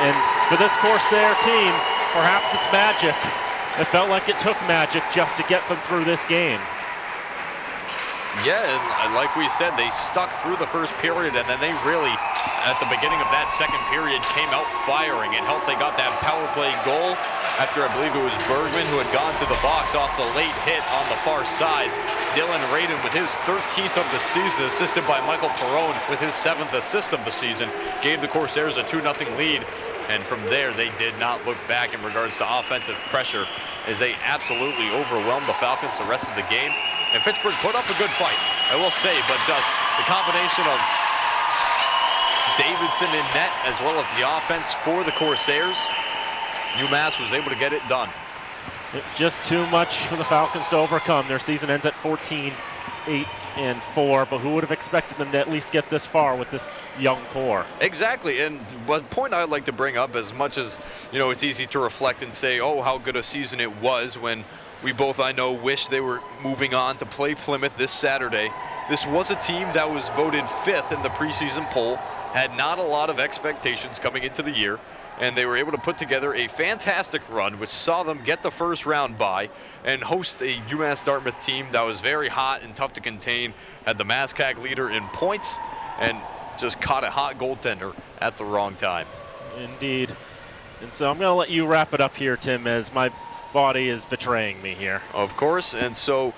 And for this Corsair team, perhaps it's magic. It felt like it took magic just to get them through this game. Yeah, and like we said, they stuck through the first period, and then they really, at the beginning of that second period, came out firing. It helped they got that power play goal after, I believe it was Bergman, who had gone to the box off the late hit on the far side. Dylan Radin with his 13th of the season, assisted by Michael Perrone with his 7th assist of the season, gave the Corsairs a 2-0 lead. And from there, they did not look back in regards to offensive pressure, as they absolutely overwhelmed the Falcons the rest of the game. And Fitchburg put up a good fight, I will say, but just the combination of Davidson in net as well as the offense for the Corsairs, UMass was able to get it done. Just too much for the Falcons to overcome. Their season ends at 14-8-4, but who would have expected them to at least get this far with this young core? Exactly, and one point I'd like to bring up, as much as, you know, it's easy to reflect and say, oh, how good a season it was, when we both, I know, wish they were moving on to play Plymouth this Saturday. This was a team that was voted 5th in the preseason poll, had not a lot of expectations coming into the year, and they were able to put together a fantastic run, which saw them get the first round bye and host a UMass Dartmouth team that was very hot and tough to contain, had the MASCAC leader in points, and just caught a hot goaltender at the wrong time. Indeed. And so I'm going to let you wrap it up here, Tim, as my body is betraying me here. Of course, and so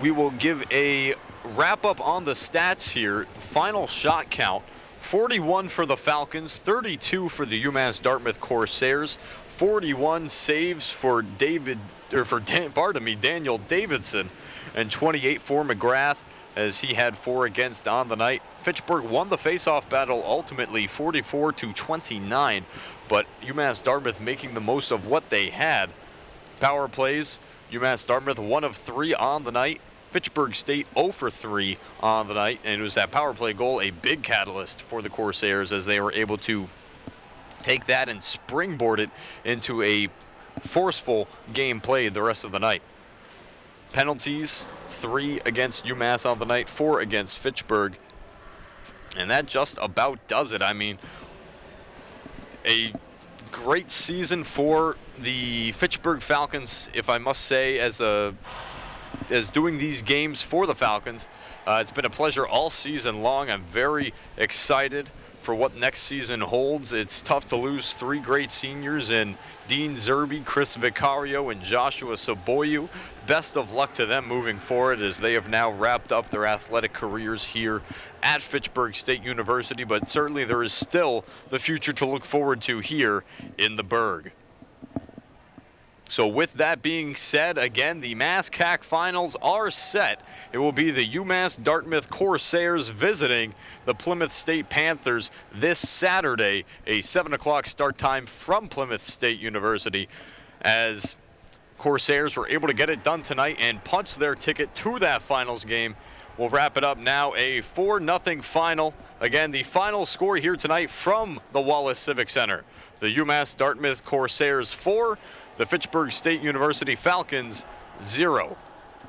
we will give a wrap up on the stats here. Final shot count: 41 for the Falcons, 32 for the UMass Dartmouth Corsairs, 41 saves for Daniel Davidson, and 28 for Mcgrath, as he had 4 against on the night. Fitchburg won the face-off battle ultimately 44-29, but UMass Dartmouth making the most of what they had. Power plays, UMass Dartmouth 1 of 3 on the night. Fitchburg State 0 for 3 on the night, and it was that power play goal, a big catalyst for the Corsairs, as they were able to take that and springboard it into a forceful game played the rest of the night. Penalties: 3 against UMass on the night, 4 against Fitchburg, and that just about does it. I mean, a great season for the Fitchburg Falcons, if I must say, as doing these games for the Falcons. It's been a pleasure all season long. I'm very excited for what next season holds. It's tough to lose 3 great seniors in Dean Zerbe, Chris Vicario, and Joshua Saboyu. Best of luck to them moving forward, as they have now wrapped up their athletic careers here at Fitchburg State University, but certainly there is still the future to look forward to here in the Berg. So with that being said, again, the MASCAC finals are set. It will be the UMass Dartmouth Corsairs visiting the Plymouth State Panthers this Saturday, a 7 o'clock start time from Plymouth State University, as Corsairs were able to get it done tonight and punch their ticket to that finals game. We'll wrap it up now, a 4-0 final. Again, the final score here tonight from the Wallace Civic Center: the UMass Dartmouth Corsairs 4, the Fitchburg State University Falcons 0.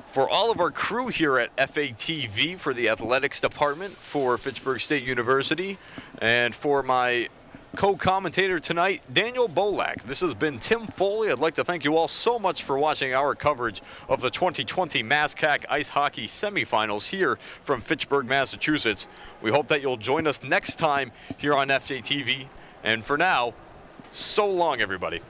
For all of our crew here at FATV, for the athletics department for Fitchburg State University, and for my co-commentator tonight, Daniel Bolak, this has been Tim Foley. I'd like to thank you all so much for watching our coverage of the 2020 MASCAC Ice Hockey Semifinals here from Fitchburg, Massachusetts. We hope that you'll join us next time here on FATV. And for now, so long, everybody.